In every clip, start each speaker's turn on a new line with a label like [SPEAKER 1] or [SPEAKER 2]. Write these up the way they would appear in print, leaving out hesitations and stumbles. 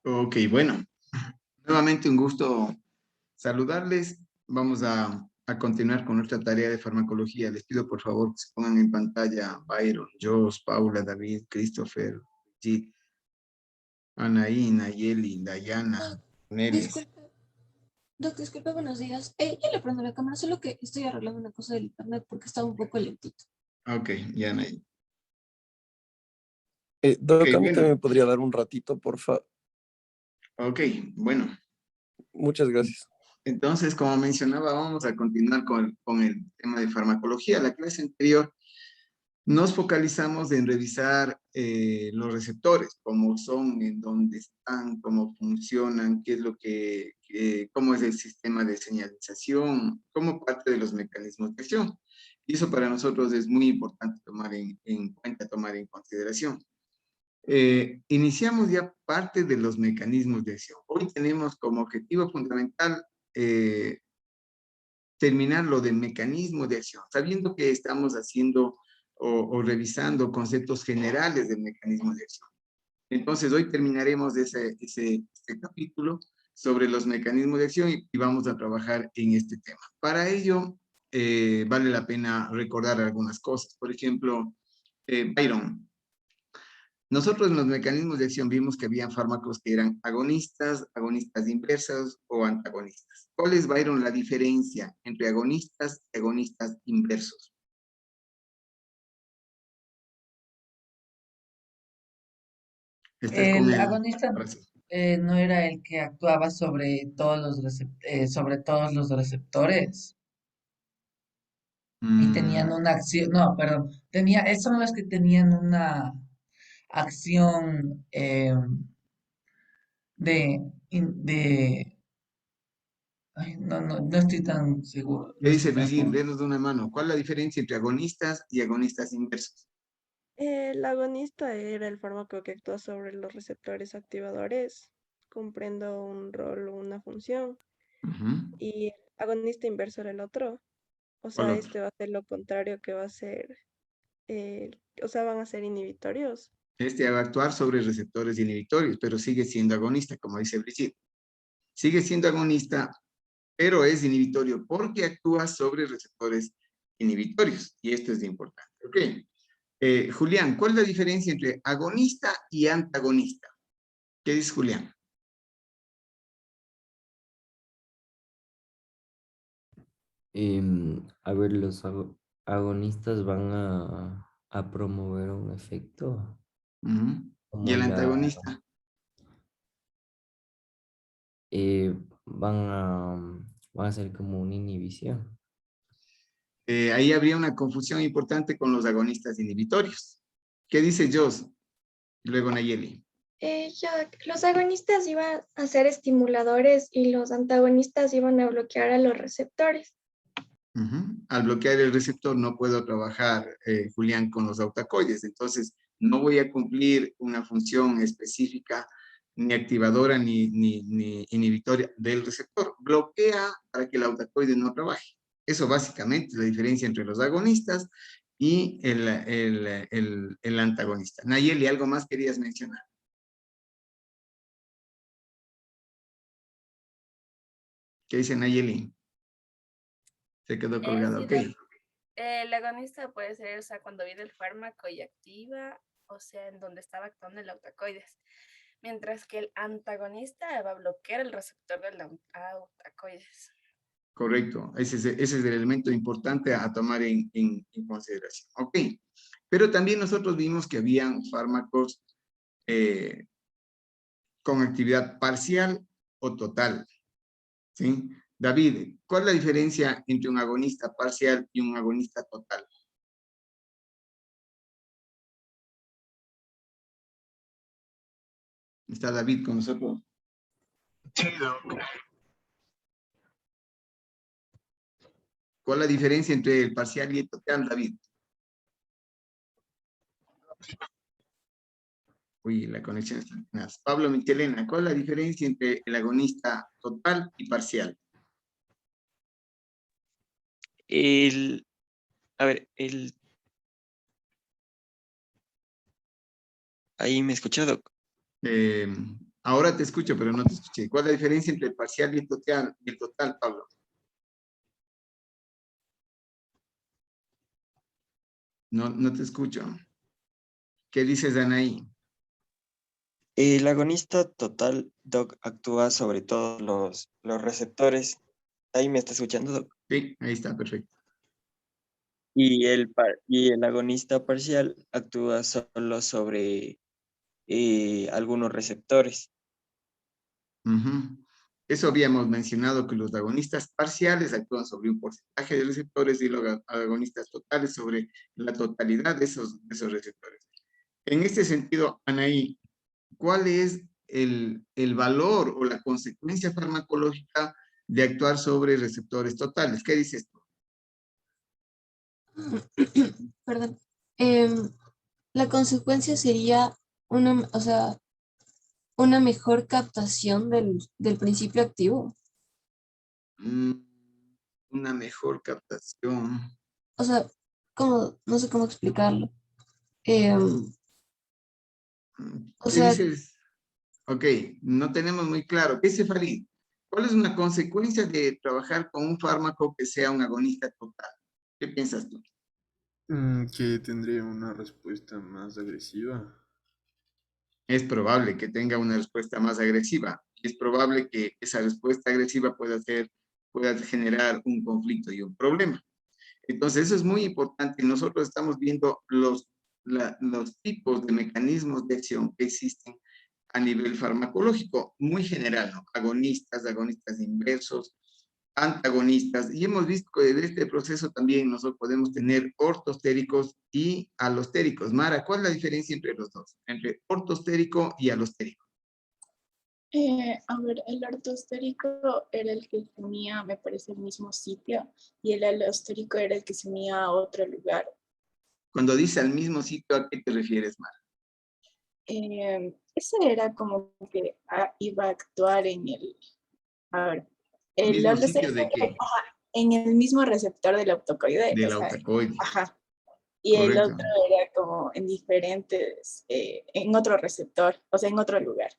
[SPEAKER 1] Ok, bueno, nuevamente un gusto saludarles. Vamos a continuar con nuestra tarea de farmacología. Les pido por favor que se pongan en pantalla Byron, Jos, Paula, David, Christopher, Jit, Anaí, Nayeli, Dayana,
[SPEAKER 2] Doc,
[SPEAKER 1] Neles.
[SPEAKER 2] disculpe, Doc, disculpe, buenos días. Ya le prendo la cámara, solo que estoy arreglando una cosa del internet porque estaba un poco lentito.
[SPEAKER 1] Ok, ya Anaí. Ok,
[SPEAKER 3] Doc, a mí
[SPEAKER 1] bueno,
[SPEAKER 3] también me podría dar un ratito, porfa.
[SPEAKER 1] ok, bueno.
[SPEAKER 3] Muchas gracias.
[SPEAKER 1] Entonces, como mencionaba, vamos a continuar con el tema de farmacología. La clase anterior nos focalizamos en revisar los receptores, cómo son, en dónde están, cómo funcionan, qué es lo cómo es el sistema de señalización, cómo parte de los mecanismos de acción. Y eso para nosotros es muy importante tomar en cuenta, tomar en consideración. Iniciamos ya parte de los mecanismos de acción. Hoy tenemos como objetivo fundamental eh, terminar lo del mecanismo de acción, sabiendo que estamos haciendo o revisando conceptos generales del mecanismo de acción. Entonces, hoy terminaremos este capítulo sobre los mecanismos de acción y vamos a trabajar en este tema. Para ello, vale la pena recordar algunas cosas. Por ejemplo, Byron, nosotros en los mecanismos de acción vimos que había fármacos que eran agonistas, agonistas inversos o antagonistas. ¿Cuál es, Byron, la diferencia entre agonistas y agonistas inversos? Estás con
[SPEAKER 4] El
[SPEAKER 1] él.
[SPEAKER 4] agonista
[SPEAKER 1] Ahora sí.
[SPEAKER 4] no era el que actuaba sobre todos los receptores y tenían una acción, no, perdón, son los que tenían una acción de, ay, no estoy tan seguro,
[SPEAKER 1] ¿Qué
[SPEAKER 4] no
[SPEAKER 1] dice
[SPEAKER 4] estoy tan
[SPEAKER 1] Brigitte?
[SPEAKER 4] seguro.
[SPEAKER 1] Denos de una mano. ¿Cuál es la diferencia entre agonistas y agonistas inversos?
[SPEAKER 5] El agonista era el fármaco que actúa sobre los receptores activadores, cumpliendo un rol o una función,
[SPEAKER 1] Ujú.
[SPEAKER 5] y el agonista inverso era el otro. O
[SPEAKER 1] ¿Cuál
[SPEAKER 5] sea,
[SPEAKER 1] otro?
[SPEAKER 5] este va a ser lo contrario que va a ser, eh, o sea, van a ser inhibitorios.
[SPEAKER 1] Este va a actuar sobre receptores inhibitorios, pero sigue siendo agonista, como dice Brigitte. Sigue siendo agonista, pero es inhibitorio porque actúa sobre receptores inhibitorios. Y esto es importante. Ok. Julián, ¿cuál es la diferencia entre agonista y antagonista? ¿Qué dice Julián?
[SPEAKER 6] A ver, agonistas van a promover un efecto
[SPEAKER 1] Ujú. ¿Y
[SPEAKER 6] como
[SPEAKER 1] el antagonista?
[SPEAKER 6] eh, van a, van a ser como una inhibición.
[SPEAKER 1] Ahí habría una confusión importante con los agonistas inhibitorios. ¿Qué dice Jos? Luego Nayeli.
[SPEAKER 7] Ya, los agonistas iban a ser estimuladores y los antagonistas iban a bloquear a los receptores.
[SPEAKER 1] Al bloquear el receptor no puedo trabajar, Julián, con los autacoides. Entonces, no voy a cumplir una función específica ni activadora ni inhibitoria del receptor. Bloquea para que el autacoide no trabaje. Eso básicamente es la diferencia entre los agonistas y el antagonista. Nayeli, ¿algo más querías mencionar? ¿Qué dice Nayeli? Se quedó colgada,
[SPEAKER 8] Sí,
[SPEAKER 1] ok.
[SPEAKER 8] el agonista puede ser, o sea, cuando viene el fármaco y activa, o sea, en donde estaba actuando el autacoides. Mientras que el antagonista va a bloquear el receptor del autacoides.
[SPEAKER 1] Correcto, ese es el elemento importante a tomar en consideración. Ok, pero también nosotros vimos que habían fármacos eh, con actividad parcial o total, ¿sí? David, ¿cuál es la diferencia entre un agonista parcial y un agonista total? ¿Está David con nosotros?
[SPEAKER 9] Sí, Doc.
[SPEAKER 1] ¿Cuál es la diferencia entre el parcial y el total, David? Uy, la conexión está tenaz. Pablo Michelena, ¿cuál es la diferencia entre el agonista total y parcial?
[SPEAKER 9] A ver, ahí me escucha, Doc.
[SPEAKER 1] Eh, Ahora te escucho, pero no te escuché. ¿Cuál es la diferencia entre el parcial y el total, Pablo? No te escucho. ¿Qué dices, Anaí?
[SPEAKER 10] El agonista total, Doc, actúa sobre todos los receptores. ¿Ahí me está escuchando, Doc?
[SPEAKER 1] Sí, ahí está, perfecto.
[SPEAKER 10] Y el agonista parcial actúa solo sobre algunos receptores.
[SPEAKER 1] Ujú. Eso habíamos mencionado, que los agonistas parciales actúan sobre un porcentaje de receptores y los agonistas totales sobre la totalidad de esos receptores. En este sentido, Anaí, ¿cuál es el valor o la consecuencia farmacológica de actuar sobre receptores totales? ¿Qué dices tú?
[SPEAKER 2] Perdón. La consecuencia sería o sea, una mejor captación del principio activo.
[SPEAKER 1] Mm, una mejor captación.
[SPEAKER 2] O sea, no sé cómo explicarlo. Em, o
[SPEAKER 1] ¿Qué
[SPEAKER 2] sea,
[SPEAKER 1] dices? Ok, no tenemos muy claro. ¿Qué dice Farid? ¿Cuál es una consecuencia de trabajar con un fármaco que sea un agonista total? ¿Qué piensas tú?
[SPEAKER 9] Que tendría una respuesta más agresiva.
[SPEAKER 1] Es probable que tenga una respuesta más agresiva. Es probable que esa respuesta agresiva pueda generar un conflicto y un problema. Entonces, eso es muy importante. Nosotros estamos viendo los tipos de mecanismos de acción que existen a nivel farmacológico, muy general, ¿no? Agonistas inversos, antagonistas, y hemos visto que en este proceso también nosotros podemos tener ortostéricos y alostéricos. Mara, ¿cuál es la diferencia entre los dos? Entre ortostérico y alostérico.
[SPEAKER 11] A ver, el ortostérico era el que se unía, me parece, al mismo sitio, y el alostérico era el que se unía a otro lugar.
[SPEAKER 1] Cuando dice al mismo sitio, ¿a qué te refieres, Mara?
[SPEAKER 11] Ese era como que iba a actuar en a ver, el
[SPEAKER 1] ¿Mismo sitio
[SPEAKER 11] alostérico
[SPEAKER 1] de qué?
[SPEAKER 11] en el mismo receptor del autocoide,
[SPEAKER 1] Del
[SPEAKER 11] o sea,
[SPEAKER 1] autacoide.
[SPEAKER 11] ajá, y el
[SPEAKER 1] Correcto.
[SPEAKER 11] otro era como en diferentes, en otro receptor, o sea, en otro lugar.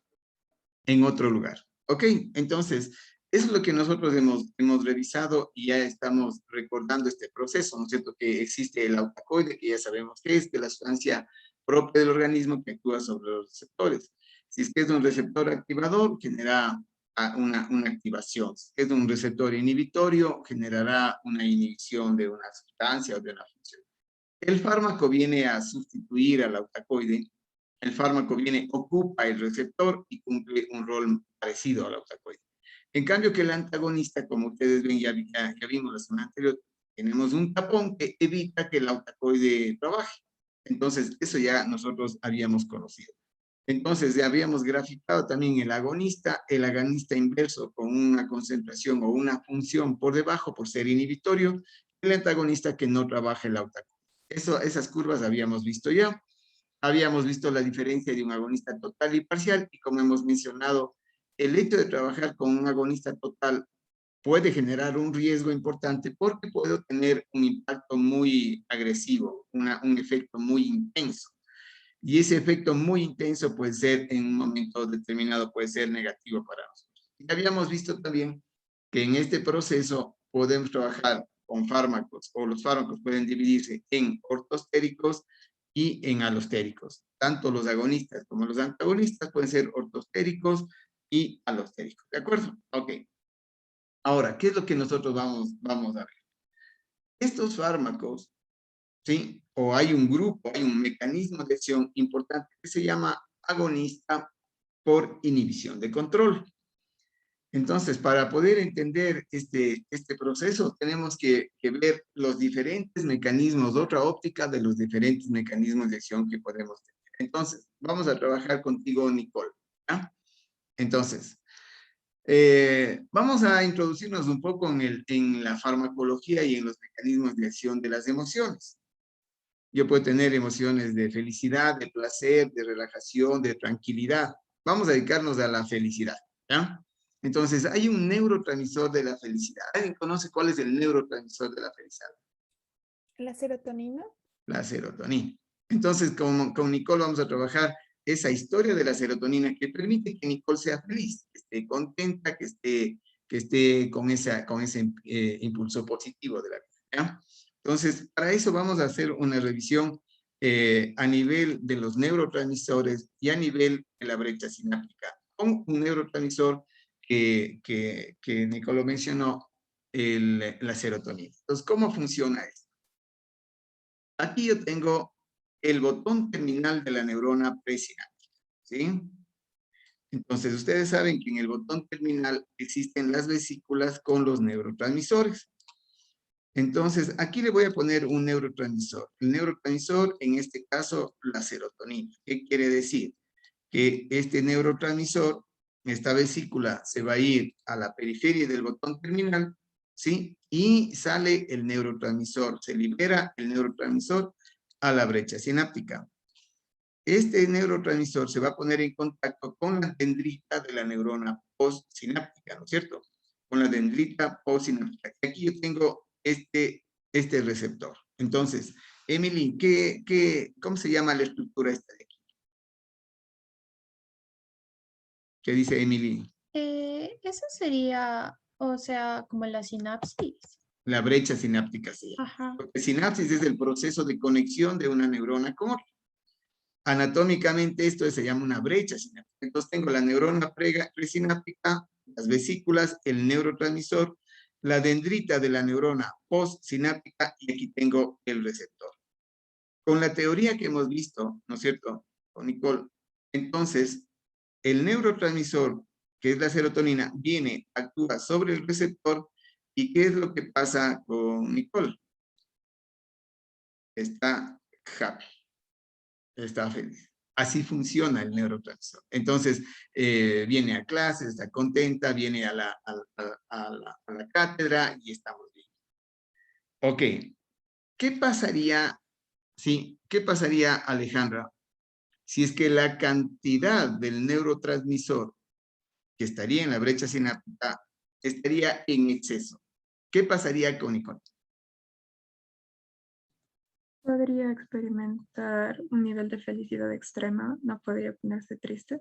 [SPEAKER 1] En otro lugar. Ok, entonces, eso es lo que nosotros hemos revisado y ya estamos recordando este proceso, ¿no es cierto? Que existe el autacoide, que ya sabemos que es, de la sustancia propia del organismo que actúa sobre los receptores. Si es que es un receptor activador, genera una activación. Si es un receptor inhibitorio, generará una inhibición de una sustancia o de una función. El fármaco viene a sustituir al autacoide. El fármaco ocupa el receptor y cumple un rol parecido al autacoide. En cambio que el antagonista, como ustedes ven, ya vimos la semana anterior, tenemos un tapón que evita que el autacoide trabaje. Entonces, eso ya nosotros habíamos conocido. Entonces, ya habíamos graficado también el agonista inverso con una concentración o una función por debajo por ser inhibitorio, el antagonista que no trabaja el autacoide. Esas curvas habíamos visto ya. Habíamos visto la diferencia de un agonista total y parcial, y como hemos mencionado, el hecho de trabajar con un agonista total puede generar un riesgo importante porque puede tener un impacto muy agresivo, un efecto muy intenso. Y ese efecto muy intenso puede ser, en un momento determinado, puede ser negativo para nosotros. Y habíamos visto también que en este proceso podemos trabajar con fármacos, o los fármacos pueden dividirse en ortostéricos y en alostéricos. Tanto los agonistas como los antagonistas pueden ser ortostéricos y alostéricos. ¿De acuerdo? Ok. Ahora, ¿qué es lo que nosotros vamos a ver? Estos fármacos, ¿sí? O hay un grupo, hay un mecanismo de acción importante que se llama agonista por inhibición de control. Entonces, para poder entender este proceso, tenemos que ver los diferentes mecanismos, otra óptica de los diferentes mecanismos de acción que podemos tener. Entonces, vamos a trabajar contigo, Nicole. ¿Ya? Entonces, vamos a introducirnos un poco en la farmacología y en los mecanismos de acción de las emociones. Yo puedo tener emociones de felicidad, de placer, de relajación, de tranquilidad. Vamos a dedicarnos a la felicidad, ¿ya? Entonces, hay un neurotransmisor de la felicidad. ¿Alguien conoce cuál es el neurotransmisor de la felicidad?
[SPEAKER 5] ¿La serotonina?
[SPEAKER 1] La serotonina. Entonces, con Nicole vamos a trabajar esa historia de la serotonina que permite que Nicole sea feliz, que esté contenta, que esté con ese impulso positivo de la vida, ¿ya? Entonces, para eso vamos a hacer una revisión a nivel de los neurotransmisores y a nivel de la brecha sináptica, con un neurotransmisor que Nicole mencionó, la serotonina. Entonces, ¿cómo funciona esto? Aquí yo tengo el botón terminal de la neurona presináptica, ¿sí? Entonces, ustedes saben que en el botón terminal existen las vesículas con los neurotransmisores. Entonces, aquí le voy a poner un neurotransmisor. El neurotransmisor, en este caso, la serotonina. ¿Qué quiere decir? Que este neurotransmisor, esta vesícula, se va a ir a la periferia del botón terminal, ¿sí? Y sale el neurotransmisor, se libera el neurotransmisor a la brecha sináptica. Este neurotransmisor se va a poner en contacto con la dendrita de la neurona postsináptica, ¿no es cierto? Con la dendrita postsináptica. Aquí yo tengo este receptor. Entonces, Emily, ¿cómo se llama la estructura esta de aquí? ¿Qué dice Emily?
[SPEAKER 11] Eso sería, o sea, como la sinapsis.
[SPEAKER 1] La brecha sináptica se llama.
[SPEAKER 11] Ajá.
[SPEAKER 1] Porque sinapsis es el proceso de conexión de una neurona con otra. Anatómicamente esto se llama una brecha sináptica. Entonces tengo la neurona presináptica, las vesículas, el neurotransmisor, la dendrita de la neurona postsináptica y aquí tengo el receptor. Con la teoría que hemos visto, ¿no es cierto?, con Nicole, entonces el neurotransmisor, que es la serotonina, viene, actúa sobre el receptor. ¿Y qué es lo que pasa con Nicole? Está happy, está feliz. Así funciona el neurotransmisor. Entonces, viene a clases, está contenta, viene a la cátedra y estamos bien. Ok. ¿Qué pasaría, Alejandra, si es que la cantidad del neurotransmisor que estaría en la brecha sináptica estaría en exceso? ¿Qué pasaría con Nicole?
[SPEAKER 11] Podría experimentar un nivel de felicidad extrema, no podría ponerse triste.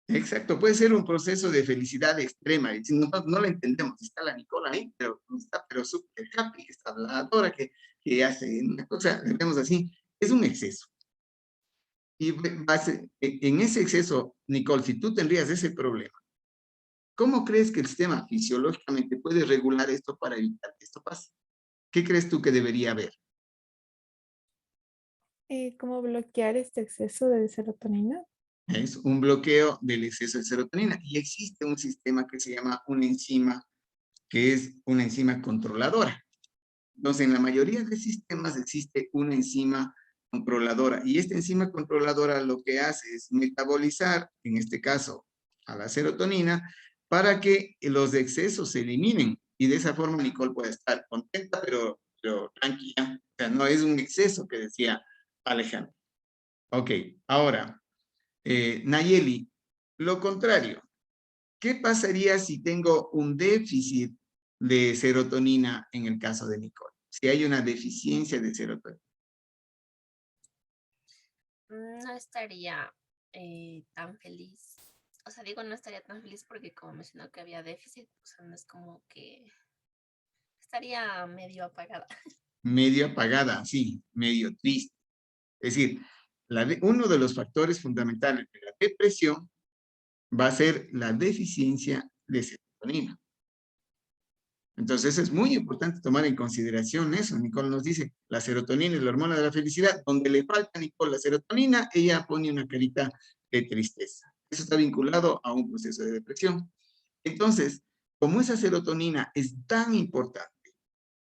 [SPEAKER 1] Exacto, puede ser un proceso de felicidad extrema. Y si no la entendemos, está la Nicole ahí, pero súper happy, está habladora, que hace una cosa, vemos así, es un exceso. Y en ese exceso, Nicole, si tú tendrías ese problema, ¿cómo crees que el sistema fisiológicamente puede regular esto para evitar que esto pase? ¿Qué crees tú que debería haber?
[SPEAKER 5] ¿Cómo bloquear este exceso de serotonina?
[SPEAKER 1] Es un bloqueo del exceso de serotonina. Y existe un sistema que se llama una enzima, que es una enzima controladora. Entonces, en la mayoría de sistemas existe una enzima controladora. Y esta enzima controladora lo que hace es metabolizar, en este caso, a la serotonina, para que los excesos se eliminen. Y de esa forma Nicole puede estar contenta, pero tranquila. O sea, no es un exceso que decía Alejandro. Ok, ahora, Nayeli, lo contrario. ¿Qué pasaría si tengo un déficit de serotonina en el caso de Nicole? Si hay una deficiencia de serotonina.
[SPEAKER 8] No estaría tan feliz. O sea, digo, no estaría tan feliz porque como mencionó que había déficit, o sea, no es como que estaría medio apagada.
[SPEAKER 1] Medio apagada, sí, medio triste. Es decir, uno de los factores fundamentales de la depresión va a ser la deficiencia de serotonina. Entonces es muy importante tomar en consideración eso. Nicole nos dice, la serotonina es la hormona de la felicidad. Donde le falta a Nicole la serotonina, ella pone una carita de tristeza. Eso está vinculado a un proceso de depresión. Entonces, como esa serotonina es tan importante,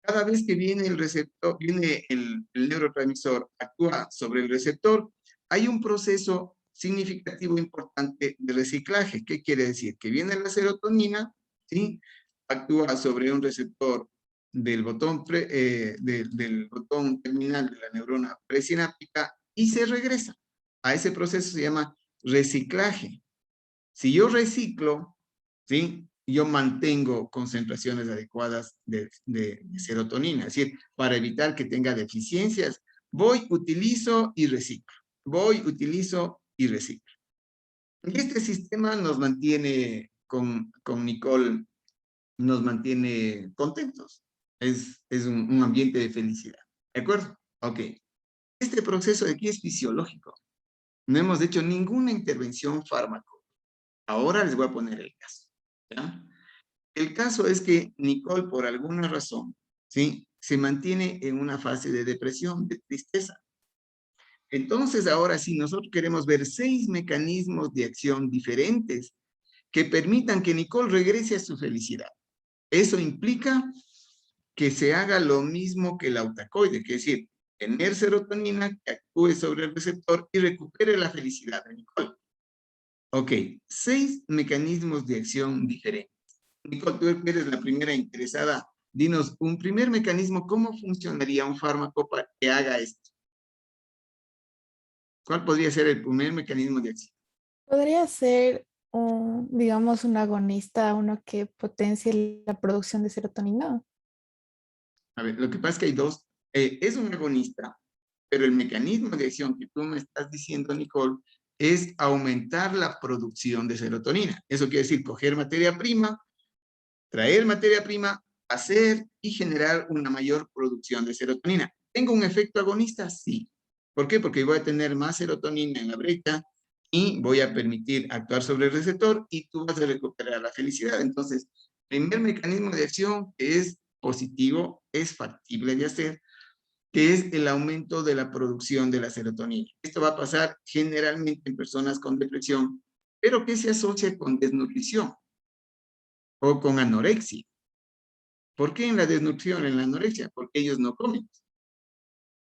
[SPEAKER 1] cada vez que viene el receptor, viene el neurotransmisor, actúa sobre el receptor, hay un proceso significativo importante de reciclaje. ¿Qué quiere decir? Que viene la serotonina, ¿sí?, actúa sobre un receptor del botón terminal de la neurona presináptica y se regresa. A ese proceso se llama reciclaje. Si yo reciclo, ¿sí?, yo mantengo concentraciones adecuadas de serotonina. Es decir, para evitar que tenga deficiencias, voy, utilizo y reciclo. Voy, utilizo y recicla. Y este sistema nos mantiene, con Nicole, nos mantiene contentos. Es un ambiente de felicidad. ¿De acuerdo? Ok. Este proceso de aquí es fisiológico. No hemos hecho ninguna intervención fármaco. Ahora les voy a poner el caso. ¿Ya? El caso es que Nicole, por alguna razón, ¿sí?, se mantiene en una fase de depresión, de tristeza. Entonces, ahora sí, nosotros queremos ver 6 mecanismos de acción diferentes que permitan que Nicole regrese a su felicidad. Eso implica que se haga lo mismo que el autacoide, que es decir, tener serotonina que actúe sobre el receptor y recupere la felicidad de Nicole. Ok, 6 mecanismos de acción diferentes. Nicole, tú eres la primera interesada. Dinos, un primer mecanismo, ¿cómo funcionaría un fármaco para que haga esto? ¿Cuál podría ser el primer mecanismo de acción?
[SPEAKER 12] Podría ser, digamos, un agonista, uno que potencie la producción de serotonina.
[SPEAKER 1] A ver, lo que pasa es que hay dos. Es un agonista, pero el mecanismo de acción que tú me estás diciendo, Nicole, es aumentar la producción de serotonina. Eso quiere decir coger materia prima, traer materia prima, hacer y generar una mayor producción de serotonina. ¿Tengo un efecto agonista? Sí. ¿Por qué? Porque voy a tener más serotonina en la brecha y voy a permitir actuar sobre el receptor y tú vas a recuperar la felicidad. Entonces, primer mecanismo de acción que es positivo, es factible de hacer, que es el aumento de la producción de la serotonina. Esto va a pasar generalmente en personas con depresión, pero que se asocia con desnutrición o con anorexia. ¿Por qué en la desnutrición, en la anorexia? Porque ellos no comen.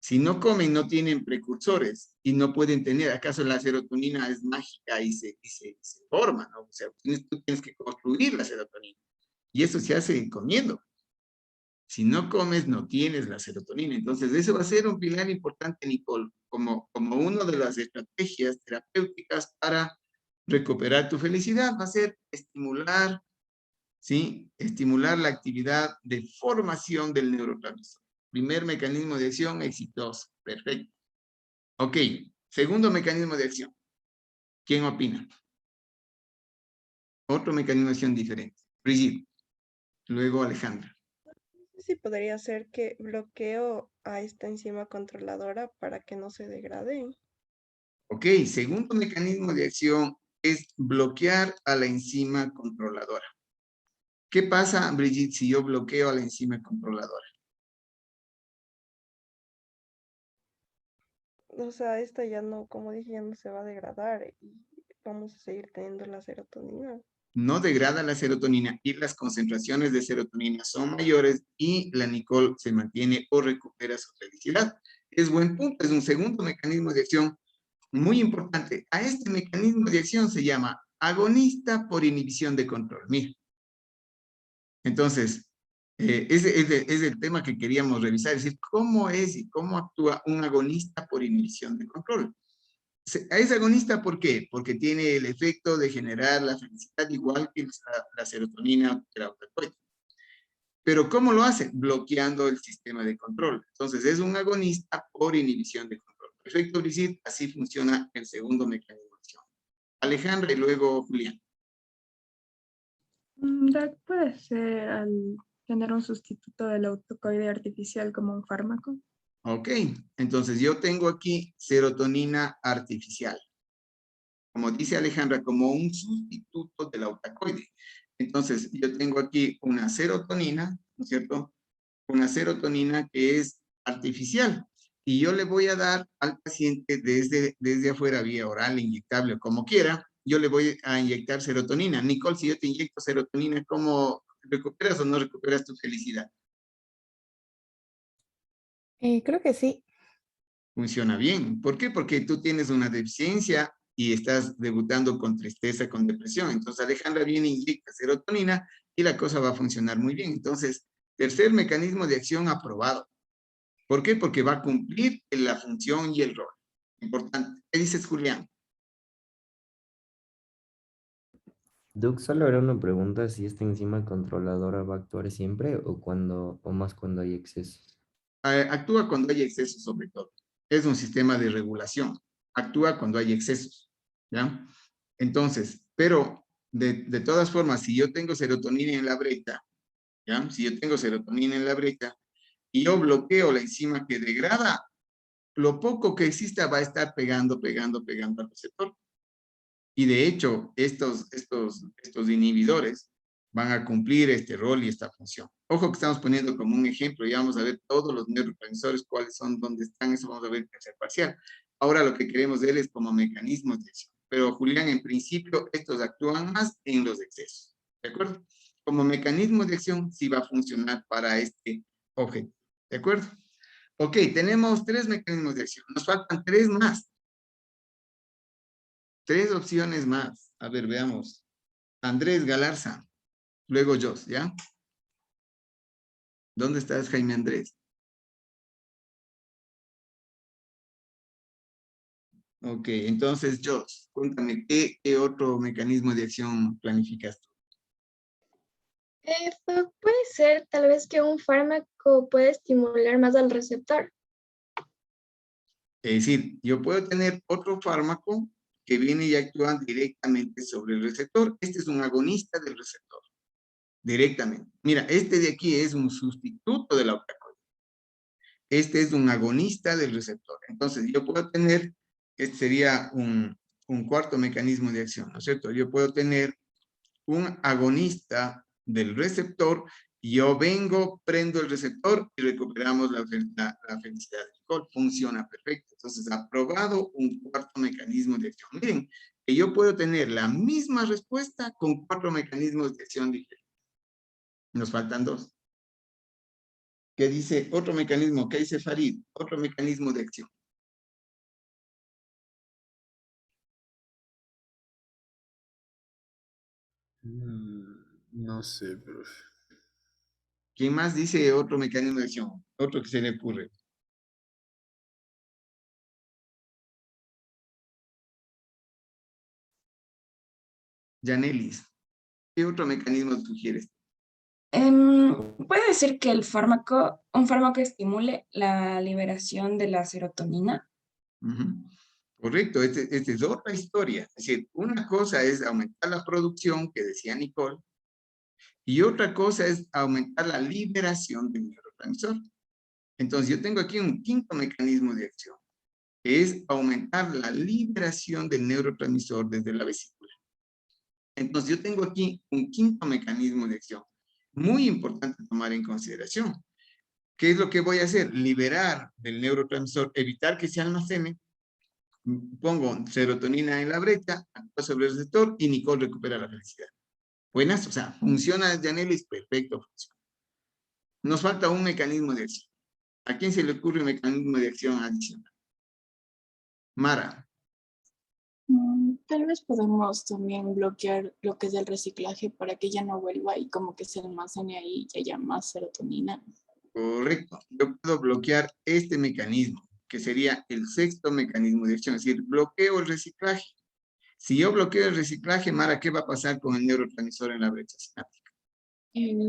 [SPEAKER 1] Si no comen, no tienen precursores y no pueden tener. ¿Acaso la serotonina es mágica y se forma, ¿no? O sea, tú tienes que construir la serotonina. Y eso se hace comiendo. Si no comes, no tienes la serotonina. Entonces, eso va a ser un pilar importante, Nicole, como una de las estrategias terapéuticas para recuperar tu felicidad. Va a ser estimular, ¿sí? Estimular la actividad de formación del neurotransmisor. Primer mecanismo de acción exitoso. Perfecto. Ok. Segundo mecanismo de acción. ¿Quién opina? Otro mecanismo de acción diferente. Brigitte. Luego Alejandra.
[SPEAKER 5] Sí, podría ser que bloqueo a esta enzima controladora para que no se degrade.
[SPEAKER 1] Ok, segundo mecanismo de acción es bloquear a la enzima controladora. ¿Qué pasa, Brigitte, si yo bloqueo a la enzima controladora?
[SPEAKER 5] O sea, esta ya no, como dije, ya no se va a degradar y vamos a seguir teniendo la serotonina.
[SPEAKER 1] No degrada la serotonina y las concentraciones de serotonina son mayores y la Nicole se mantiene o recupera su felicidad. Es buen punto, es un segundo mecanismo de acción muy importante. A este mecanismo de acción se llama agonista por inhibición de control. Mira. Entonces, ese es el tema que queríamos revisar, es decir, cómo es y cómo actúa un agonista por inhibición de control. Es agonista, ¿por qué? Porque tiene el efecto de generar la felicidad igual que la serotonina terapéutica. Pero ¿cómo lo hace? Bloqueando el sistema de control. Entonces, es un agonista por inhibición de control. Perfecto, Brigitte, así funciona el segundo mecanismo de acción. Alejandra y luego Julián.
[SPEAKER 11] Doc, puede ser al tener un sustituto del autocoide artificial como un fármaco.
[SPEAKER 1] Ok, entonces yo tengo aquí serotonina artificial. Como dice Alejandra, como un sustituto del autacoide. Entonces, yo tengo aquí una serotonina, ¿no es cierto? Una serotonina que es artificial. Y yo le voy a dar al paciente desde afuera, vía oral, inyectable, o como quiera, yo le voy a inyectar serotonina. Nicole, si yo te inyecto serotonina, ¿cómo recuperas o no recuperas tu felicidad?
[SPEAKER 12] Creo que sí.
[SPEAKER 1] Funciona bien. ¿Por qué? Porque tú tienes una deficiencia y estás debutando con tristeza, con depresión. Entonces Alejandra viene, inyecta serotonina y la cosa va a funcionar muy bien. Entonces, tercer mecanismo de acción aprobado. ¿Por qué? Porque va a cumplir la función y el rol. Importante. ¿Qué dices, Julián?
[SPEAKER 6] Doc, solo era una pregunta si esta enzima controladora va a actuar siempre o más cuando hay excesos.
[SPEAKER 1] Actúa cuando hay excesos, sobre todo. Es un sistema de regulación. Actúa cuando hay excesos. ¿ya? Entonces, pero de todas formas, si yo tengo serotonina en la brecha, ¿ya? Si yo tengo serotonina en la brecha y yo bloqueo la enzima que degrada, lo poco que exista va a estar pegando al receptor. Y de hecho, estos inhibidores van a cumplir este rol y esta función. Ojo que estamos poniendo como un ejemplo, y vamos a ver todos los neurotransmisores, cuáles son, dónde están, eso vamos a ver en tercer parcial. Ahora lo que queremos ver es como mecanismos de acción. Pero Julián, en principio, estos actúan más en los excesos, ¿de acuerdo? Como mecanismo de acción sí va a funcionar para este objetivo, ¿de acuerdo? Ok, tenemos 3 mecanismos de acción. Nos faltan 3 más. 3 opciones más. A ver, veamos. Andrés Galarza. Luego Jos, ¿ya? ¿Dónde estás, Jaime Andrés? Ok, entonces Jos, cuéntame, ¿qué otro mecanismo de acción planificas tú?
[SPEAKER 7] Puede ser tal vez que un fármaco puede estimular más al receptor.
[SPEAKER 1] Es decir, yo puedo tener otro fármaco que viene y actúa directamente sobre el receptor. Este es un agonista del receptor, directamente. Mira, este de aquí es un sustituto de la octacoida. Este es un agonista del receptor. Entonces, yo puedo tener, este sería un cuarto mecanismo de acción, ¿no es cierto? Yo puedo tener un agonista del receptor, y yo vengo, prendo el receptor y recuperamos la felicidad del alcohol. Funciona perfecto. Entonces, aprobado un cuarto mecanismo de acción. Miren, que yo puedo tener la misma respuesta con 4 mecanismos de acción diferentes. Nos faltan 2. ¿Qué dice otro mecanismo? ¿Qué dice Farid? Otro mecanismo de acción.
[SPEAKER 9] No sé, profe.
[SPEAKER 1] ¿Quién más dice otro mecanismo de acción? Otro que se le ocurre. Yanelis, ¿qué otro mecanismo sugieres?
[SPEAKER 13] Puede ser que un fármaco estimule la liberación de la serotonina.
[SPEAKER 1] Correcto, esta es otra historia. Es decir, una cosa es aumentar la producción, que decía Nicole, y otra cosa es aumentar la liberación del neurotransmisor. Entonces, yo tengo aquí un quinto mecanismo de acción, que es aumentar la liberación del neurotransmisor desde la vesícula. Entonces, yo tengo aquí un quinto mecanismo de acción, muy importante tomar en consideración. ¿Qué es lo que voy a hacer? Liberar del neurotransmisor, evitar que se almacene. Pongo serotonina en la brecha, actúa sobre el receptor y Nicole recupera la felicidad. Buenas, o sea, funciona Janelis, perfecto. Funciona. Nos falta un mecanismo de acción. ¿A quién se le ocurre un mecanismo de acción adicional? Mara.
[SPEAKER 11] Tal vez podemos también bloquear lo que es el reciclaje para que ya no vuelva y como que se almacene ahí y haya más serotonina.
[SPEAKER 1] Correcto. Yo puedo bloquear este mecanismo, que sería el sexto mecanismo de acción, es decir, bloqueo el reciclaje. Si yo bloqueo el reciclaje, Mara, ¿qué va a pasar con el neurotransmisor en la brecha sináptica?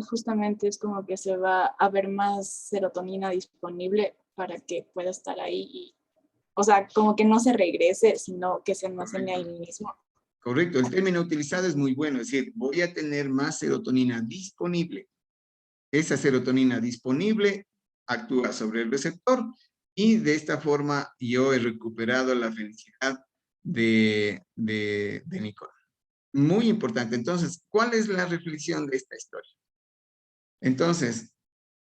[SPEAKER 11] Justamente es como que se va a ver más serotonina disponible para que pueda estar ahí y, o sea, como que no se regrese, sino que se almacene ahí mismo.
[SPEAKER 1] Correcto, el término utilizado es muy bueno, es decir, voy a tener más serotonina disponible. Esa serotonina disponible actúa sobre el receptor y de esta forma yo he recuperado la felicidad de Nicole. Muy importante. Entonces, ¿cuál es la reflexión de esta historia? Entonces,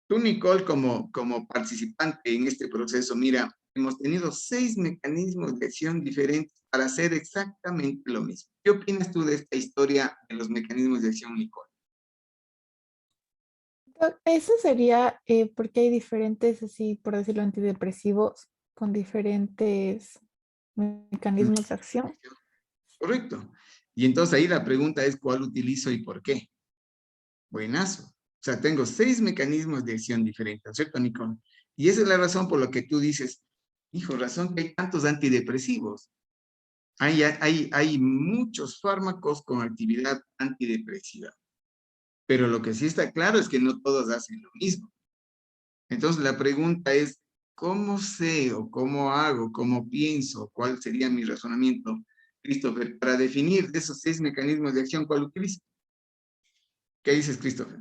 [SPEAKER 1] tú, Nicole, como participante en este proceso, mira, hemos tenido 6 mecanismos de acción diferentes para hacer exactamente lo mismo. ¿Qué opinas tú de esta historia de los mecanismos de acción, Nicole?
[SPEAKER 12] Eso sería porque hay diferentes, así por decirlo, antidepresivos con diferentes mecanismos de acción.
[SPEAKER 1] Correcto. Y entonces ahí la pregunta es, ¿cuál utilizo y por qué? Buenazo. O sea, tengo 6 mecanismos de acción diferentes, ¿cierto, Nicole? Y esa es la razón por la que tú dices, hijo, razón que hay tantos antidepresivos. Hay muchos fármacos con actividad antidepresiva. Pero lo que sí está claro es que no todos hacen lo mismo. Entonces la pregunta es, ¿cómo sé o cómo hago, cómo pienso, cuál sería mi razonamiento Christopher, para definir de esos 6 mecanismos de acción, ¿cuál utiliza? ¿Qué dices, Christopher?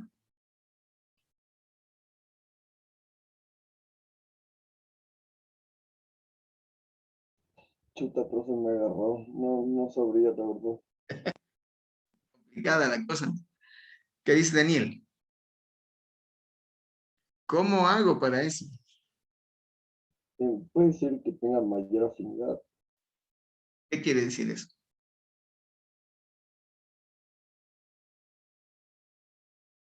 [SPEAKER 3] Chuta, profe, me agarró. No sabría, la verdad.
[SPEAKER 1] Complicada la cosa. ¿Qué dice Daniel? ¿Cómo hago para eso?
[SPEAKER 3] Puede ser que tenga mayor afinidad.
[SPEAKER 1] ¿Qué quiere decir eso?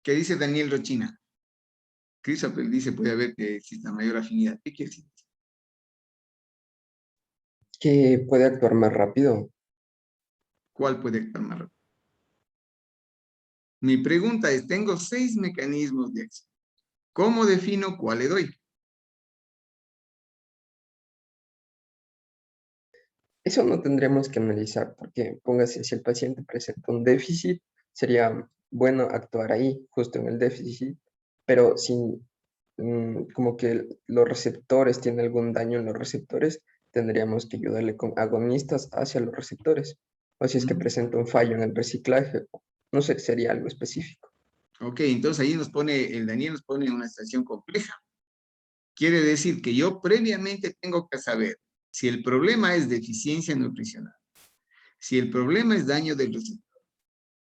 [SPEAKER 1] ¿Qué dice Daniel Rochina? Christopher dice, puede haber que exista mayor afinidad. ¿Qué quiere decir?
[SPEAKER 14] Que puede actuar más rápido.
[SPEAKER 1] ¿Cuál puede actuar más rápido? Mi pregunta es, tengo 6 mecanismos de acción. ¿Cómo defino cuál le doy?
[SPEAKER 14] Eso no tendremos que analizar porque, póngase, si el paciente presenta un déficit, sería bueno actuar ahí, justo en el déficit, pero si como que los receptores, tiene algún daño en los receptores, tendríamos que ayudarle con agonistas hacia los receptores. O si es que presenta un fallo en el reciclaje, no sé, sería algo específico.
[SPEAKER 1] Ok, entonces ahí el Daniel nos pone una situación compleja. Quiere decir que yo previamente tengo que saber si el problema es deficiencia nutricional, si el problema es daño del receptor,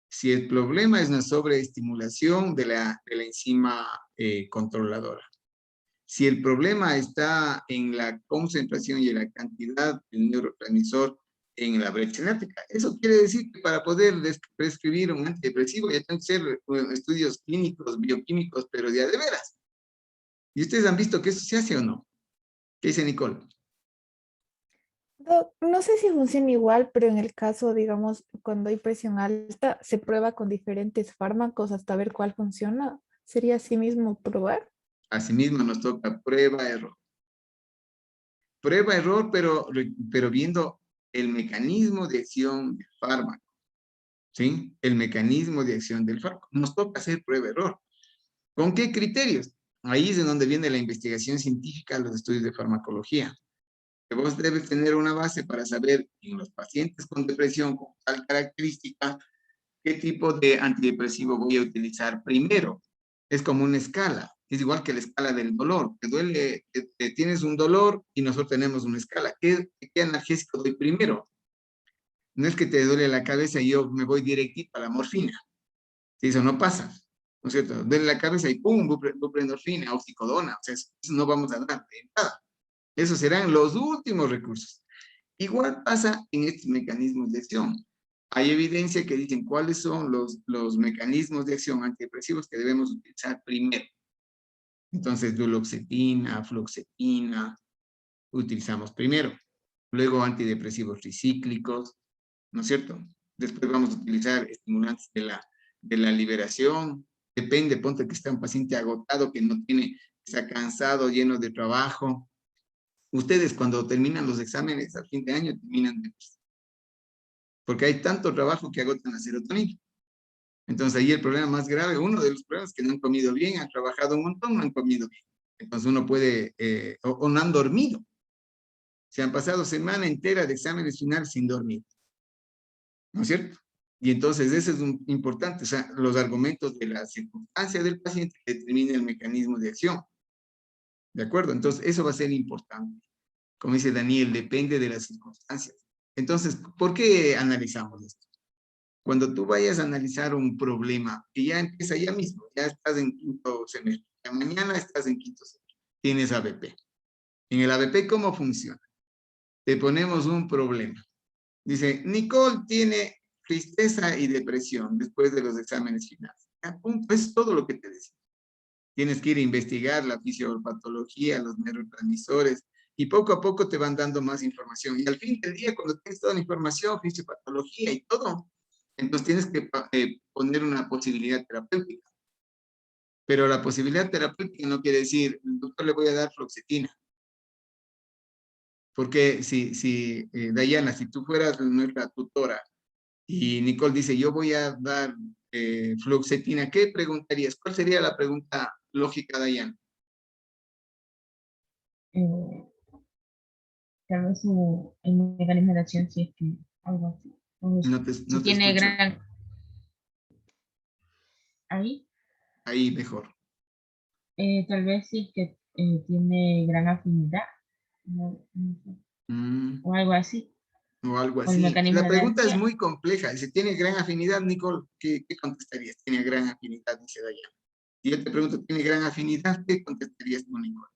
[SPEAKER 1] si el problema es una sobreestimulación de la enzima controladora, si el problema está en la concentración y en la cantidad del neurotransmisor en la brecha sináptica. Eso quiere decir que para poder prescribir un antidepresivo ya tienen que ser estudios clínicos, bioquímicos, pero ya de veras. ¿Y ustedes han visto que eso se hace o no? ¿Qué dice Nicole?
[SPEAKER 12] No sé si funciona igual, pero en el caso, digamos, cuando hay presión alta, se prueba con diferentes fármacos hasta ver cuál funciona. ¿Sería así mismo probar?
[SPEAKER 1] Asimismo nos toca prueba-error. Prueba-error, pero viendo el mecanismo de acción del fármaco. ¿Sí? El mecanismo de acción del fármaco. Nos toca hacer prueba-error. ¿Con qué criterios? Ahí es de donde viene la investigación científica, los estudios de farmacología. Que vos debes tener una base para saber en los pacientes con depresión con tal característica, qué tipo de antidepresivo voy a utilizar primero. Es como una escala. Es igual que la escala del dolor. Te duele, tienes un dolor y nosotros tenemos una escala. ¿Qué analgésico doy primero? No es que te duele la cabeza y yo me voy directito a la morfina. Si eso no pasa, ¿no es cierto? Duele la cabeza y ¡pum! Buprenorfina, oxicodona. O sea, eso no vamos a dar de entrada. Esos serán los últimos recursos. Igual pasa en estos mecanismos de acción. Hay evidencia que dicen cuáles son los mecanismos de acción antidepresivos que debemos utilizar primero. Entonces, duloxetina, fluoxetina, utilizamos primero. Luego, antidepresivos tricíclicos, ¿no es cierto? Después vamos a utilizar estimulantes de la liberación. Depende, ponte que está un paciente agotado, que no tiene, está cansado, lleno de trabajo. Ustedes cuando terminan los exámenes al fin de año, terminan de... Porque hay tanto trabajo que agotan la serotonina. Entonces ahí el problema más grave, uno de los problemas es que no han comido bien, han trabajado un montón, no han comido bien. Entonces uno puede, o no han dormido. Se han pasado semana entera de exámenes finales sin dormir. ¿No es cierto? Y entonces eso es importante, o sea, los argumentos de la circunstancia del paciente que determina el mecanismo de acción. ¿De acuerdo? Entonces eso va a ser importante. Como dice Daniel, depende de las circunstancias. Entonces, ¿por qué analizamos esto? Cuando tú vayas a analizar un problema, que ya empieza ya mismo, ya estás en quinto semestre, ya mañana estás en quinto semestre, tienes ABP. En el ABP, ¿cómo funciona? Te ponemos un problema. Dice, Nicole tiene tristeza y depresión después de los exámenes finales. A punto, es todo lo que te decía. Tienes que ir a investigar la fisiopatología, los neurotransmisores, y poco a poco te van dando más información. Y al fin del día, cuando tienes toda la información, fisiopatología y todo, entonces tienes que poner una posibilidad terapéutica. Pero la posibilidad terapéutica no quiere decir, doctor, le voy a dar fluoxetina. Porque Dayana, si tú fueras nuestra tutora y Nicole dice, yo voy a dar fluoxetina, ¿qué preguntarías? ¿Cuál sería la pregunta lógica, Dayana?
[SPEAKER 15] Tal vez el mecanismo de acción, si es que algo así. O
[SPEAKER 1] No te,
[SPEAKER 15] si
[SPEAKER 1] no te
[SPEAKER 15] tiene
[SPEAKER 1] escucho.
[SPEAKER 15] gran... Ahí,
[SPEAKER 1] Ahí mejor.
[SPEAKER 15] tal vez sí que tiene gran afinidad, no sé,
[SPEAKER 1] Mm,
[SPEAKER 15] o algo así,
[SPEAKER 1] o algo
[SPEAKER 15] o el
[SPEAKER 1] así.
[SPEAKER 15] mecanismo
[SPEAKER 1] La
[SPEAKER 15] de
[SPEAKER 1] pregunta es
[SPEAKER 15] acción.
[SPEAKER 1] muy compleja. Si tiene gran afinidad, Nicole, ¿qué contestarías? Tiene gran afinidad, dice Dayana. Si yo te pregunto, ¿tiene gran afinidad? ¿Qué contestarías tú, Nicole?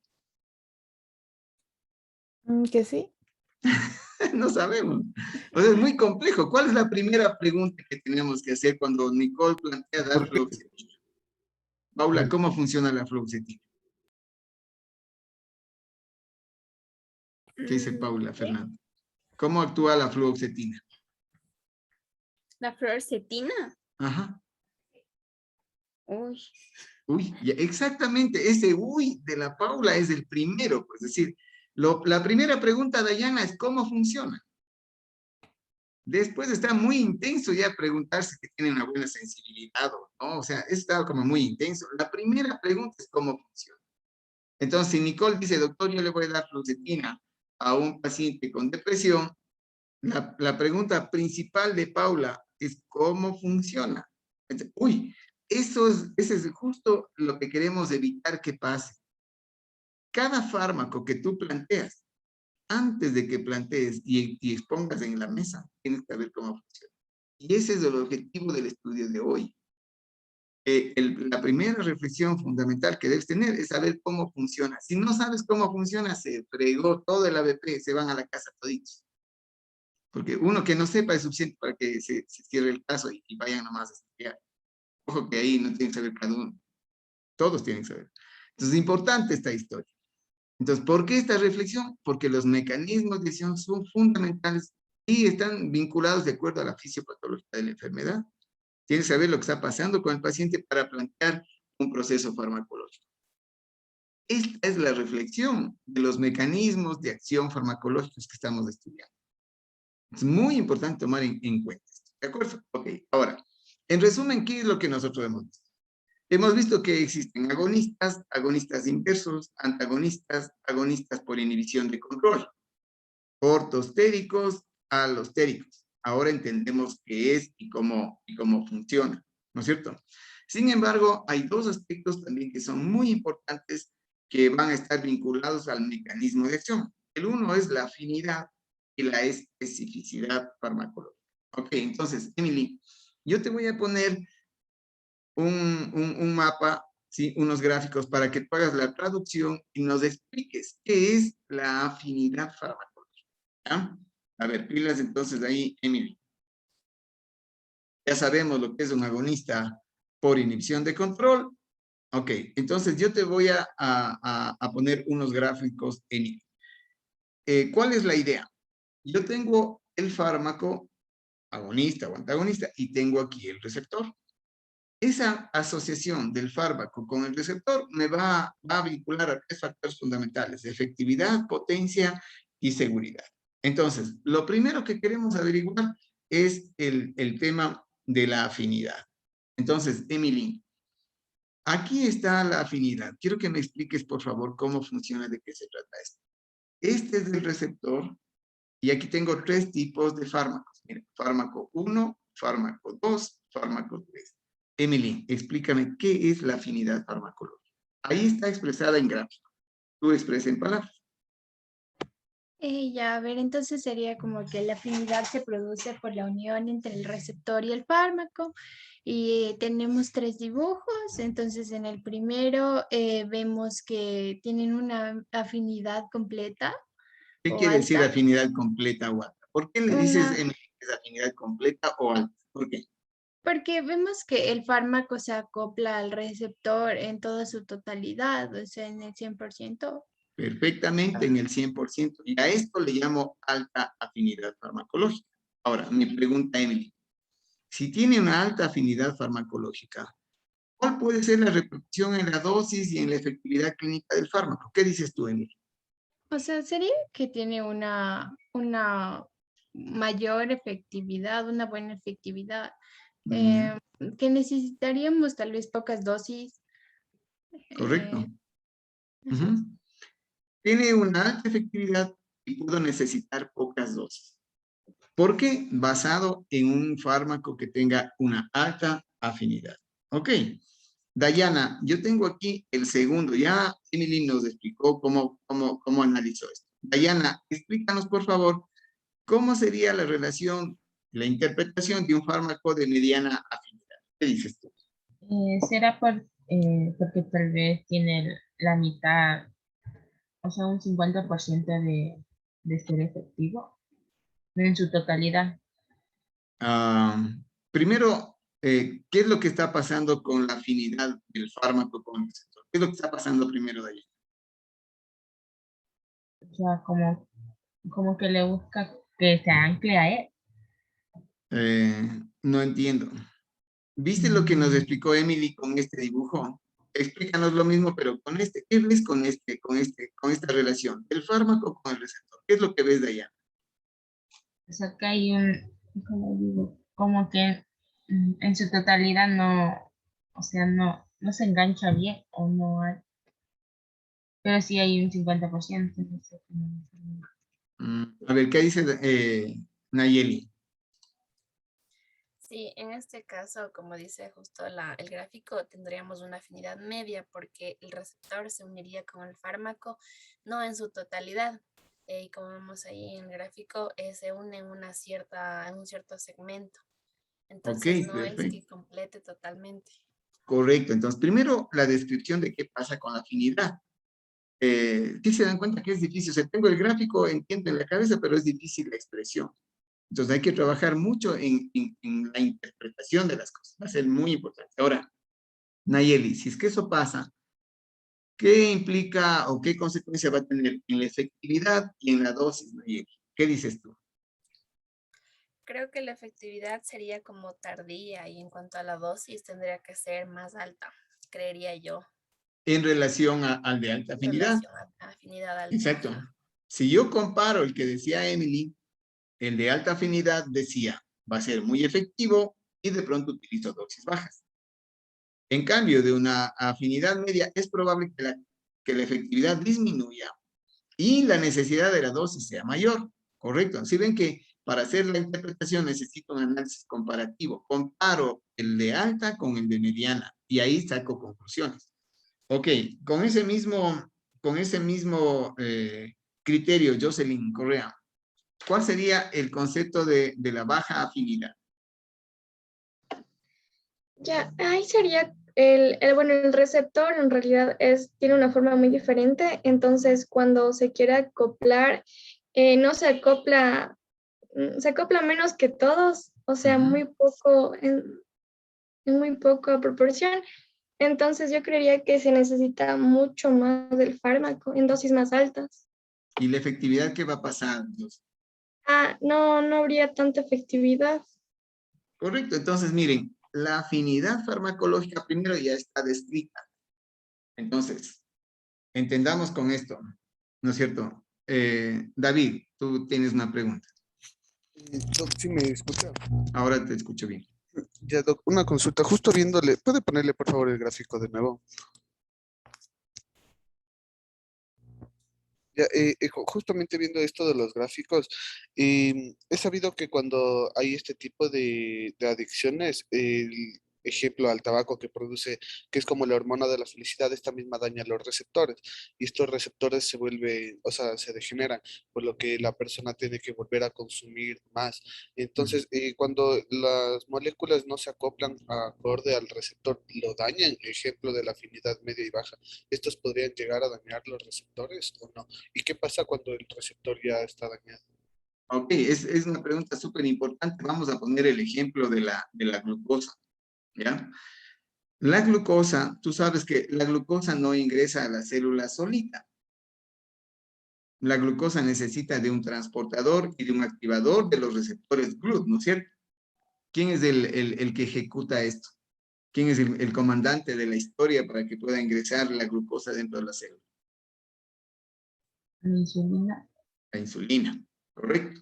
[SPEAKER 12] Que sí.
[SPEAKER 1] No sabemos. O sea, es muy complejo. ¿Cuál es la primera pregunta que tenemos que hacer cuando Nicole plantea dar fluoxetina? Paula, ¿cómo funciona la fluoxetina? ¿Qué dice Paula, Fernando? ¿Cómo actúa la fluoxetina?
[SPEAKER 8] La fluoxetina.
[SPEAKER 1] Ajá.
[SPEAKER 8] Uy.
[SPEAKER 1] Uy, exactamente. Ese uy de la Paula es el primero. Pues, es decir, la primera pregunta, Dayana, es ¿cómo funciona? Después está muy intenso ya preguntarse que tiene una buena sensibilidad o no. O sea, está como muy intenso. La primera pregunta es ¿cómo funciona? Entonces, si Nicole dice, doctor, yo le voy a dar fluoxetina a un paciente con depresión, la pregunta principal de Paula es ¿cómo funciona? Entonces, uy, ese es justo lo que queremos evitar que pase. Cada fármaco que tú planteas, antes de que plantees y expongas en la mesa, tienes que saber cómo funciona. Y ese es el objetivo del estudio de hoy. La primera reflexión fundamental que debes tener es saber cómo funciona. Si no sabes cómo funciona, se fregó todo el ABP, se van a la casa toditos. Porque uno que no sepa es suficiente para que se cierre el caso y vayan nomás a estudiar. Ojo que ahí no tienen que saber cada uno. Todos tienen que saber. Entonces es importante esta historia. Entonces, ¿por qué esta reflexión? Porque los mecanismos de acción son fundamentales y están vinculados de acuerdo a la fisiopatología de la enfermedad. Tienes que saber lo que está pasando con el paciente para plantear un proceso farmacológico. Esta es la reflexión de los mecanismos de acción farmacológicos que estamos estudiando. Es muy importante tomar en cuenta esto. ¿De acuerdo? Ok, ahora, en resumen, ¿qué es lo que nosotros hemos visto? Hemos visto que existen agonistas, agonistas inversos, antagonistas, agonistas por inhibición de control, ortostéricos, alostéricos. Ahora entendemos qué es y cómo funciona, ¿no es cierto? Sin embargo, hay dos aspectos también que son muy importantes que van a estar vinculados al mecanismo de acción. El uno es la afinidad y la especificidad farmacológica. Ok, entonces, Emily, yo te voy a poner un mapa, ¿sí? Unos gráficos para que tú hagas la traducción y nos expliques qué es la afinidad farmacológica. ¿Ya? A ver, pilas entonces ahí, Emily. Ya sabemos lo que es un agonista por inhibición de control. Ok, entonces yo te voy a poner unos gráficos en ¿cuál es la idea? Yo tengo el fármaco agonista o antagonista y tengo aquí el receptor. Esa asociación del fármaco con el receptor me va a vincular a tres factores fundamentales: efectividad, potencia y seguridad. Entonces, lo primero que queremos averiguar es el tema de la afinidad. Entonces, Emily, aquí está la afinidad. Quiero que me expliques, por favor, cómo funciona, de qué se trata esto. Este es el receptor y aquí tengo tres tipos de fármacos. Mira, fármaco 1, fármaco 2, fármaco 3. Emily, explícame qué es la afinidad farmacológica. Ahí está expresada en gráfico. Tú expresa en palabras.
[SPEAKER 16] Ya, a ver, entonces sería como que la afinidad se produce por la unión entre el receptor y el fármaco. Y tenemos tres dibujos. Entonces, en el primero vemos que tienen una afinidad completa
[SPEAKER 1] ¿Qué
[SPEAKER 16] o
[SPEAKER 1] quiere decir
[SPEAKER 16] alta.
[SPEAKER 1] afinidad completa o alta? ¿Por qué le dices, Emily, que es afinidad completa o alta? ¿Por qué?
[SPEAKER 16] Porque vemos que el fármaco se acopla al receptor en toda su totalidad, o sea, en el 100%.
[SPEAKER 1] Perfectamente en el 100%. Y a esto le llamo alta afinidad farmacológica. Ahora, mi pregunta, Emily. Si tiene una alta afinidad farmacológica, ¿cuál puede ser la repercusión en la dosis y en la efectividad clínica del fármaco? ¿Qué dices tú, Emily?
[SPEAKER 16] O sea, sería que tiene una mayor efectividad, una buena efectividad,
[SPEAKER 1] Mm,
[SPEAKER 16] que necesitaríamos tal vez pocas dosis.
[SPEAKER 1] correcto. Ujú. Tiene una alta efectividad y puedo necesitar pocas dosis. ¿Por qué? Basado en un fármaco que tenga una alta afinidad. Ok. Dayana, yo tengo aquí el segundo. Ya Emily nos explicó cómo analizó esto. Dayana, explícanos, por favor, cómo sería la relación, la interpretación de un fármaco de mediana afinidad. ¿Qué dices tú?
[SPEAKER 15] Será porque tal vez tiene la mitad, o sea, un 50% de ser efectivo en su totalidad.
[SPEAKER 1] Primero, ¿qué es lo que está pasando con la afinidad del fármaco con el receptor? ¿Qué es lo que está pasando primero, Dayana?
[SPEAKER 15] O sea, como que le busca que se ancle a él.
[SPEAKER 1] No entiendo. ¿Viste lo que nos explicó Emily con este dibujo? Explícanos lo mismo, pero con este. ¿Qué ves con esta relación? El fármaco con el receptor. ¿Qué es lo que ves de allá?
[SPEAKER 15] O sea, que hay como digo, como que en su totalidad no, o sea, no se engancha bien o no hay, pero sí hay un 50%. No sé
[SPEAKER 1] A ver, ¿qué dice Nayeli?
[SPEAKER 8] Sí, en este caso, como dice justo el gráfico, tendríamos una afinidad media porque el receptor se uniría con el fármaco, no en su totalidad. Y como vemos ahí en el gráfico, se une en un cierto segmento. Entonces
[SPEAKER 1] Ok,
[SPEAKER 8] no es
[SPEAKER 1] perfecto.
[SPEAKER 8] que complete totalmente.
[SPEAKER 1] Correcto. Entonces, primero, la descripción de qué pasa con la afinidad. ¿Sí se dan cuenta que es difícil? O sea, tengo el gráfico, entiendo en la cabeza, pero es difícil la expresión. Entonces hay que trabajar mucho en la interpretación de las cosas. Va a ser muy importante. Ahora, Nayeli, si es que eso pasa, ¿qué implica o qué consecuencia va a tener en la efectividad y en la dosis, Nayeli? ¿Qué dices tú?
[SPEAKER 8] Creo que la efectividad sería como tardía y en cuanto a la dosis tendría que ser más alta, creería yo,
[SPEAKER 1] En relación al de alta
[SPEAKER 8] en
[SPEAKER 1] afinidad.
[SPEAKER 8] relación a afinidad alta.
[SPEAKER 1] Exacto.
[SPEAKER 8] Ajá.
[SPEAKER 1] Si yo comparo el que decía Emily, el de alta afinidad decía, va a ser muy efectivo y de pronto utilizo dosis bajas. En cambio, de una afinidad media, es probable que la efectividad disminuya y la necesidad de la dosis sea mayor, ¿correcto? Si ven que para hacer la interpretación necesito un análisis comparativo, comparo el de alta con el de mediana y ahí saco conclusiones. Ok, con ese mismo criterio, Jocelyn Correa, ¿cuál sería el concepto de la baja afinidad?
[SPEAKER 7] Ya, ahí sería bueno, el receptor en realidad tiene una forma muy diferente, entonces cuando se quiere acoplar, no se acopla menos que todos, o sea, muy poco, en muy poca proporción. Entonces yo creería que se necesita mucho más del fármaco en dosis más altas.
[SPEAKER 1] ¿Y la efectividad qué va a pasar?
[SPEAKER 7] No habría tanta efectividad.
[SPEAKER 1] Correcto, entonces miren, la afinidad farmacológica primero ya está descrita. Entonces, entendamos con esto, ¿no es cierto? David, tú tienes una pregunta.
[SPEAKER 17] Doc, ¿sí me escucha?
[SPEAKER 1] Ahora te escucho bien.
[SPEAKER 17] Ya, Doc, una consulta. Justo viéndole, ¿puede ponerle por favor el gráfico de nuevo? Ya, justamente viendo esto de los gráficos, he sabido que cuando hay este tipo de adicciones, el ejemplo al tabaco que produce, que es como la hormona de la felicidad, esta misma daña los receptores y estos receptores se vuelven, o sea, se degeneran, por lo que la persona tiene que volver a consumir más. Entonces, cuando las moléculas no se acoplan acorde al receptor, lo dañan, ejemplo de la afinidad media y baja, ¿estos podrían llegar a dañar los receptores o no? ¿Y qué pasa cuando el receptor ya está dañado?
[SPEAKER 1] Ok, es una pregunta súper importante. Vamos a poner el ejemplo de la glucosa, ¿ya? La glucosa, tú sabes que la glucosa no ingresa a la célula solita. La glucosa necesita de un transportador y de un activador de los receptores GLUT, ¿no es cierto? ¿Quién es el que ejecuta esto? ¿Quién es el comandante de la historia para que pueda ingresar la glucosa dentro de la célula?
[SPEAKER 15] La insulina.
[SPEAKER 1] La insulina, correcto.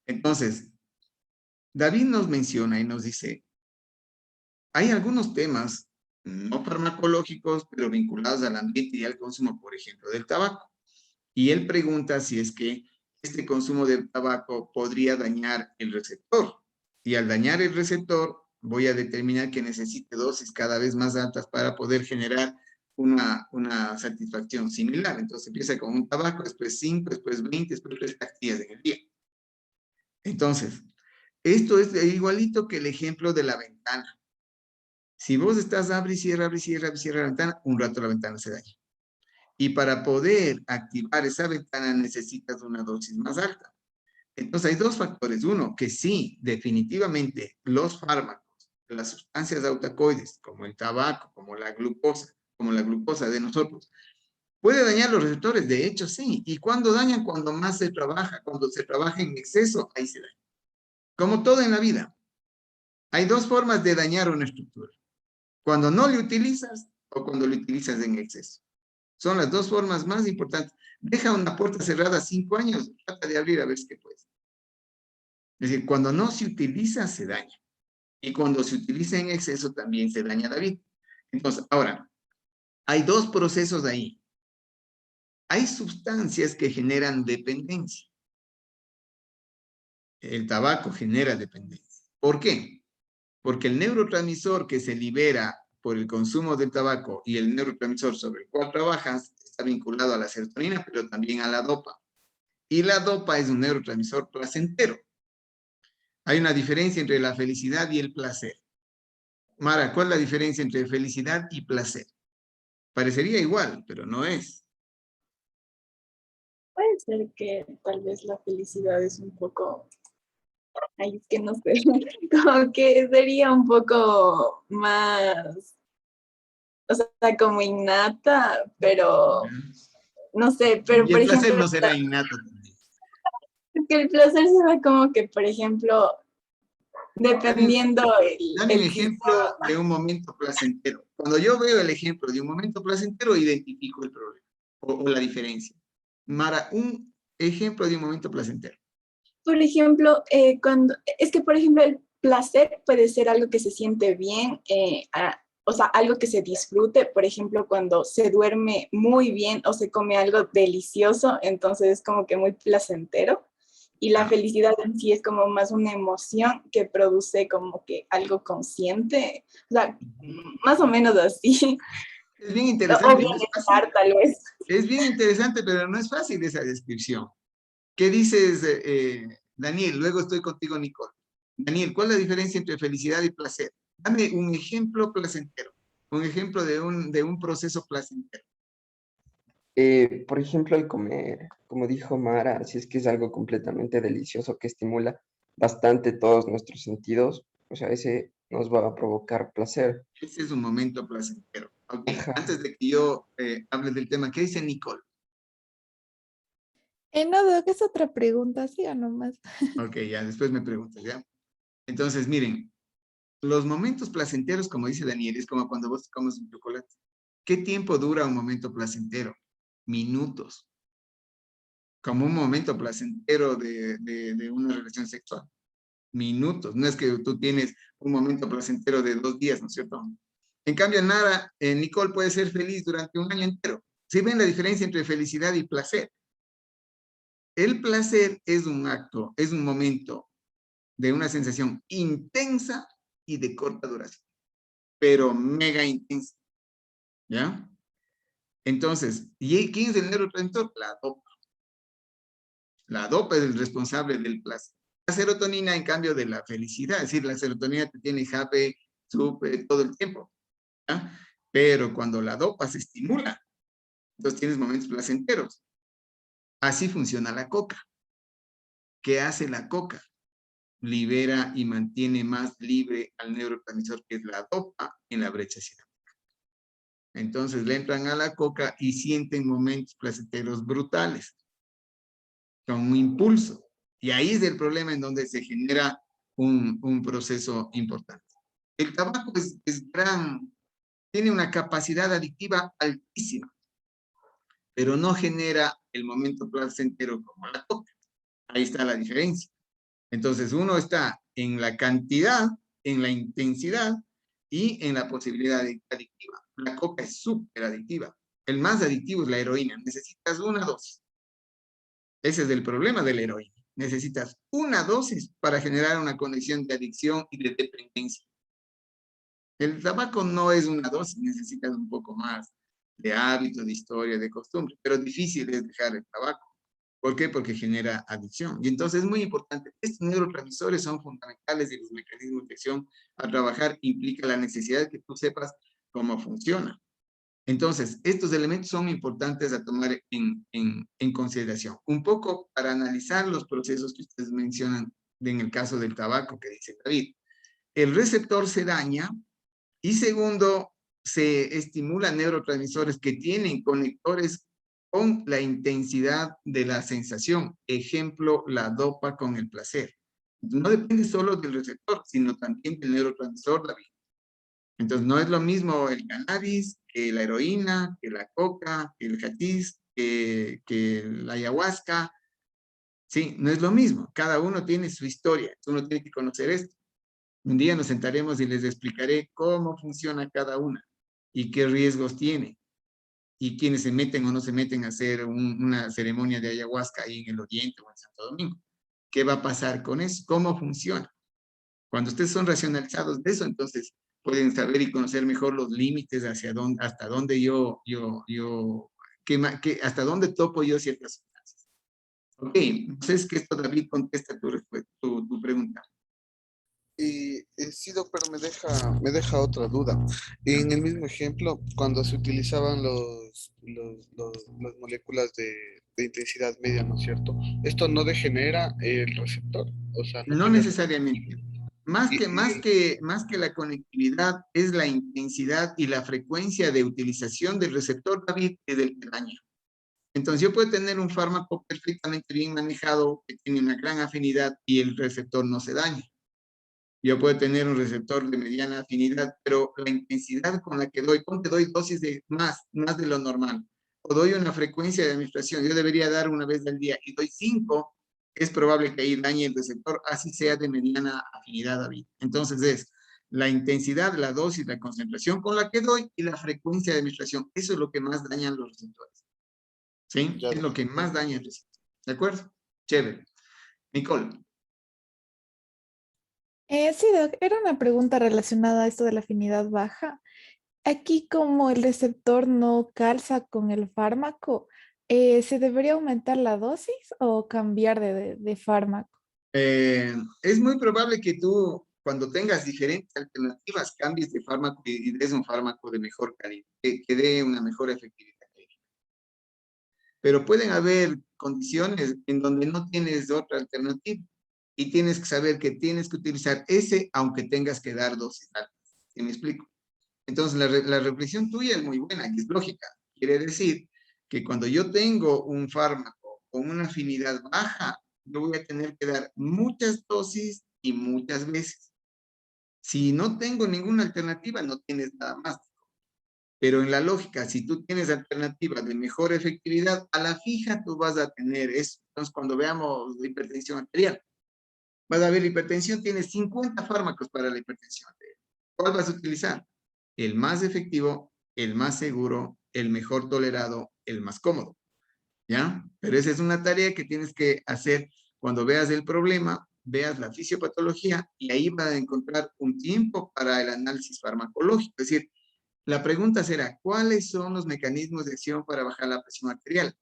[SPEAKER 1] Entonces, David nos menciona y nos dice, hay algunos temas no farmacológicos, pero vinculados al ambiente y al consumo, por ejemplo, del tabaco. Y él pregunta si es que este consumo de tabaco podría dañar el receptor. Y al dañar el receptor, voy a determinar que necesite dosis cada vez más altas para poder generar una satisfacción similar. Entonces empieza con un tabaco, después 5, después 20, después 3 pastillas en el día. Entonces, esto es igualito que el ejemplo de la ventana. Si vos estás abre y cierra la ventana, un rato la ventana se daña. Y para poder activar esa ventana necesitas una dosis más alta. Entonces hay dos factores. Uno, que sí, definitivamente los fármacos, las sustancias autacoides, como el tabaco, como la glucosa de nosotros, puede dañar los receptores. De hecho, sí. ¿Y cuándo dañan? Cuando más se trabaja. Cuando se trabaja en exceso, ahí se daña. Como todo en la vida. Hay dos formas de dañar una estructura. Cuando no le utilizas o cuando lo utilizas en exceso. Son las dos formas más importantes. Deja una puerta cerrada 5 años, trata de abrir a ver si puedes. Es decir, cuando no se utiliza, se daña. Y cuando se utiliza en exceso, también se daña la vida. Entonces, ahora, hay dos procesos ahí. Hay sustancias que generan dependencia. El tabaco genera dependencia. ¿Por qué? Porque el neurotransmisor que se libera por el consumo del tabaco y el neurotransmisor sobre el cual trabajas está vinculado a la serotonina, pero también a la dopa. Y la dopa es un neurotransmisor placentero. Hay una diferencia entre la felicidad y el placer. Mara, ¿cuál es la diferencia entre felicidad y placer? Parecería igual, pero no es.
[SPEAKER 11] Puede ser que tal vez la felicidad es un poco, ay, es que no sé, como que sería un poco más, o sea, como innata, pero no sé, pero
[SPEAKER 1] Y
[SPEAKER 11] por
[SPEAKER 1] el placer
[SPEAKER 11] ejemplo,
[SPEAKER 1] no será innato.
[SPEAKER 11] es que el placer se ve como que, por ejemplo, dependiendo
[SPEAKER 1] Dame un
[SPEAKER 11] el
[SPEAKER 1] ejemplo de un momento placentero. Cuando yo veo el ejemplo de un momento placentero, identifico el problema o la diferencia. Mara, un ejemplo de un momento placentero.
[SPEAKER 11] por ejemplo, es que, por ejemplo, el placer puede ser algo que se siente bien, o sea, algo que se disfrute, por ejemplo, cuando se duerme muy bien o se come algo delicioso, entonces es como que muy placentero. Y la felicidad en sí es como más una emoción que produce como que algo consciente, o sea, más o menos así.
[SPEAKER 1] Es bien
[SPEAKER 11] O
[SPEAKER 1] interesante, no es fácil.
[SPEAKER 11] bienestar, tal vez.
[SPEAKER 1] Es bien interesante, pero no es fácil esa descripción. ¿Qué dices, Daniel? Luego estoy contigo, Nicole. Daniel, ¿cuál es la diferencia entre felicidad y placer? Dame un ejemplo placentero, un ejemplo de un proceso placentero.
[SPEAKER 14] Por ejemplo, el comer, como dijo Mara, si es que es algo completamente delicioso que estimula bastante todos nuestros sentidos, o sea, ese nos va a provocar placer.
[SPEAKER 1] Ese es un momento placentero. Ok,
[SPEAKER 14] Ajá.
[SPEAKER 1] antes de que yo hable del tema, ¿qué dice Nicole?
[SPEAKER 12] No, Doc, es otra pregunta, siga nomás.
[SPEAKER 1] Ok, ya, después me preguntas, ¿ya? Entonces, miren, los momentos placenteros, como dice Daniel, es como cuando vos comes un chocolate. ¿Qué tiempo dura un momento placentero? Minutos. Como un momento placentero de una relación sexual. Minutos. No es que tú tienes un momento placentero de 2 días, ¿no es cierto? En cambio, Nara, Nicole puede ser feliz durante un año entero. ¿Sí ven la diferencia entre felicidad y placer? El placer es un acto, es un momento de una sensación intensa y de corta duración, pero mega intensa. ¿Ya? Entonces, ¿y quién es el neurotransmisor? La dopa. La dopa es el responsable del placer. La serotonina, en cambio, de la felicidad. Es decir, la serotonina te tiene happy, super, todo el tiempo. ¿Ya? Pero cuando la dopa se estimula, entonces tienes momentos placenteros. Así funciona la coca. ¿Qué hace la coca? Libera y mantiene más libre al neurotransmisor que es la dopa en la brecha sináptica. Entonces le entran a la coca y sienten momentos placenteros brutales, con un impulso. Y ahí es el problema en donde se genera un proceso importante. El tabaco tiene una capacidad adictiva altísima, pero no genera el momento placentero como la coca. Ahí está la diferencia. Entonces uno está en la cantidad, en la intensidad y en la posibilidad adictiva. La coca es súper adictiva. El más adictivo es la heroína. Necesitas una dosis. Ese es el problema de la heroína. Necesitas una dosis para generar una conexión de adicción y de dependencia. El tabaco no es una dosis, necesitas un poco más de hábito, de historia, de costumbre, pero difícil es dejar el tabaco. ¿Por qué? Porque genera adicción. Y entonces es muy importante. Estos neurotransmisores son fundamentales y los mecanismos de acción a trabajar implica la necesidad de que tú sepas cómo funciona. Entonces, estos elementos son importantes a tomar en consideración. Un poco para analizar los procesos que ustedes mencionan en el caso del tabaco que dice David. El receptor se daña y segundo, se estimulan neurotransmisores que tienen conectores con la intensidad de la sensación. Ejemplo, la dopa con el placer. No depende solo del receptor, sino también del neurotransmisor, David. Entonces, no es lo mismo el cannabis, que la heroína, que la coca, que el hachís, que la ayahuasca. Sí, no es lo mismo. Cada uno tiene su historia. Uno tiene que conocer esto. Un día nos sentaremos y les explicaré cómo funciona cada una y qué riesgos tiene. Y quienes se meten o no se meten a hacer una ceremonia de ayahuasca ahí en el Oriente o en Santo Domingo. ¿Qué va a pasar con eso? ¿Cómo funciona? Cuando ustedes son racionalizados de eso, entonces pueden saber y conocer mejor los límites hacia dónde, hasta dónde hasta dónde topo yo ciertas sustancias. Ok, entonces que esto David contesta tu pregunta.
[SPEAKER 17] Sí, pero me deja otra duda. En el mismo ejemplo, cuando se utilizaban las moléculas de intensidad media, ¿no es cierto? Esto no degenera el receptor, o sea, no
[SPEAKER 1] No
[SPEAKER 17] tiene...
[SPEAKER 1] necesariamente. Más que la conectividad es la intensidad y la frecuencia de utilización del receptor, David, es el que daña. Entonces yo puedo tener un fármaco perfectamente bien manejado que tiene una gran afinidad y el receptor no se daña. Yo puedo tener un receptor de mediana afinidad, pero la intensidad con la que doy, ponte doy dosis de más de lo normal, o doy una frecuencia de administración, yo debería dar una vez al día y doy 5, es probable que ahí dañe el receptor, así sea de mediana afinidad, David. Entonces es la intensidad, la dosis, la concentración con la que doy y la frecuencia de administración. Eso es lo que más dañan los receptores. ¿Sí?
[SPEAKER 17] Ya.
[SPEAKER 1] Es lo que más daña el receptor. ¿De acuerdo? Chévere. Nicole.
[SPEAKER 12] Sí, Doc, era una pregunta relacionada a esto de la afinidad baja. Aquí, como el receptor no calza con el fármaco, ¿se debería aumentar la dosis o cambiar de fármaco?
[SPEAKER 1] Es muy probable que tú, cuando tengas diferentes alternativas, cambies de fármaco y des un fármaco de mejor calidad, que dé una mejor efectividad. Pero pueden haber condiciones en donde no tienes otra alternativa y tienes que saber que tienes que utilizar ese aunque tengas que dar dosis altas. ¿Sí me explico? Entonces, la reflexión tuya es muy buena y es lógica. Quiere decir que cuando yo tengo un fármaco con una afinidad baja, yo voy a tener que dar muchas dosis y muchas veces. Si no tengo ninguna alternativa, no tienes nada más. Pero en la lógica, si tú tienes alternativas de mejor efectividad, a la fija tú vas a tener eso. Entonces, cuando veamos la hipertensión arterial, vas a ver, la hipertensión tiene 50 fármacos para la hipertensión arterial. ¿Cuál vas a utilizar? El más efectivo, el más seguro, el mejor tolerado, el más cómodo. ¿Ya? Pero esa es una tarea que tienes que hacer cuando veas el problema, veas la fisiopatología y ahí vas a encontrar un tiempo para el análisis farmacológico. Es decir, la pregunta será, ¿cuáles son los mecanismos de acción para bajar la presión arterial?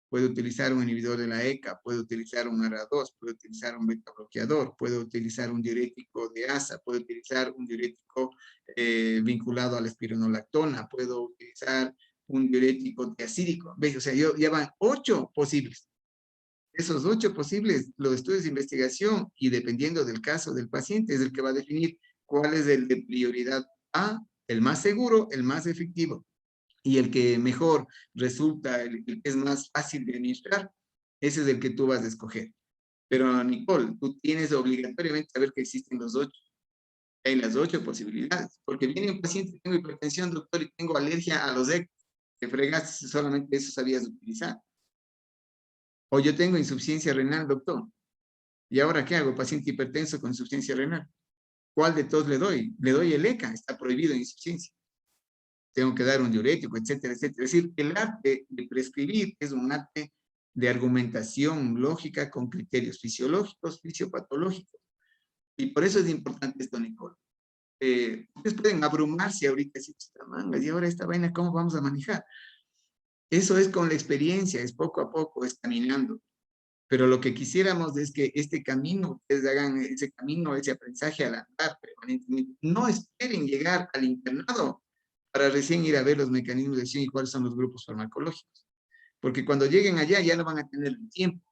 [SPEAKER 1] Puede utilizar un inhibidor de la ECA, puede utilizar un ARA2, puede utilizar un beta bloqueador, puede utilizar un diurético de ASA, puede utilizar un diurético vinculado a la espironolactona, puedo utilizar un diurético diacídico. ¿Ves? O sea, ya van 8 posibles. Esos 8 posibles, los estudios de investigación y dependiendo del caso del paciente es el que va a definir cuál es el de prioridad A, el más seguro, el más efectivo y el que mejor resulta, el que es más fácil de administrar, ese es el que tú vas a escoger. Pero Nicole, tú tienes obligatoriamente saber que existen los 8. Hay las 8 posibilidades, porque viene un paciente, tengo hipertensión, doctor, y tengo alergia a los ECA, que fregaste si solamente eso sabías utilizar. O yo tengo insuficiencia renal, doctor. ¿Y ahora qué hago? Paciente hipertenso con insuficiencia renal. ¿Cuál de todos le doy? Le doy el ECA, está prohibido en insuficiencia. Tengo que dar un diurético, etcétera, etcétera. Es decir, el arte de prescribir es un arte de argumentación lógica con criterios fisiológicos, fisiopatológicos. Y por eso es importante esto, Nicole. Ustedes pueden abrumarse ahorita, si mangas, y ahora esta vaina, ¿cómo vamos a manejar? Eso es con la experiencia, es poco a poco, es caminando. Pero lo que quisiéramos es que este camino, ustedes hagan ese camino, ese aprendizaje al andar permanentemente. No esperen llegar al internado para recién ir a ver los mecanismos de acción y cuáles son los grupos farmacológicos. Porque cuando lleguen allá ya no van a tener el tiempo.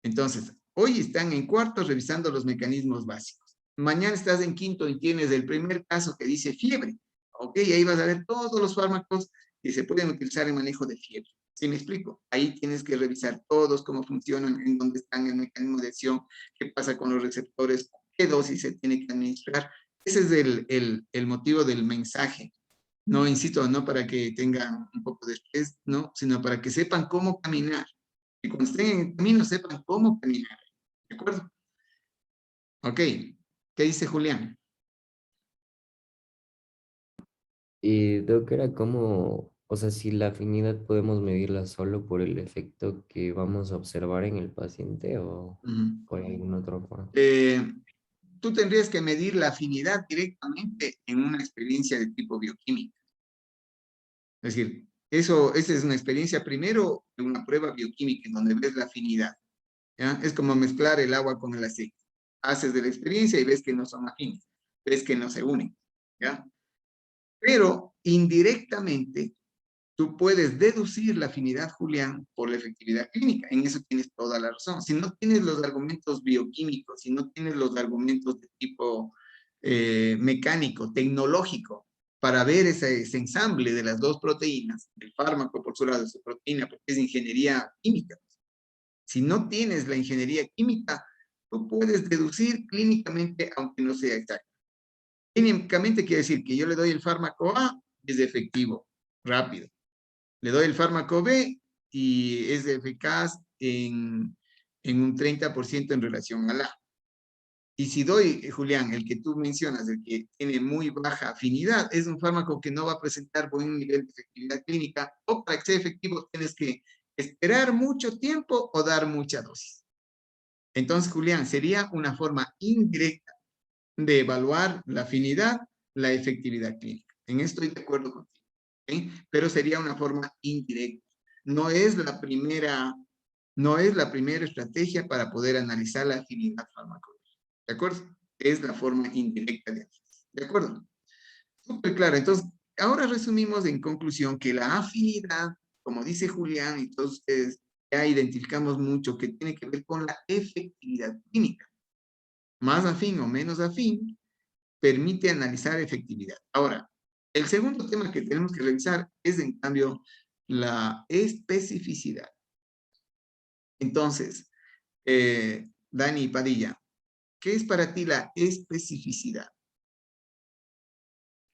[SPEAKER 1] Entonces, hoy están en cuarto revisando los mecanismos básicos. Mañana estás en quinto y tienes el primer caso que dice fiebre. Ok, ahí vas a ver todos los fármacos que se pueden utilizar en manejo de fiebre. ¿Sí me explico? Ahí tienes que revisar todos, cómo funcionan, en dónde están el mecanismo de acción, qué pasa con los receptores, qué dosis se tiene que administrar. Ese es el motivo del mensaje. No, insisto, no para que tengan un poco de estrés, no, sino para que sepan cómo caminar. Y cuando estén en el camino, sepan cómo caminar. ¿De acuerdo? Ok. ¿Qué dice Julián?
[SPEAKER 6] Y creo que era como, o sea, si la afinidad podemos medirla solo por el efecto que vamos a observar en el paciente o por alguna otra forma.
[SPEAKER 1] Tú tendrías que medir la afinidad directamente en una experiencia de tipo bioquímica. Es decir, esa es una experiencia primero de una prueba bioquímica en donde ves la afinidad. ¿Ya? Es como mezclar el agua con el aceite. Haces de la experiencia y ves que no son afines, ves que no se unen. ¿Ya? Pero indirectamente, tú puedes deducir la afinidad, Julián, por la efectividad clínica. En eso tienes toda la razón. Si no tienes los argumentos bioquímicos, si no tienes los argumentos de tipo mecánico, tecnológico, para ver ese ensamble de las dos proteínas, el fármaco por su lado, su proteína, porque es ingeniería química. Si no tienes la ingeniería química, tú puedes deducir clínicamente, aunque no sea exacto. Clínicamente quiere decir que yo le doy el fármaco A, es efectivo, rápido. Le doy el fármaco B y es eficaz en un 30% en relación al A. Y si doy, Julián, el que tú mencionas, el que tiene muy baja afinidad, es un fármaco que no va a presentar buen nivel de efectividad clínica, o para que sea efectivo tienes que esperar mucho tiempo o dar mucha dosis. Entonces, Julián, sería una forma indirecta de evaluar la afinidad, la efectividad clínica. En esto estoy de acuerdo contigo. ¿Sí? Pero sería una forma indirecta. No es la primera estrategia para poder analizar la afinidad farmacológica. ¿De acuerdo? Es la forma indirecta de análisis. ¿De acuerdo? Súper claro. Entonces, ahora resumimos en conclusión que la afinidad, como dice Julián y todos ustedes, ya identificamos mucho que tiene que ver con la efectividad clínica. Más afín o menos afín, permite analizar efectividad. Ahora, el segundo tema que tenemos que revisar es, en cambio, la especificidad. Entonces, Dani Padilla, ¿qué es para ti la especificidad?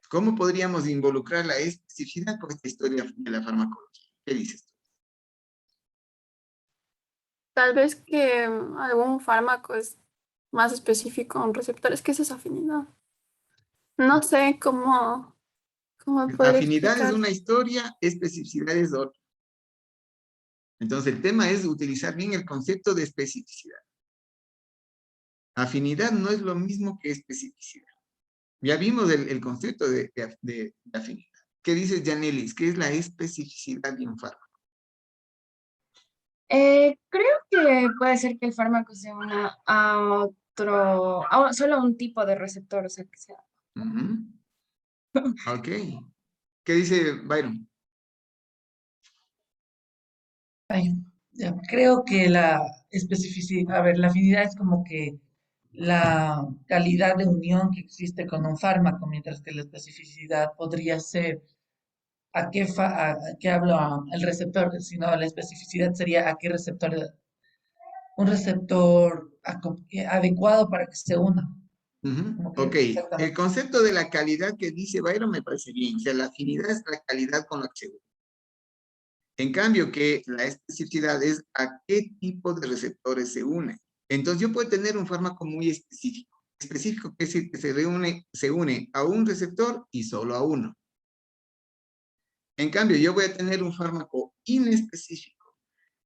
[SPEAKER 1] ¿Cómo podríamos involucrar la especificidad con esta historia de la farmacología? ¿Qué dices tú?
[SPEAKER 18] Tal vez que algún fármaco es más específico a un receptor. Es que esa es afinidad. No sé cómo poder
[SPEAKER 1] Afinidad es
[SPEAKER 18] explicar.
[SPEAKER 1] una historia, especificidad es otra. Entonces, el tema es utilizar bien el concepto de especificidad. Afinidad no es lo mismo que especificidad. Ya vimos el concepto de afinidad. ¿Qué dices, Janelis? ¿Qué es la especificidad de un fármaco?
[SPEAKER 13] Creo que puede ser que el fármaco se una a solo a un tipo de receptor, o sea, que sea.
[SPEAKER 1] Ok. ¿Qué dice Byron?
[SPEAKER 4] Creo que la especificidad, a ver, la afinidad es como que la calidad de unión que existe con un fármaco, mientras que la especificidad podría ser a qué habla el receptor, sino la especificidad sería a qué receptor, un receptor adecuado para que se una.
[SPEAKER 1] Ok, el concepto de la calidad que dice Byron me parece bien. O sea, la afinidad es la calidad con la que se une. En cambio, que la especificidad es a qué tipo de receptores se une. Entonces, yo puedo tener un fármaco muy específico. Específico quiere decir que se une a un receptor y solo a uno. En cambio, yo voy a tener un fármaco inespecífico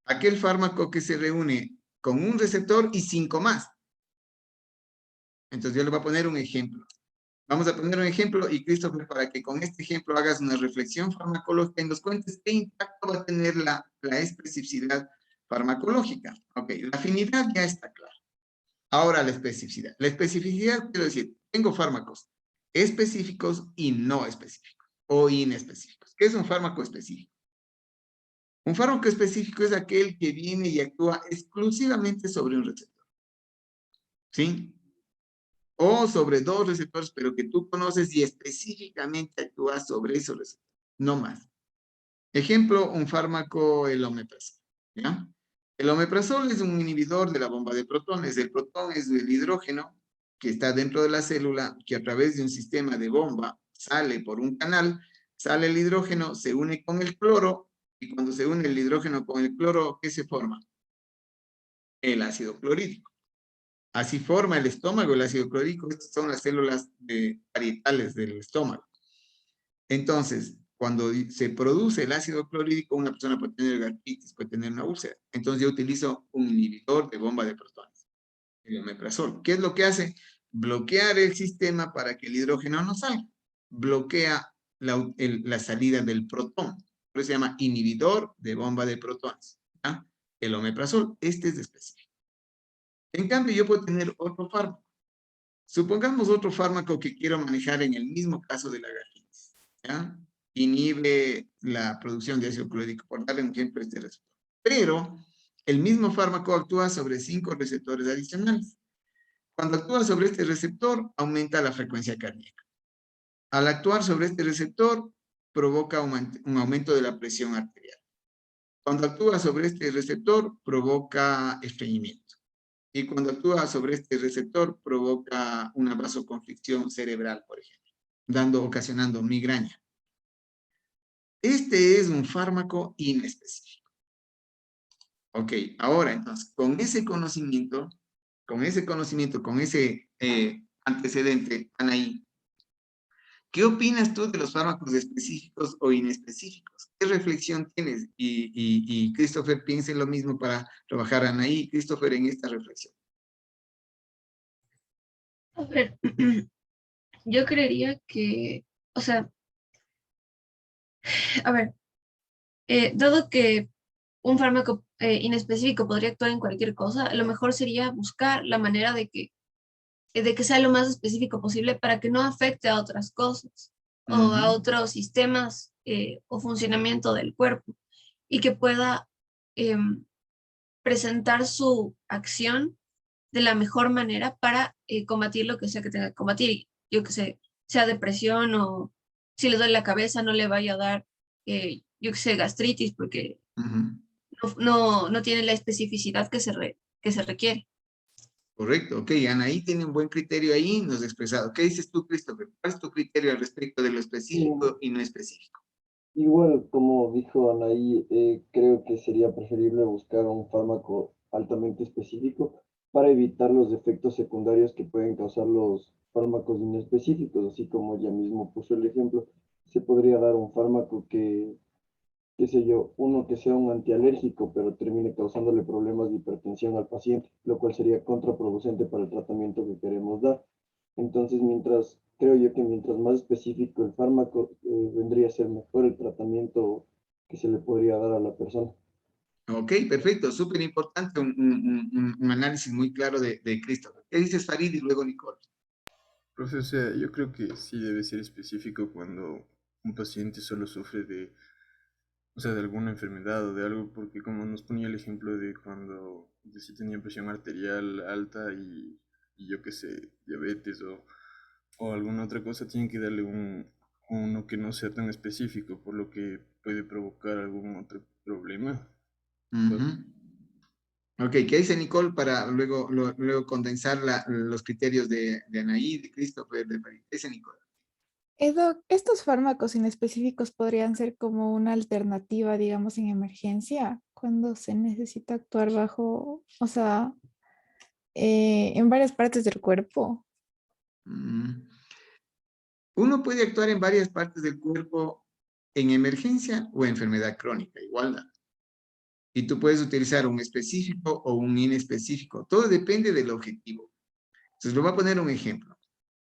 [SPEAKER 1] Aquel fármaco que se reúne con un receptor y 5 más. Entonces yo le voy a poner un ejemplo. Vamos a poner un ejemplo y Christopher, para que con este ejemplo hagas una reflexión farmacológica y nos cuentes qué impacto va a tener la especificidad farmacológica. Ok, la afinidad ya está clara. Ahora la especificidad. La especificidad, quiero decir, tengo fármacos específicos y no específicos o inespecíficos. ¿Qué es un fármaco específico? Un fármaco específico es aquel que viene y actúa exclusivamente sobre un receptor. ¿Sí? O sobre 2 receptores, pero que tú conoces y específicamente actúas sobre esos receptores. No más. Ejemplo, un fármaco, el omeprazol. ¿Ya? El omeprazol es un inhibidor de la bomba de protones. El protón es el hidrógeno que está dentro de la célula, que a través de un sistema de bomba sale por un canal, sale el hidrógeno, se une con el cloro, y cuando se une el hidrógeno con el cloro, ¿qué se forma? El ácido clorhídrico. Así forma el estómago el ácido clorhídrico. Estas son las células parietales del estómago. Entonces, cuando se produce el ácido clorhídrico, una persona puede tener gastritis, puede tener una úlcera. Entonces yo utilizo un inhibidor de bomba de protones, el omeprazol. ¿Qué es lo que hace? Bloquear el sistema para que el hidrógeno no salga. Bloquea la salida del protón. Por eso se llama inhibidor de bomba de protones. ¿Ya? El omeprazol, este es específico. En cambio, yo puedo tener otro fármaco. Supongamos otro fármaco que quiero manejar en el mismo caso de la gastritis. ¿Ya? Inhibe la producción de ácido clorhídrico, por darle un ejemplo este receptor. Pero el mismo fármaco actúa sobre 5 receptores adicionales. Cuando actúa sobre este receptor, aumenta la frecuencia cardíaca. Al actuar sobre este receptor, provoca un aumento de la presión arterial. Cuando actúa sobre este receptor, provoca estreñimiento. Y cuando actúa sobre este receptor, provoca una vasoconstricción cerebral, por ejemplo, ocasionando migraña. Este es un fármaco inespecífico. Ok, ahora entonces, con ese conocimiento, con ese antecedente, Anaí, ¿qué opinas tú de los fármacos específicos o inespecíficos? ¿Qué reflexión tienes? Y Christopher piense lo mismo para trabajar, Anaí y Christopher, en esta reflexión.
[SPEAKER 2] A ver, yo creería que, o sea, a ver, dado que un fármaco inespecífico podría actuar en cualquier cosa, lo mejor sería buscar la manera de que sea lo más específico posible para que no afecte a otras cosas o a otros sistemas o funcionamiento del cuerpo y que pueda presentar su acción de la mejor manera para combatir lo que sea que tenga que combatir. Yo que sé, sea depresión o si le duele la cabeza no le vaya a dar, yo que sé, gastritis porque no tiene la especificidad que se requiere.
[SPEAKER 1] Correcto, ok, Anaí tiene un buen criterio ahí, nos ha expresado. ¿Qué dices tú, Christopher? ¿Cuál es tu criterio al respecto de lo específico y no específico?
[SPEAKER 3] Igual, como dijo Anaí, creo que sería preferible buscar un fármaco altamente específico para evitar los efectos secundarios que pueden causar los fármacos inespecíficos, así como ella mismo puso el ejemplo. Se podría dar un fármaco que, qué sé yo, uno que sea un antialérgico, pero termine causándole problemas de hipertensión al paciente, lo cual sería contraproducente para el tratamiento que queremos dar. Entonces, creo yo que mientras más específico el fármaco, vendría a ser mejor el tratamiento que se le podría dar a la persona.
[SPEAKER 1] Ok, perfecto, súper importante, un análisis muy claro de Christopher. ¿Qué dices, Farid, y luego Nicole?
[SPEAKER 9] Profe, o sea, yo creo que sí debe ser específico cuando un paciente solo sufre de, o sea, de alguna enfermedad o de algo, porque como nos ponía el ejemplo de cuando sí tenía presión arterial alta y yo qué sé, diabetes o alguna otra cosa, tienen que darle uno que no sea tan específico, por lo que puede provocar algún otro problema.
[SPEAKER 1] Ok, ¿qué dice Nicole para luego condensar los criterios de Anaí, de Christopher, de Farid? ¿Qué dice Nicole?
[SPEAKER 12] Doc, estos fármacos inespecíficos podrían ser como una alternativa, digamos, en emergencia, cuando se necesita actuar bajo, o sea, en varias partes del cuerpo.
[SPEAKER 1] Uno puede actuar en varias partes del cuerpo en emergencia o enfermedad crónica, igual. Y tú puedes utilizar un específico o un inespecífico. Todo depende del objetivo. Entonces, le voy a poner un ejemplo.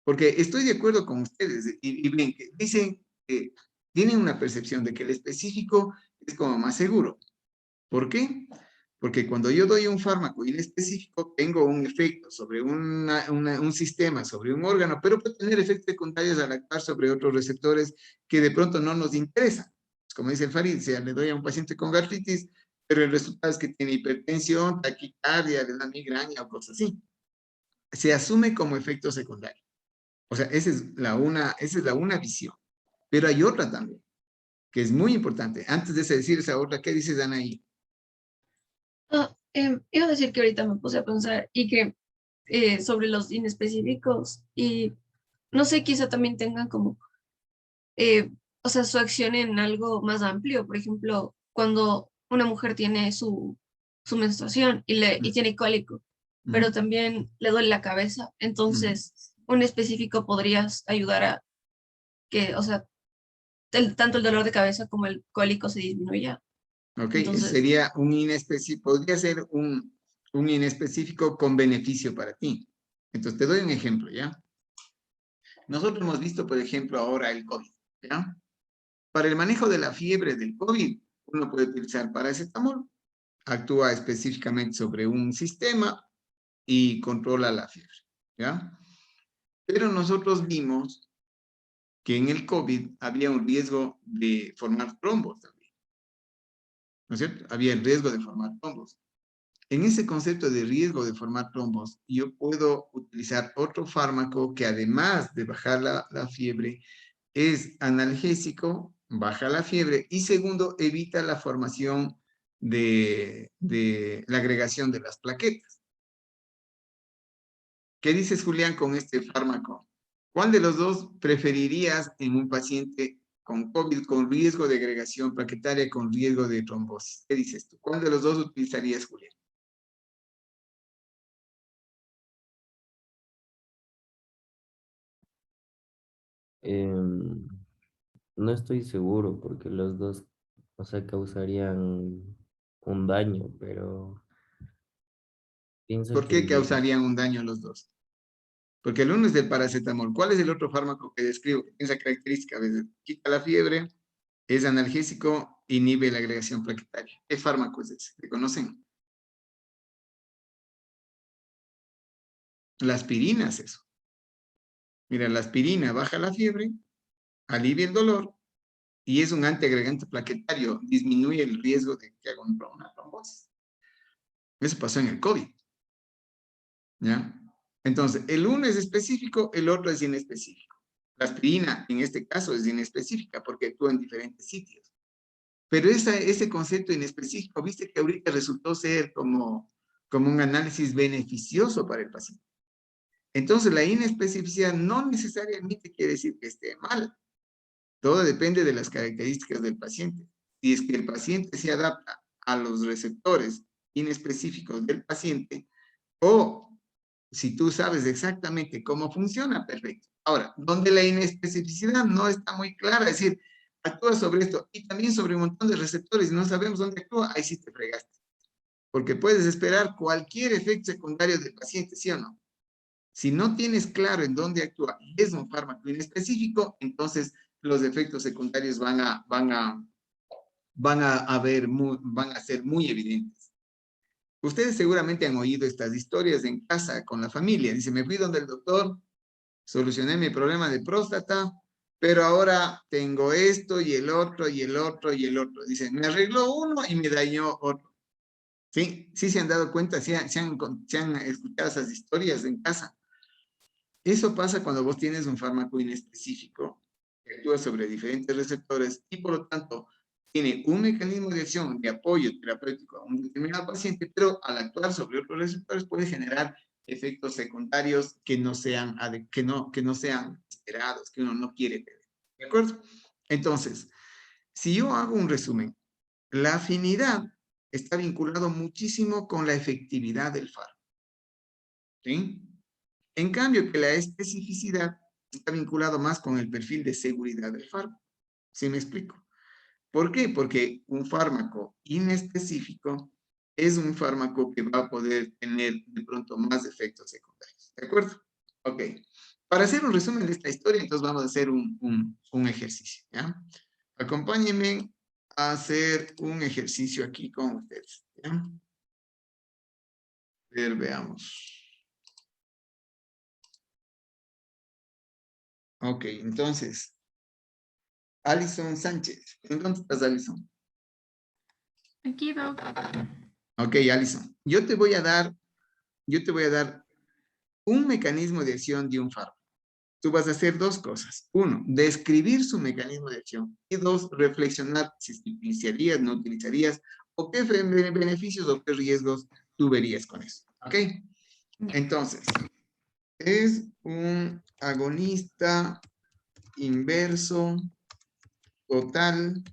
[SPEAKER 1] Porque estoy de acuerdo con ustedes. Y bien, que dicen que tienen una percepción de que el específico es como más seguro. ¿Por qué? Porque cuando yo doy un fármaco inespecífico, tengo un efecto sobre un sistema, sobre un órgano, pero puede tener efectos secundarios al actuar sobre otros receptores que de pronto no nos interesan. Como dice el Farid, si le doy a un paciente con gastritis, pero el resultado es que tiene hipertensión, taquicardia, le da migraña o cosas así. Se asume como efecto secundario. O sea, esa es la una visión. Pero hay otra también, que es muy importante. Antes de decir esa otra, ¿qué dices, Anaí?
[SPEAKER 2] Iba a decir que ahorita me puse a pensar y que sobre los inespecíficos y no sé, quizá también tengan como, o sea, su acción en algo más amplio. Por ejemplo, cuando una mujer tiene su menstruación y tiene cólico, pero también le duele la cabeza, entonces un específico podrías ayudar a que, o sea, tanto el dolor de cabeza como el cólico se disminuya.
[SPEAKER 1] Ok,
[SPEAKER 2] Entonces,
[SPEAKER 1] sería un inespecífico, podría ser un inespecífico con beneficio para ti. Entonces, te doy un ejemplo, ¿ya? Nosotros hemos visto, por ejemplo, ahora el COVID, ¿ya? Para el manejo de la fiebre del COVID, uno puede utilizar paracetamol, actúa específicamente sobre un sistema y controla la fiebre, ¿ya? Pero nosotros vimos que en el COVID había un riesgo de formar trombos también, ¿no es cierto? Había el riesgo de formar trombos. En ese concepto de riesgo de formar trombos, yo puedo utilizar otro fármaco que además de bajar la fiebre, es analgésico, baja la fiebre y segundo, evita la formación de la agregación de las plaquetas. ¿Qué dices, Julián, con este fármaco? ¿Cuál de los dos preferirías en un paciente con COVID, con riesgo de agregación plaquetaria, con riesgo de trombosis? ¿Qué dices tú? ¿Cuál de los dos utilizarías, Julián?
[SPEAKER 6] No estoy seguro porque los dos, o sea, causarían un daño, pero pienso
[SPEAKER 1] ¿Por
[SPEAKER 6] que
[SPEAKER 1] qué
[SPEAKER 6] el de...
[SPEAKER 1] causarían un daño los dos? Porque el uno es del paracetamol. ¿Cuál es el otro fármaco que describo? Esa característica, a veces quita la fiebre, es analgésico, inhibe la agregación plaquetaria. ¿Qué fármaco es ese? ¿Le conocen? La aspirina es eso. Mira, la aspirina baja la fiebre, alivia el dolor y es un antiagregante plaquetario, disminuye el riesgo de que haga una trombosis. Eso pasó en el COVID, ¿ya? Entonces, el uno es específico, el otro es inespecífico. La aspirina, en este caso, es inespecífica porque actúa en diferentes sitios. Pero ese concepto inespecífico, viste que ahorita resultó ser como un análisis beneficioso para el paciente. Entonces, la inespecificidad no necesariamente quiere decir que esté mal. Todo depende de las características del paciente. Si es que el paciente se adapta a los receptores inespecíficos del paciente o si tú sabes exactamente cómo funciona, perfecto. Ahora, donde la inespecificidad no está muy clara, es decir, actúa sobre esto y también sobre un montón de receptores y no sabemos dónde actúa, ahí sí te fregaste. Porque puedes esperar cualquier efecto secundario del paciente, ¿sí o no? Si no tienes claro en dónde actúa y es un fármaco inespecífico, entonces los efectos secundarios van a ser muy evidentes. Ustedes seguramente han oído estas historias en casa con la familia. Dice, me fui donde el doctor, solucioné mi problema de próstata, pero ahora tengo esto y el otro y el otro y el otro. Dice, me arregló uno y me dañó otro. ¿Sí? ¿Sí se han dado cuenta? ¿Sí han escuchado esas historias en casa? Eso pasa cuando vos tienes un fármaco inespecífico que actúa sobre diferentes receptores y por lo tanto tiene un mecanismo de acción de apoyo terapéutico a un determinado paciente, pero al actuar sobre otros receptores puede generar efectos secundarios que no sean esperados, que uno no quiere tener. ¿De acuerdo? Entonces, si yo hago un resumen, la afinidad está vinculado muchísimo con la efectividad del fármaco. ¿Sí? En cambio, que la especificidad está vinculado más con el perfil de seguridad del fármaco. ¿Sí me explico? ¿Por qué? Porque un fármaco inespecífico es un fármaco que va a poder tener de pronto más efectos secundarios. ¿De acuerdo? Ok. Para hacer un resumen de esta historia, entonces vamos a hacer un ejercicio, ¿ya? Acompáñenme a hacer un ejercicio aquí con ustedes, ¿ya? A ver, veamos. Ok, entonces, Alison Sánchez. ¿En dónde estás, Alison?
[SPEAKER 18] Aquí, Doc.
[SPEAKER 1] Ok, Alison. Yo te voy a dar un mecanismo de acción de un fármaco. Tú vas a hacer dos cosas. Uno, describir su mecanismo de acción. Y dos, reflexionar si utilizarías, no utilizarías, o qué beneficios o qué riesgos tú verías con eso. ¿Ok? Entonces, es un agonista inverso total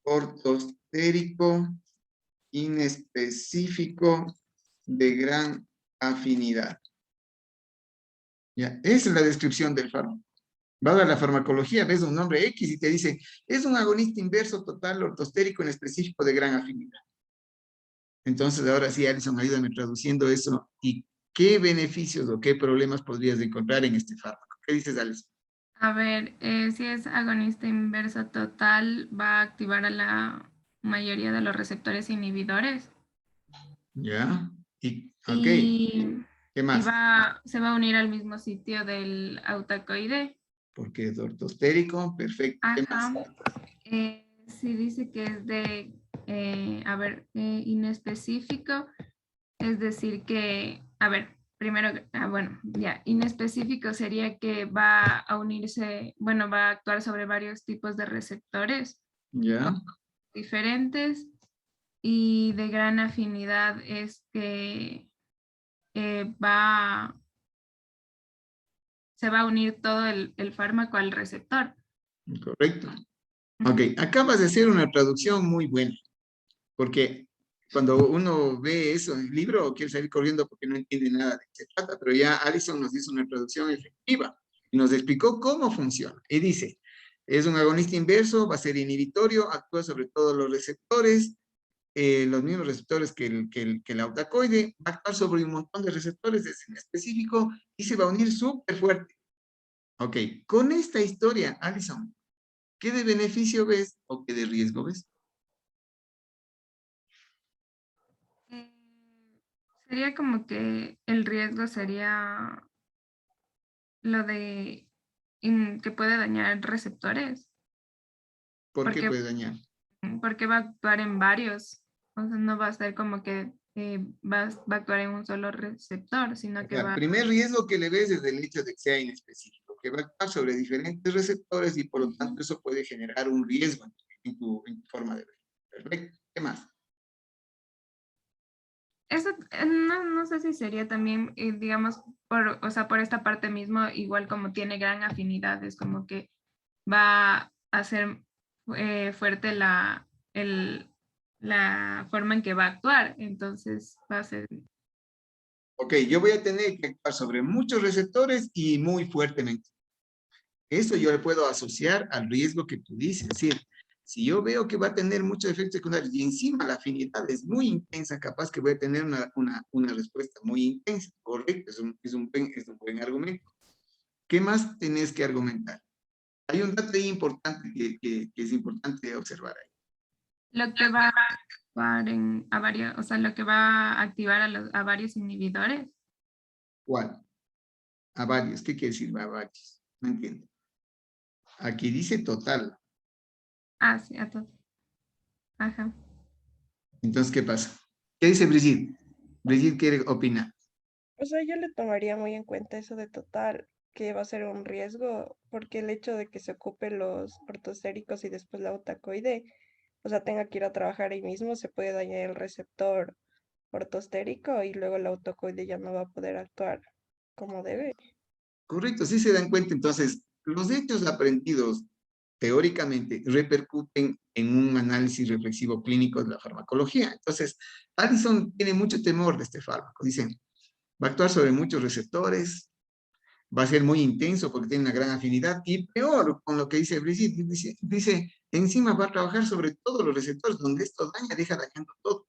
[SPEAKER 1] ortostérico inespecífico de gran afinidad. Ya, esa es la descripción del fármaco. Vas a la farmacología, ves un nombre X y te dice, es un agonista inverso total ortostérico en específico de gran afinidad. Entonces, ahora sí, Alison, ayúdame traduciendo eso. ¿Y qué beneficios o qué problemas podrías encontrar en este fármaco? ¿Qué dices, Alison?
[SPEAKER 18] A ver, si es agonista inverso total, va a activar a la mayoría de los receptores inhibidores.
[SPEAKER 1] Ya, ok.
[SPEAKER 18] Y,
[SPEAKER 1] ¿Qué más?
[SPEAKER 18] se va a unir al mismo sitio del autacoide.
[SPEAKER 1] Porque es ortostérico, perfecto. ¿Qué más?
[SPEAKER 18] Ajá. Sí dice que es de, inespecífico, es decir que, primero, bueno, ya, inespecífico sería que va a unirse, bueno, va a actuar sobre varios tipos de receptores
[SPEAKER 1] Ya.
[SPEAKER 18] diferentes, y de gran afinidad es que se va a unir todo el fármaco al receptor.
[SPEAKER 1] Correcto. Ok, acabas de hacer una traducción muy buena, porque cuando uno ve eso en el libro, quiere salir corriendo porque no entiende nada de qué se trata, pero ya Alison nos hizo una traducción efectiva y nos explicó cómo funciona. Y dice, es un agonista inverso, va a ser inhibitorio, actúa sobre todos los receptores, los mismos receptores que el autacoide, va a actuar sobre un montón de receptores en específico y se va a unir súper fuerte. Ok, con esta historia, Alison, ¿qué de beneficio ves o qué de riesgo ves?
[SPEAKER 18] Sería como que el riesgo sería lo de que puede dañar receptores.
[SPEAKER 1] ¿Por qué puede dañar?
[SPEAKER 18] Porque va a actuar en varios. O sea, no va a ser como que va a actuar en un solo receptor, sino que
[SPEAKER 1] El
[SPEAKER 18] va...
[SPEAKER 1] primer riesgo que le ves es el hecho de que sea inespecífico, que va a actuar sobre diferentes receptores y por lo tanto eso puede generar un riesgo en tu forma de ver. Perfecto. ¿Qué más?
[SPEAKER 18] Eso no sé si sería también, digamos, por esta parte mismo, igual como tiene gran afinidad, es como que va a ser fuerte la forma en que va a actuar, entonces va a ser...
[SPEAKER 1] Ok, yo voy a tener que actuar sobre muchos receptores y muy fuertemente. Eso yo le puedo asociar al riesgo que tú dices. Es decir, si yo veo que va a tener muchos efectos secundarios y encima la afinidad es muy intensa, capaz que voy a tener una respuesta muy intensa. Correcto, es un buen argumento. ¿Qué más tenés que argumentar? Hay un dato ahí importante que es importante observar ahí.
[SPEAKER 18] Lo que va a actuar a varios, o sea, lo que va a activar a varios inhibidores.
[SPEAKER 1] ¿Cuál? A varios. ¿Qué quiere decir a varios? No entiendo. Aquí dice total.
[SPEAKER 18] Ah, sí, a todos. Ajá.
[SPEAKER 1] Entonces, ¿qué pasa? ¿Qué dice Brigitte? Brigitte quiere opinar.
[SPEAKER 5] O sea, yo le tomaría muy en cuenta eso de total, que va a ser un riesgo, porque el hecho de que se ocupen los ortostéricos y después la autacoide, o sea, tenga que ir a trabajar ahí mismo, se puede dañar el receptor ortostérico y luego la autacoide ya no va a poder actuar como debe.
[SPEAKER 1] Correcto, sí se dan cuenta. Entonces, los hechos aprendidos teóricamente repercuten en un análisis reflexivo clínico de la farmacología. Entonces, Addison tiene mucho temor de este fármaco. Dicen, va a actuar sobre muchos receptores, va a ser muy intenso porque tiene una gran afinidad, y peor con lo que dice Brigitte, dice, encima va a trabajar sobre todos los receptores, donde esto daña, deja dañando todo.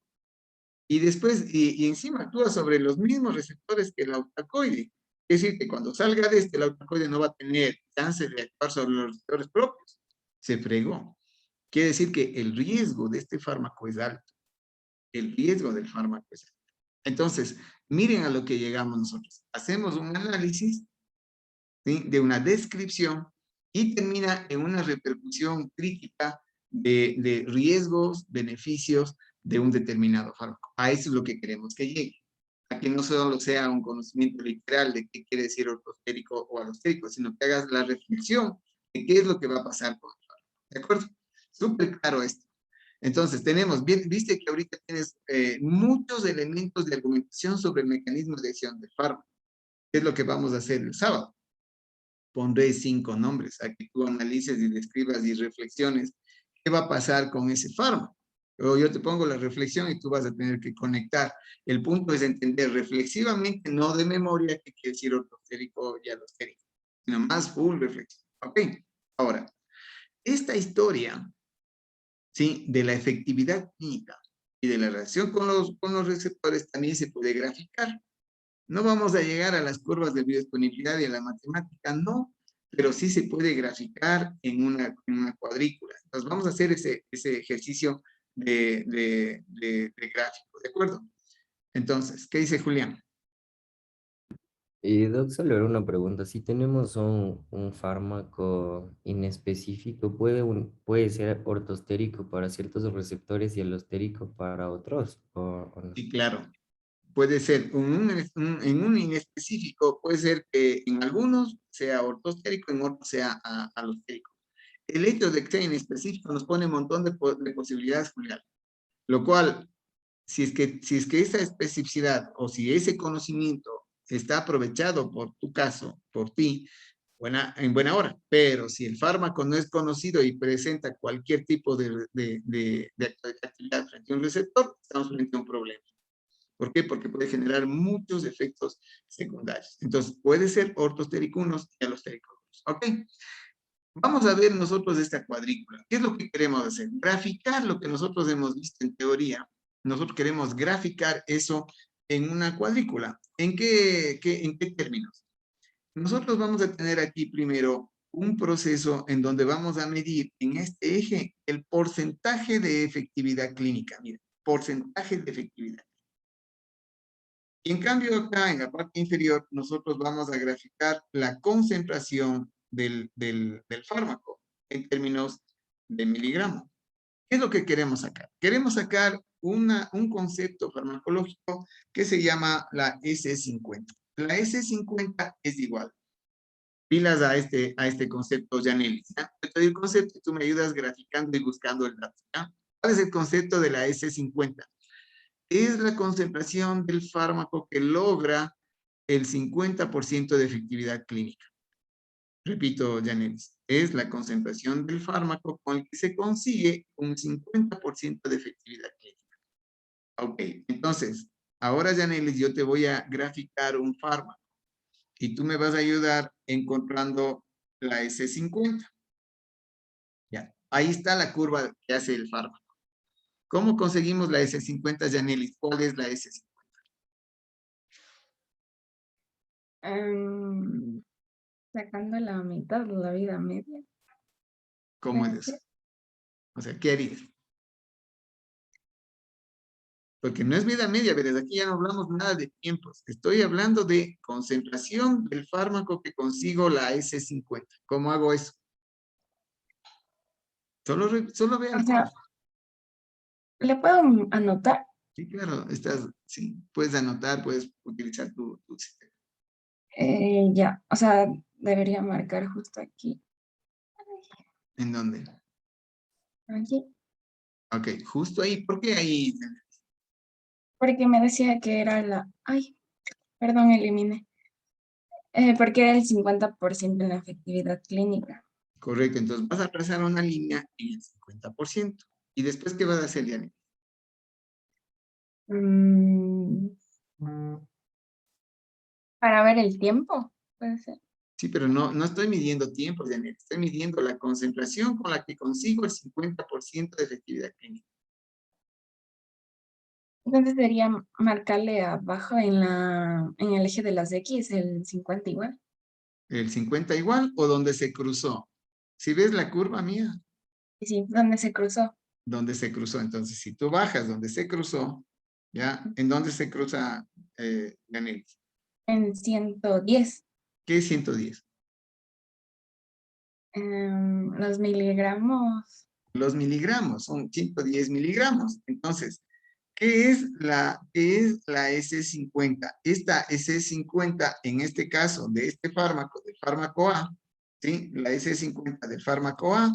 [SPEAKER 1] Y después, y encima actúa sobre los mismos receptores que el autacoide. Es decir, que cuando salga de este, el autacoide no va a tener chance de actuar sobre los receptores propios. Se fregó. Quiere decir que el riesgo de este fármaco es alto. El riesgo del fármaco es alto. Entonces, miren a lo que llegamos nosotros. Hacemos un análisis, ¿sí?, de una descripción y termina en una repercusión crítica de riesgos, beneficios de un determinado fármaco. A eso es lo que queremos que llegue. A que no solo sea un conocimiento literal de qué quiere decir ortostérico o alostérico, sino que hagas la reflexión de qué es lo que va a pasar con el fármaco. ¿De acuerdo? Súper claro esto. Entonces, tenemos, viste que ahorita tienes muchos elementos de argumentación sobre el mecanismo de acción del fármaco. ¿Qué es lo que vamos a hacer el sábado? Pondré 5 nombres a que tú analices y describas y reflexiones qué va a pasar con ese fármaco. O yo te pongo la reflexión y tú vas a tener que conectar. El punto es entender reflexivamente, no de memoria, qué quiere decir ortostérico y alostérico, sino más full reflexión. ¿Ok? Ahora, esta historia, ¿sí?, de la efectividad clínica y de la relación con los receptores también se puede graficar. No vamos a llegar a las curvas de biodisponibilidad y a la matemática, no, pero sí se puede graficar en una cuadrícula. Entonces vamos a hacer ese ejercicio de gráfico, ¿de acuerdo? Entonces, ¿qué dice Julián?
[SPEAKER 6] Y Doc, solo era una pregunta. Si tenemos un fármaco inespecífico, ¿puede ser ortostérico para ciertos receptores y alostérico para otros? ¿O no?
[SPEAKER 1] Sí, claro. Puede ser en un inespecífico, puede ser que en algunos sea ortostérico, en otros sea alostérico. El hecho de que sea inespecífico nos pone un montón de posibilidades, Julián. Lo cual, si es que esa especificidad o si ese conocimiento está aprovechado por tu caso, por ti, en buena hora, pero si el fármaco no es conocido y presenta cualquier tipo de actividad frente a un receptor, estamos frente a un problema. ¿Por qué? Porque puede generar muchos efectos secundarios. Entonces, puede ser ortostérico unos y alostérico otros. ¿Ok? Vamos a ver nosotros esta cuadrícula. ¿Qué es lo que queremos hacer? Graficar lo que nosotros hemos visto en teoría. Nosotros queremos graficar eso en una cuadrícula. ¿En qué términos? Nosotros vamos a tener aquí primero un proceso en donde vamos a medir en este eje el porcentaje de efectividad clínica. Mira, porcentaje de efectividad. Y en cambio acá en la parte inferior nosotros vamos a graficar la concentración del fármaco en términos de miligramo. ¿Qué es lo que queremos sacar? Queremos sacar un concepto farmacológico que se llama la S50. La S50 es igual. Pilas a este concepto, Janelis. ¿Ya? Yo te doy el concepto y tú me ayudas graficando y buscando el dato. ¿Ya? ¿Cuál es el concepto de la S50? Es la concentración del fármaco que logra el 50% de efectividad clínica. Repito, Janelis, es la concentración del fármaco con el que se consigue un 50% de efectividad clínica. Ok, entonces, ahora, Janelis, yo te voy a graficar un fármaco y tú me vas a ayudar encontrando la S50. Ya, ahí está la curva que hace el fármaco. ¿Cómo conseguimos la S50, Janelis? ¿Cuál es la S50?
[SPEAKER 13] Sacando la mitad de la vida media.
[SPEAKER 1] ¿Cómo es eso? O sea, ¿qué harías? Porque no es vida media, ¿verdad? Aquí ya no hablamos nada de tiempos. Estoy hablando de concentración del fármaco que consigo la S50. ¿Cómo hago eso? Solo vean.
[SPEAKER 13] O sea, ¿le puedo anotar?
[SPEAKER 1] Sí, claro, sí, puedes anotar, puedes utilizar tu sistema.
[SPEAKER 13] Ya, o sea, debería marcar justo aquí.
[SPEAKER 1] ¿En dónde?
[SPEAKER 13] Aquí.
[SPEAKER 1] Ok, justo ahí. ¿Por qué ahí?
[SPEAKER 13] Porque me decía que era la... Ay, perdón, eliminé. Porque era el 50% en la efectividad clínica.
[SPEAKER 1] Correcto, entonces vas a trazar una línea en el 50%. ¿Y después qué vas a hacer, Yanni?
[SPEAKER 13] Para ver el tiempo, puede ser.
[SPEAKER 1] Sí, pero no estoy midiendo tiempo, Janet. Estoy midiendo la concentración con la que consigo el 50% de efectividad clínica.
[SPEAKER 13] Entonces sería marcarle abajo en el eje de las X el 50 igual.
[SPEAKER 1] El 50 igual o donde se cruzó. Si ves la curva mía,
[SPEAKER 13] Y sí, ¿dónde se cruzó?
[SPEAKER 1] donde se cruzó. Entonces, si tú bajas donde se cruzó, ¿ya? ¿En dónde se cruza, Janet?
[SPEAKER 13] En 110.
[SPEAKER 1] ¿Qué es 110?
[SPEAKER 13] Los miligramos.
[SPEAKER 1] Los miligramos, son 110 miligramos. Entonces, ¿qué es la S50? Esta S50, en este caso, de este fármaco, del fármaco A, ¿sí? La S50 del fármaco A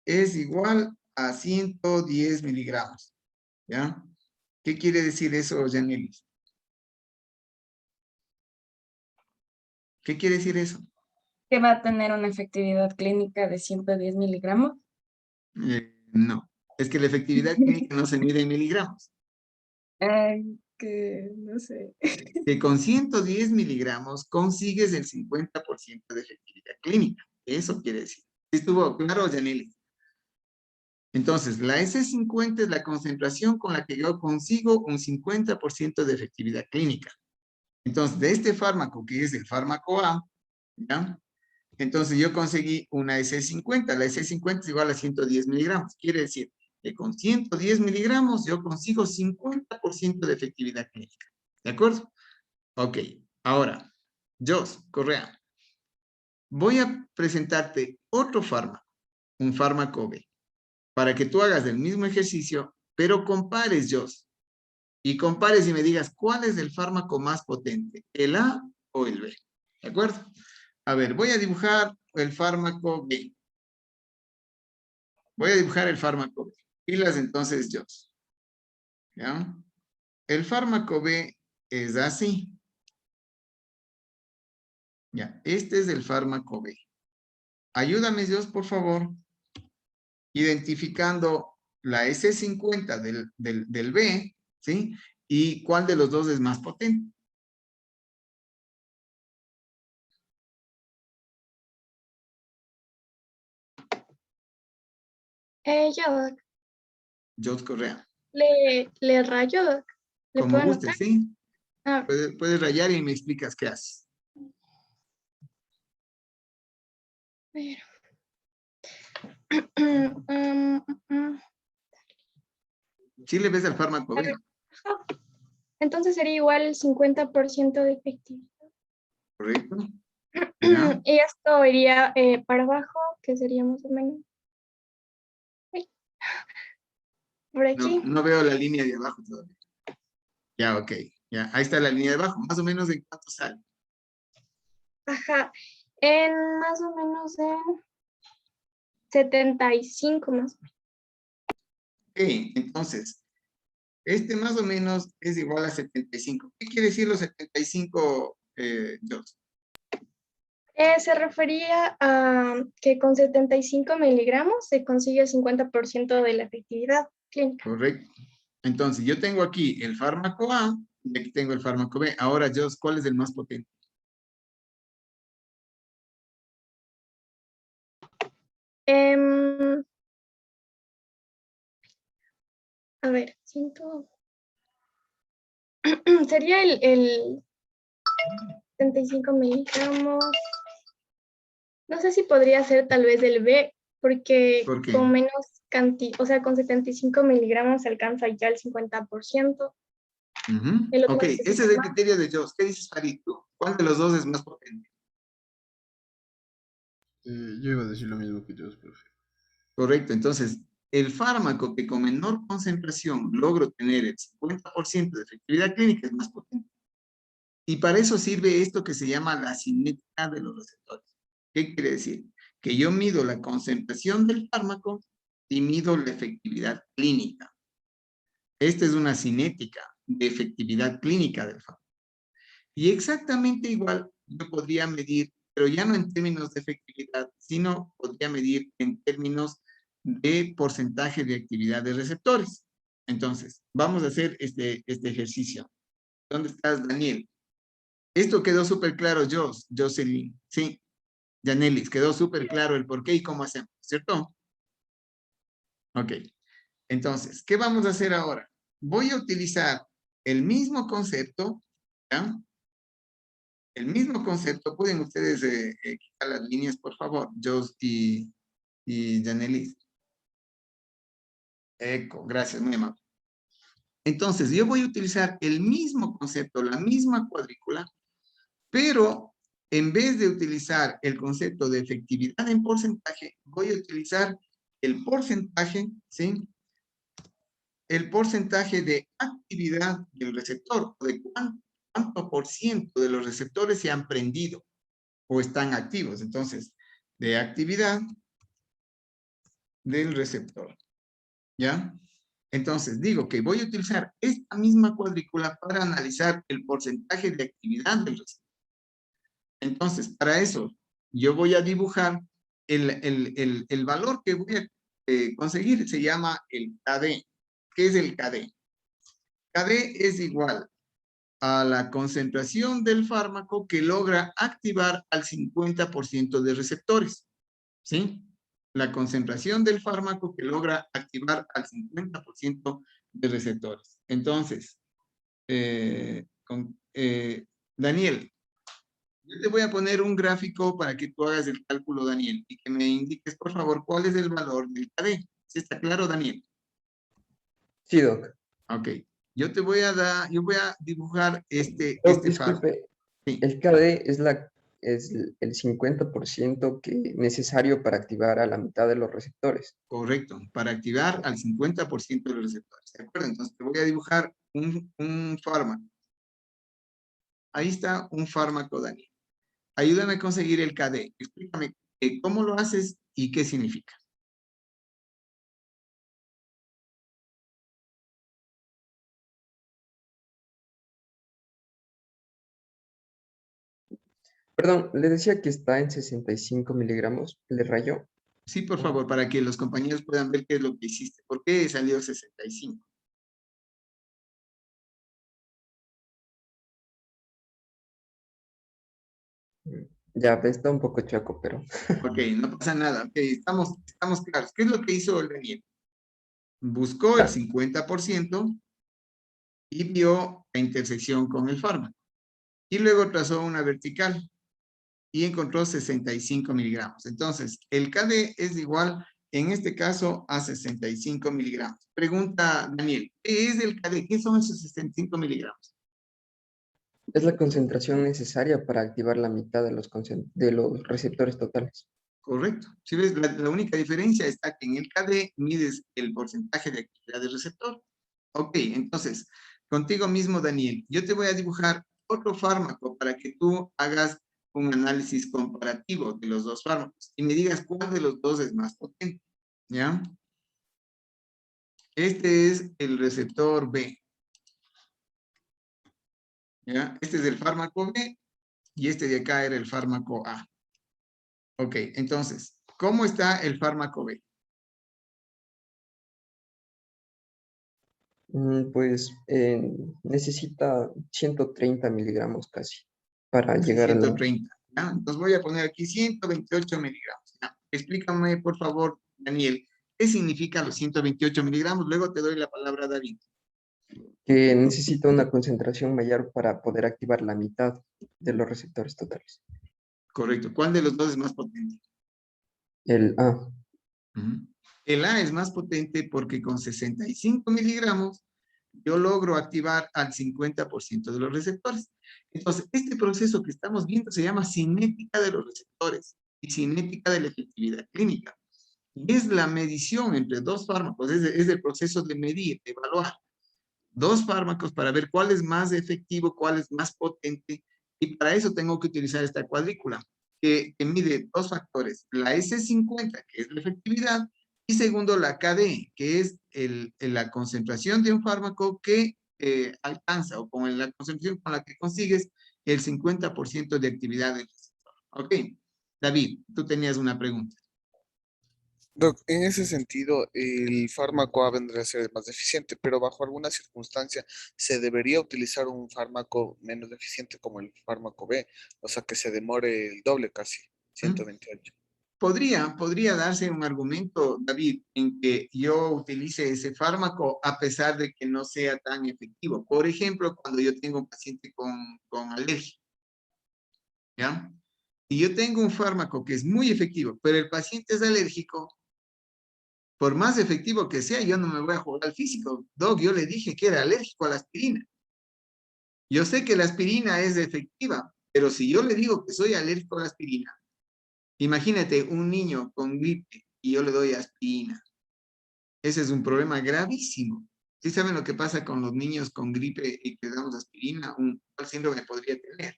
[SPEAKER 1] es igual a 110 miligramos, ¿ya? ¿Qué quiere decir eso, Janelis? ¿Qué quiere decir eso?
[SPEAKER 13] Que va a tener una efectividad clínica de 110 miligramos.
[SPEAKER 1] No, es que la efectividad clínica no se mide en miligramos.
[SPEAKER 13] Que no sé.
[SPEAKER 1] Que con 110 miligramos consigues el 50% de efectividad clínica. Eso quiere decir. ¿Estuvo claro, Janely? Entonces, la S50 es la concentración con la que yo consigo un 50% de efectividad clínica. Entonces, de este fármaco, que es el fármaco A, ¿ya? Entonces, yo conseguí una S50. La S50 es igual a 110 miligramos. Quiere decir que con 110 miligramos yo consigo 50% de efectividad clínica. ¿De acuerdo? Ok. Ahora, Jos Correa, voy a presentarte otro fármaco, un fármaco B, para que tú hagas el mismo ejercicio, pero compares, Jos. Y compares y me digas cuál es el fármaco más potente, el A o el B. ¿De acuerdo? A ver, voy a dibujar el fármaco B. Voy a dibujar el fármaco B. Pilas entonces, Jos. ¿Ya? El fármaco B es así. Ya, este es el fármaco B. Ayúdame, Dios, por favor, identificando la S50 del B, ¿sí? Y cuál de los dos es más potente.
[SPEAKER 7] Yo,
[SPEAKER 1] Jos Correa.
[SPEAKER 7] le rayo, le
[SPEAKER 1] Como
[SPEAKER 7] puedo
[SPEAKER 1] guste,
[SPEAKER 7] anotar.
[SPEAKER 1] ¿sí?
[SPEAKER 7] Ah,
[SPEAKER 1] Puedes rayar y me explicas qué haces.
[SPEAKER 7] pero,
[SPEAKER 1] ¿Sí le ves al fármaco B?
[SPEAKER 7] entonces sería igual el 50% de efectividad.
[SPEAKER 1] ¿Correcto? ¿Ya?
[SPEAKER 7] Y esto iría para abajo, que sería más o menos. Ay, por aquí.
[SPEAKER 1] No veo la línea de abajo todavía. Ya, ok. Ya, ahí está la línea de abajo. Más o menos en cuánto sale.
[SPEAKER 7] Ajá. En más o menos en 75 más o menos.
[SPEAKER 1] Ok, entonces, este más o menos es igual a 75. ¿Qué quiere decir los 75, Jos?
[SPEAKER 7] Se refería a que con 75 miligramos se consigue el 50% de la efectividad clínica.
[SPEAKER 1] Correcto. Entonces, yo tengo aquí el fármaco A y aquí tengo el fármaco B. Ahora, Jos, ¿cuál es el más potente?
[SPEAKER 7] A ver, sería el 75 miligramos. No sé si podría ser tal vez el B, porque
[SPEAKER 1] ¿Por qué?
[SPEAKER 7] con menos cantidad, o sea, con 75 miligramos se alcanza ya el 50%. El otro
[SPEAKER 1] Ok, ese
[SPEAKER 7] necesita
[SPEAKER 1] es el
[SPEAKER 7] más.
[SPEAKER 1] criterio de Jos. ¿Qué dices, Farid, tú? ¿Cuál de los dos es más potente?
[SPEAKER 9] Yo iba a decir lo mismo que yo, profe.
[SPEAKER 1] Correcto, entonces, el fármaco que con menor concentración logro tener el 50% de efectividad clínica es más potente. Y para eso sirve esto que se llama la cinética de los receptores. ¿Qué quiere decir? Que yo mido la concentración del fármaco y mido la efectividad clínica. Esta es una cinética de efectividad clínica del fármaco. Y exactamente igual yo podría medir, pero ya no en términos de efectividad, sino podría medir en términos de porcentaje de actividad de receptores. Entonces, vamos a hacer este ejercicio. ¿Dónde estás, Daniel? Esto quedó súper claro, Jocelyn, ¿sí? Yanelis, quedó súper claro el por qué y cómo hacemos, ¿cierto? Ok. Entonces, ¿qué vamos a hacer ahora? Voy a utilizar el mismo concepto, ¿ya? El mismo concepto. ¿Pueden ustedes quitar las líneas, por favor? Jos y Yanelis. Eco, gracias, muy amable. Entonces, yo voy a utilizar el mismo concepto, la misma cuadrícula, pero en vez de utilizar el concepto de efectividad en porcentaje, voy a utilizar el porcentaje, ¿sí? El porcentaje de actividad del receptor, o de cuánto por ciento de los receptores se han prendido o están activos. Entonces, de actividad del receptor, ¿ya? Entonces, digo que voy a utilizar esta misma cuadrícula para analizar el porcentaje de actividad del receptor. Entonces, para eso, yo voy a dibujar el valor que voy a conseguir, se llama el KD. ¿Qué es el KD? KD es igual a la concentración del fármaco que logra activar al 50% de receptores, ¿sí? La concentración del fármaco que logra activar al 50% de receptores. Entonces, Daniel, yo te voy a poner un gráfico para que tú hagas el cálculo, Daniel, y que me indiques, por favor, cuál es el valor del KD. ¿Sí está claro, Daniel?
[SPEAKER 14] Sí, Doc.
[SPEAKER 1] Ok. Yo voy a dibujar
[SPEAKER 14] Doc,
[SPEAKER 1] fármaco.
[SPEAKER 14] disculpe, el KD es el 50% necesario para activar a la mitad de los receptores.
[SPEAKER 1] Correcto, para activar al 50% de los receptores. ¿De acuerdo? Entonces te voy a dibujar un fármaco. Ahí está un fármaco, Daniel. Ayúdame a conseguir el KD. Explícame cómo lo haces y qué significa.
[SPEAKER 14] Perdón, le decía que está en 65 miligramos. ¿Le rayó?
[SPEAKER 1] Sí, por favor, para que los compañeros puedan ver qué es lo que hiciste. ¿Por qué salió 65?
[SPEAKER 14] Ya, está un poco choco, pero...
[SPEAKER 1] Ok, no pasa nada. Ok, estamos claros. ¿Qué es lo que hizo el Daniel? Buscó el 50% y vio la intersección con el fármaco. Y luego trazó una vertical y encontró 65 miligramos. Entonces, el KD es igual, en este caso, a 65 miligramos. Pregunta Daniel, ¿qué es el KD? ¿Qué son esos 65 miligramos?
[SPEAKER 14] Es la concentración necesaria para activar la mitad de los receptores totales.
[SPEAKER 1] Correcto. Si ves, la única diferencia está que en el KD mides el porcentaje de actividad del receptor. Ok, entonces, contigo mismo, Daniel, yo te voy a dibujar otro fármaco para que tú hagas un análisis comparativo de los dos fármacos y me digas cuál de los dos es más potente, ¿ya? Este es el receptor B, ¿ya? Este es el fármaco B y este de acá era el fármaco A. Ok, entonces, ¿cómo está el fármaco B?
[SPEAKER 14] Pues necesita 130 miligramos casi para
[SPEAKER 1] Sí,
[SPEAKER 14] llegar a la...
[SPEAKER 1] 130, ¿ya? Entonces voy a poner aquí 128 miligramos, ¿ya? Explícame, por favor, Daniel, ¿qué significan los 128 miligramos? Luego te doy la palabra a David.
[SPEAKER 14] Que necesita una concentración mayor para poder activar la mitad de los receptores totales.
[SPEAKER 1] Correcto. ¿Cuál de los dos es más potente?
[SPEAKER 14] El A.
[SPEAKER 1] El A es más potente porque con 65 miligramos yo logro activar al 50% de los receptores. Entonces, este proceso que estamos viendo se llama cinética de los receptores y cinética de la efectividad clínica. Y es la medición entre dos fármacos, es el proceso de medir, de evaluar dos fármacos para ver cuál es más efectivo, cuál es más potente, y para eso tengo que utilizar esta cuadrícula, que mide dos factores, la S50, que es la efectividad, y segundo, la KD, que es la concentración de un fármaco que alcanza, o con la concentración con la que consigues el 50% de actividad del receptor. Ok, David, tú tenías una pregunta.
[SPEAKER 17] Doc, en ese sentido, el fármaco A vendría a ser más deficiente, pero bajo alguna circunstancia se debería utilizar un fármaco menos deficiente como el fármaco B, o sea que se demore el doble casi. 128.
[SPEAKER 1] Podría darse un argumento, David, en que yo utilice ese fármaco a pesar de que no sea tan efectivo. Por ejemplo, cuando yo tengo un paciente con alergia, ¿ya? Y yo tengo un fármaco que es muy efectivo, pero el paciente es alérgico, por más efectivo que sea, yo no me voy a jugar al físico. Doc, yo le dije que era alérgico a la aspirina. Yo sé que la aspirina es efectiva, pero si yo le digo que soy alérgico a la aspirina, imagínate un niño con gripe y yo le doy aspirina. Ese es un problema gravísimo. ¿Sí saben lo que pasa con los niños con gripe y que le damos aspirina? ¿Cuál síndrome podría tener?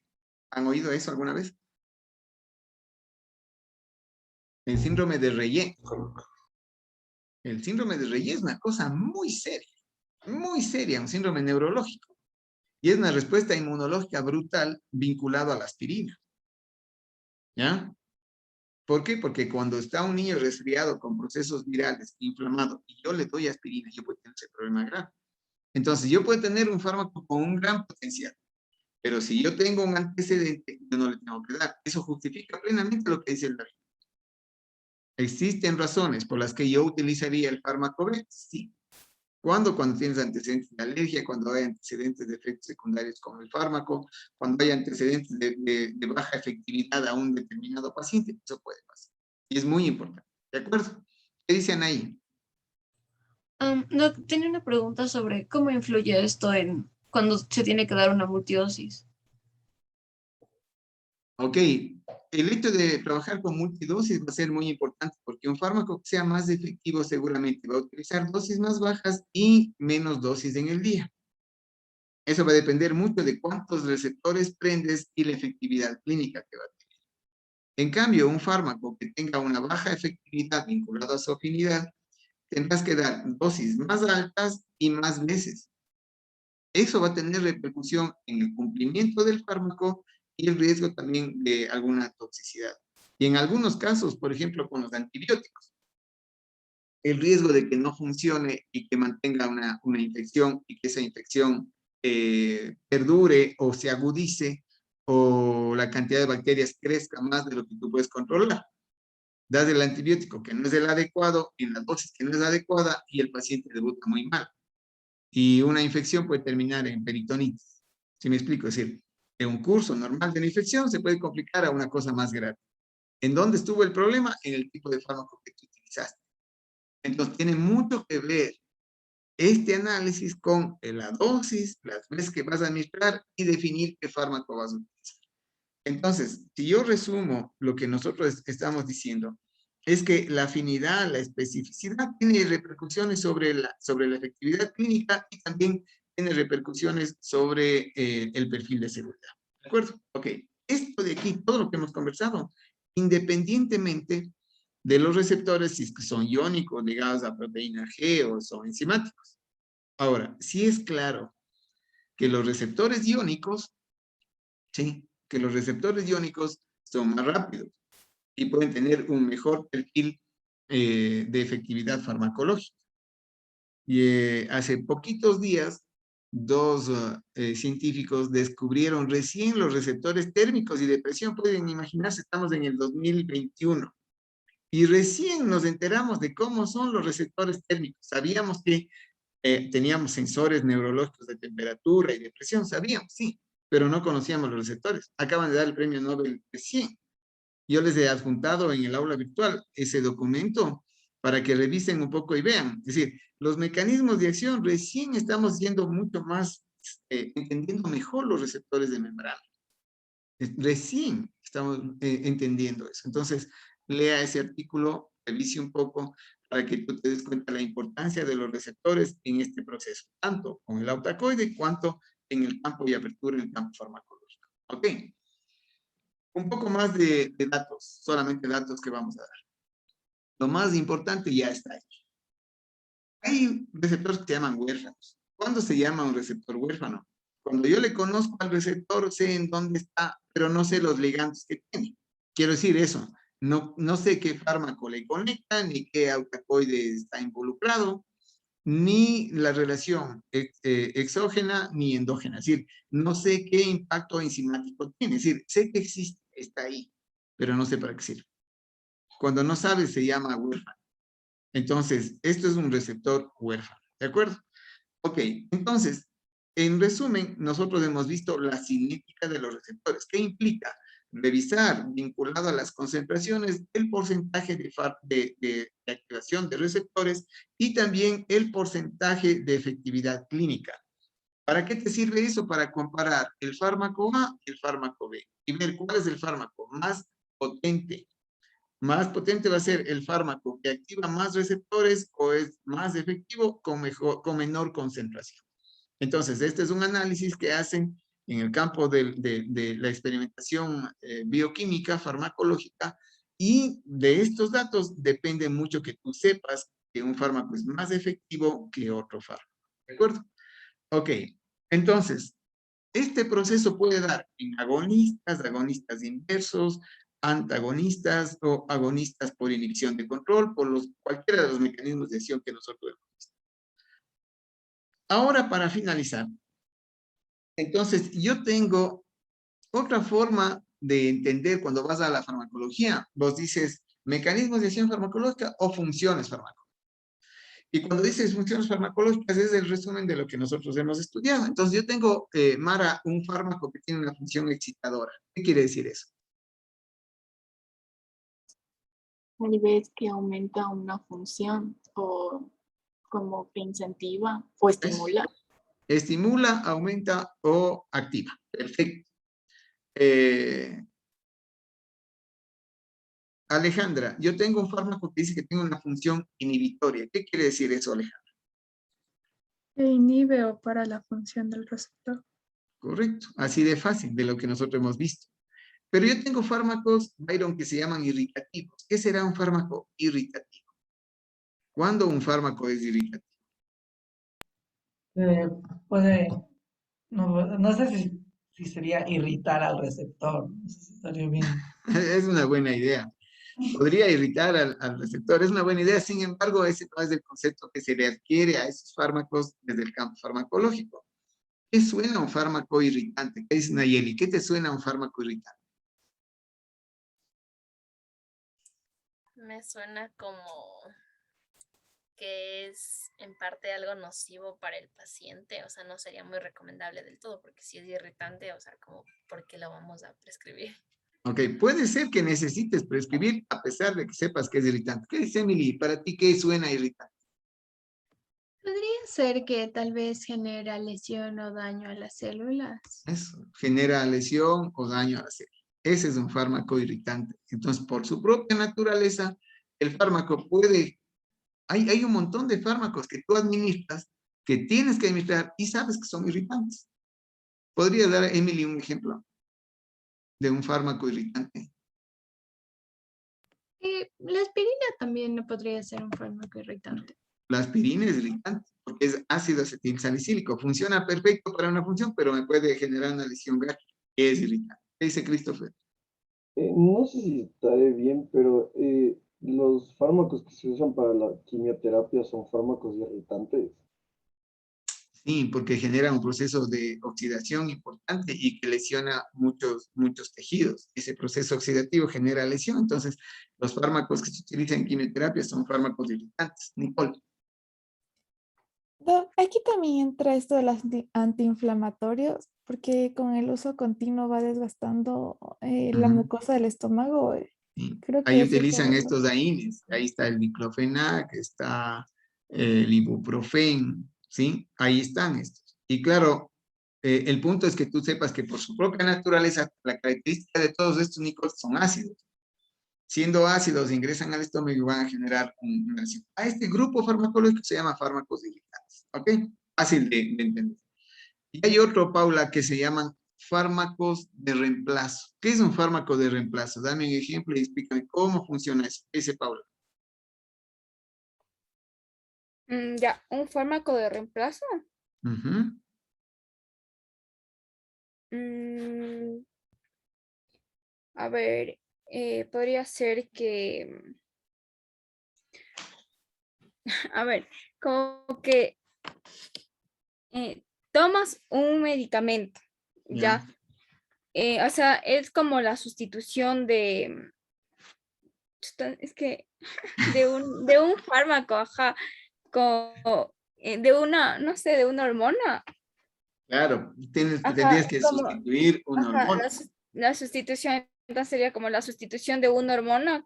[SPEAKER 1] ¿Han oído eso alguna vez? El síndrome de Reye. El síndrome de Reye es una cosa muy seria, un síndrome neurológico. Y es una respuesta inmunológica brutal vinculada a la aspirina. ¿Ya? ¿Por qué? Porque cuando está un niño resfriado con procesos virales, inflamado, y yo le doy aspirina, yo puedo tener ese problema grave. Entonces, yo puedo tener un fármaco con un gran potencial, pero si yo tengo un antecedente, yo no le tengo que dar. Eso justifica plenamente lo que dice el David. ¿Existen razones por las que yo utilizaría el fármaco B? Sí. ¿Cuándo? Cuando tienes antecedentes de alergia, cuando hay antecedentes de efectos secundarios con el fármaco, cuando hay antecedentes de baja efectividad a un determinado paciente, eso puede pasar. Y es muy importante. ¿De acuerdo? ¿Qué dicen ahí?
[SPEAKER 2] No, tenía una pregunta sobre cómo influye esto en cuando se tiene que dar una multidosis.
[SPEAKER 1] Ok, el hecho de trabajar con multidosis va a ser muy importante porque un fármaco que sea más efectivo seguramente va a utilizar dosis más bajas y menos dosis en el día. Eso va a depender mucho de cuántos receptores prendes y la efectividad clínica que va a tener. En cambio, un fármaco que tenga una baja efectividad vinculada a su afinidad, tendrás que dar dosis más altas y más veces. Eso va a tener repercusión en el cumplimiento del fármaco y el riesgo también de alguna toxicidad. Y en algunos casos, por ejemplo, con los antibióticos, el riesgo de que no funcione y que mantenga una infección y que esa infección perdure o se agudice o la cantidad de bacterias crezca más de lo que tú puedes controlar. Das el antibiótico que no es el adecuado, en la dosis que no es adecuada y el paciente debuta muy mal. Y una infección puede terminar en peritonitis. ¿Sí me explico? Es decir, en un curso normal de la infección se puede complicar a una cosa más grave. ¿En dónde estuvo el problema? En el tipo de fármaco que tú utilizaste. Entonces, tiene mucho que ver este análisis con la dosis, las veces que vas a administrar y definir qué fármaco vas a utilizar. Entonces, si yo resumo lo que nosotros estamos diciendo, es que la afinidad, la especificidad tiene repercusiones sobre la efectividad clínica y también tiene repercusiones sobre el perfil de seguridad. ¿De acuerdo? Ok. Esto de aquí, todo lo que hemos conversado, independientemente de los receptores, si es que son iónicos ligados a proteína G o son enzimáticos. Ahora, sí es claro que los receptores iónicos, sí, que los receptores iónicos son más rápidos y pueden tener un mejor perfil de efectividad farmacológica. Y hace poquitos días, dos científicos descubrieron recién los receptores térmicos y de presión. Pueden imaginarse, estamos en el 2021. Y recién nos enteramos de cómo son los receptores térmicos. Sabíamos que teníamos sensores neurológicos de temperatura y de presión, sabíamos, sí, pero no conocíamos los receptores. Acaban de dar el premio Nobel recién. Yo les he adjuntado en el aula virtual ese documento para que revisen un poco y vean. Es decir, los mecanismos de acción recién estamos yendo mucho más, entendiendo mejor los receptores de membrana. Recién estamos entendiendo eso. Entonces, lea ese artículo, revise un poco para que tú te des cuenta de la importancia de los receptores en este proceso, tanto con el autacoide cuanto en el campo de apertura en el campo farmacológico. ¿Ok? Un poco más de datos, solamente datos que vamos a dar. Lo más importante ya está aquí. Hay receptores que se llaman huérfanos. ¿Cuándo se llama un receptor huérfano? Cuando yo le conozco al receptor, sé en dónde está, pero no sé los ligandos que tiene. Quiero decir eso, no sé qué fármaco le conecta, ni qué autacoide está involucrado, ni la relación exógena ni endógena. Es decir, no sé qué impacto enzimático tiene. Es decir, sé que existe, está ahí, pero no sé para qué sirve. Cuando no sabes se llama huérfano. Entonces, esto es un receptor huérfano, ¿de acuerdo? Ok, entonces, en resumen, nosotros hemos visto la cinética de los receptores. ¿Qué implica? Revisar, vinculado a las concentraciones, el porcentaje de activación de receptores y también el porcentaje de efectividad clínica. ¿Para qué te sirve eso? Para comparar el fármaco A y el fármaco B y ver cuál es el fármaco más potente. Más potente va a ser el fármaco que activa más receptores o es más efectivo con menor concentración. Entonces, este es un análisis que hacen en el campo de la experimentación bioquímica, farmacológica, y de estos datos depende mucho que tú sepas que un fármaco es más efectivo que otro fármaco. ¿De acuerdo? Ok, entonces, este proceso puede dar en agonistas, agonistas inversos, antagonistas o agonistas por inhibición de control, por cualquiera de los mecanismos de acción que nosotros hemos visto. Ahora, para finalizar, entonces yo tengo otra forma de entender cuando vas a la farmacología. Vos dices mecanismos de acción farmacológica o funciones farmacológicas. Y cuando dices funciones farmacológicas es el resumen de lo que nosotros hemos estudiado. Entonces yo tengo, Mara, un fármaco que tiene una función excitadora. ¿Qué quiere decir eso?
[SPEAKER 11] Tal vez que aumenta una función o como que incentiva o estimula.
[SPEAKER 1] Estimula, aumenta o activa. Perfecto. Alejandra, yo tengo un fármaco que dice que tiene una función inhibitoria. ¿Qué quiere decir eso, Alejandra?
[SPEAKER 5] Que inhibe o para la función del receptor.
[SPEAKER 1] Correcto, así de fácil, de lo que nosotros hemos visto. Pero yo tengo fármacos, Byron, que se llaman irritativos. ¿Qué será un fármaco irritativo? ¿Cuándo un fármaco es irritativo?
[SPEAKER 4] Puede, no sé si sería irritar al receptor, no sé si estaría bien.
[SPEAKER 1] Es una buena idea. Podría irritar al receptor, es una buena idea. Sin embargo, ese no es el concepto que se le adquiere a esos fármacos desde el campo farmacológico. ¿Qué suena un fármaco irritante? ¿Qué dice Nayeli? ¿Qué te suena un fármaco irritante?
[SPEAKER 8] Me suena como que es en parte algo nocivo para el paciente, o sea, no sería muy recomendable del todo, porque si es irritante, o sea, como, ¿por qué lo vamos a prescribir?
[SPEAKER 1] Ok, puede ser que necesites prescribir a pesar de que sepas que es irritante. ¿Qué dice Emily? ¿Para ti qué suena irritante?
[SPEAKER 16] Podría ser que tal vez genera lesión o daño a las células.
[SPEAKER 1] Eso, genera lesión o daño a la célula. Ese es un fármaco irritante. Entonces, por su propia naturaleza, el fármaco puede... Hay un montón de fármacos que tú administras, que tienes que administrar y sabes que son irritantes. ¿Podría dar a Emily un ejemplo de un fármaco irritante?
[SPEAKER 16] La aspirina también no podría ser un fármaco irritante.
[SPEAKER 1] La aspirina es irritante porque es ácido acetilsalicílico. Funciona perfecto para una función, pero me puede generar una lesión gástrica, que es irritante. ¿Qué dice Christopher?
[SPEAKER 3] No sé si estaré bien, pero los fármacos que se usan para la quimioterapia son fármacos irritantes.
[SPEAKER 1] Sí, porque genera un proceso de oxidación importante y que lesiona muchos tejidos. Ese proceso oxidativo genera lesión. Entonces, los fármacos que se utilizan en quimioterapia son fármacos irritantes. Nicole.
[SPEAKER 12] Aquí también entra esto de los antiinflamatorios, porque con el uso continuo va desgastando la mucosa del estómago. Creo que
[SPEAKER 1] Ahí
[SPEAKER 12] eso es
[SPEAKER 1] utilizan
[SPEAKER 12] uno de
[SPEAKER 1] estos
[SPEAKER 12] los...
[SPEAKER 1] AINES. Ahí está el diclofenac, está el ibuprofen, ¿sí? Ahí están estos. Y claro, el punto es que tú sepas que por su propia naturaleza, la característica de todos estos nicoles son ácidos. Siendo ácidos, ingresan al estómago y van a generar una lesión. A este grupo farmacológico se llama fármacos irritantes, ¿ok? Fácil de entender. Y hay otro, Paula, que se llaman fármacos de reemplazo. ¿Qué es un fármaco de reemplazo? Dame un ejemplo y explícame cómo funciona eso. ¿Qué dice Paula?
[SPEAKER 19] Ya, un fármaco de reemplazo.
[SPEAKER 1] Ujú.
[SPEAKER 19] Mm, a ver, podría ser que, a ver, como que tomas un medicamento,
[SPEAKER 1] Ya.
[SPEAKER 19] ¿ya? O sea, es como la sustitución de, es que, de un fármaco, ajá, de una, no sé, de una hormona.
[SPEAKER 1] Claro,
[SPEAKER 19] Ajá,
[SPEAKER 1] tendrías que
[SPEAKER 19] como,
[SPEAKER 1] sustituir una
[SPEAKER 19] ajá,
[SPEAKER 1] hormona.
[SPEAKER 19] la sustitución, entonces sería como la sustitución de una hormona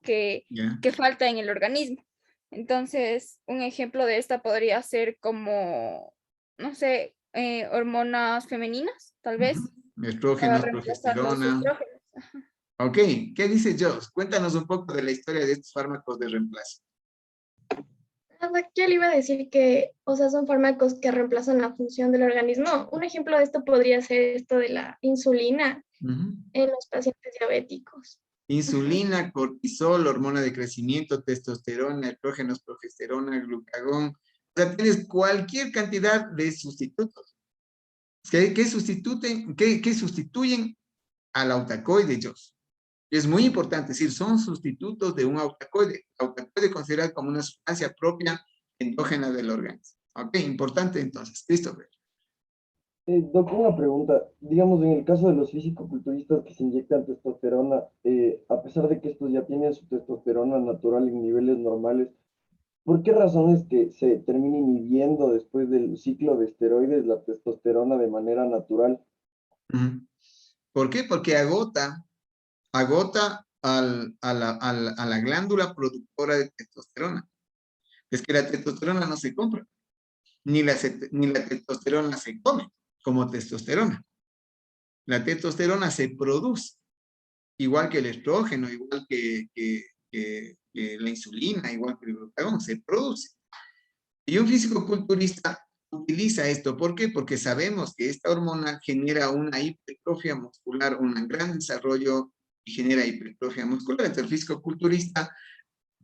[SPEAKER 1] ¿Ya?
[SPEAKER 19] que falta en el organismo. Entonces, un ejemplo de esta podría ser como, no sé, hormonas femeninas, tal vez, para
[SPEAKER 1] Estrógenos,
[SPEAKER 19] reemplazar los
[SPEAKER 1] progesterona.
[SPEAKER 19] estrógenos.
[SPEAKER 1] Ok, ¿qué dice Joss? Cuéntanos un poco de la historia de estos fármacos de reemplazo.
[SPEAKER 7] Nada, yo le iba a decir que, o sea, son fármacos que reemplazan la función del organismo. Un ejemplo de esto podría ser esto de la insulina en los pacientes diabéticos.
[SPEAKER 1] Insulina, cortisol, hormona de crecimiento, testosterona, estrógenos, progesterona, glucagón. O sea, tienes cualquier cantidad de sustitutos que sustituyen al autacoide, Joss. Es muy importante decir, son sustitutos de un autacoide. Autacoide considerado como una sustancia propia endógena del organismo. Ok, importante entonces. Christopher.
[SPEAKER 3] Doc, una pregunta. Digamos, en el caso de los fisicoculturistas que se inyectan testosterona, a pesar de que estos ya tienen su testosterona natural en niveles normales, ¿por qué razón es que se termina inhibiendo después del ciclo de esteroides la testosterona de manera natural?
[SPEAKER 1] ¿Por qué? Porque agota a la glándula productora de testosterona. Es que la testosterona no se compra, ni la testosterona se come como testosterona. La testosterona se produce, igual que el estrógeno, igual que la insulina, igual que el glucagón, se produce. Y un fisicoculturista utiliza esto. ¿Por qué? Porque sabemos que esta hormona genera una hipertrofia muscular, un gran desarrollo y genera hipertrofia muscular. Entonces el fisicoculturista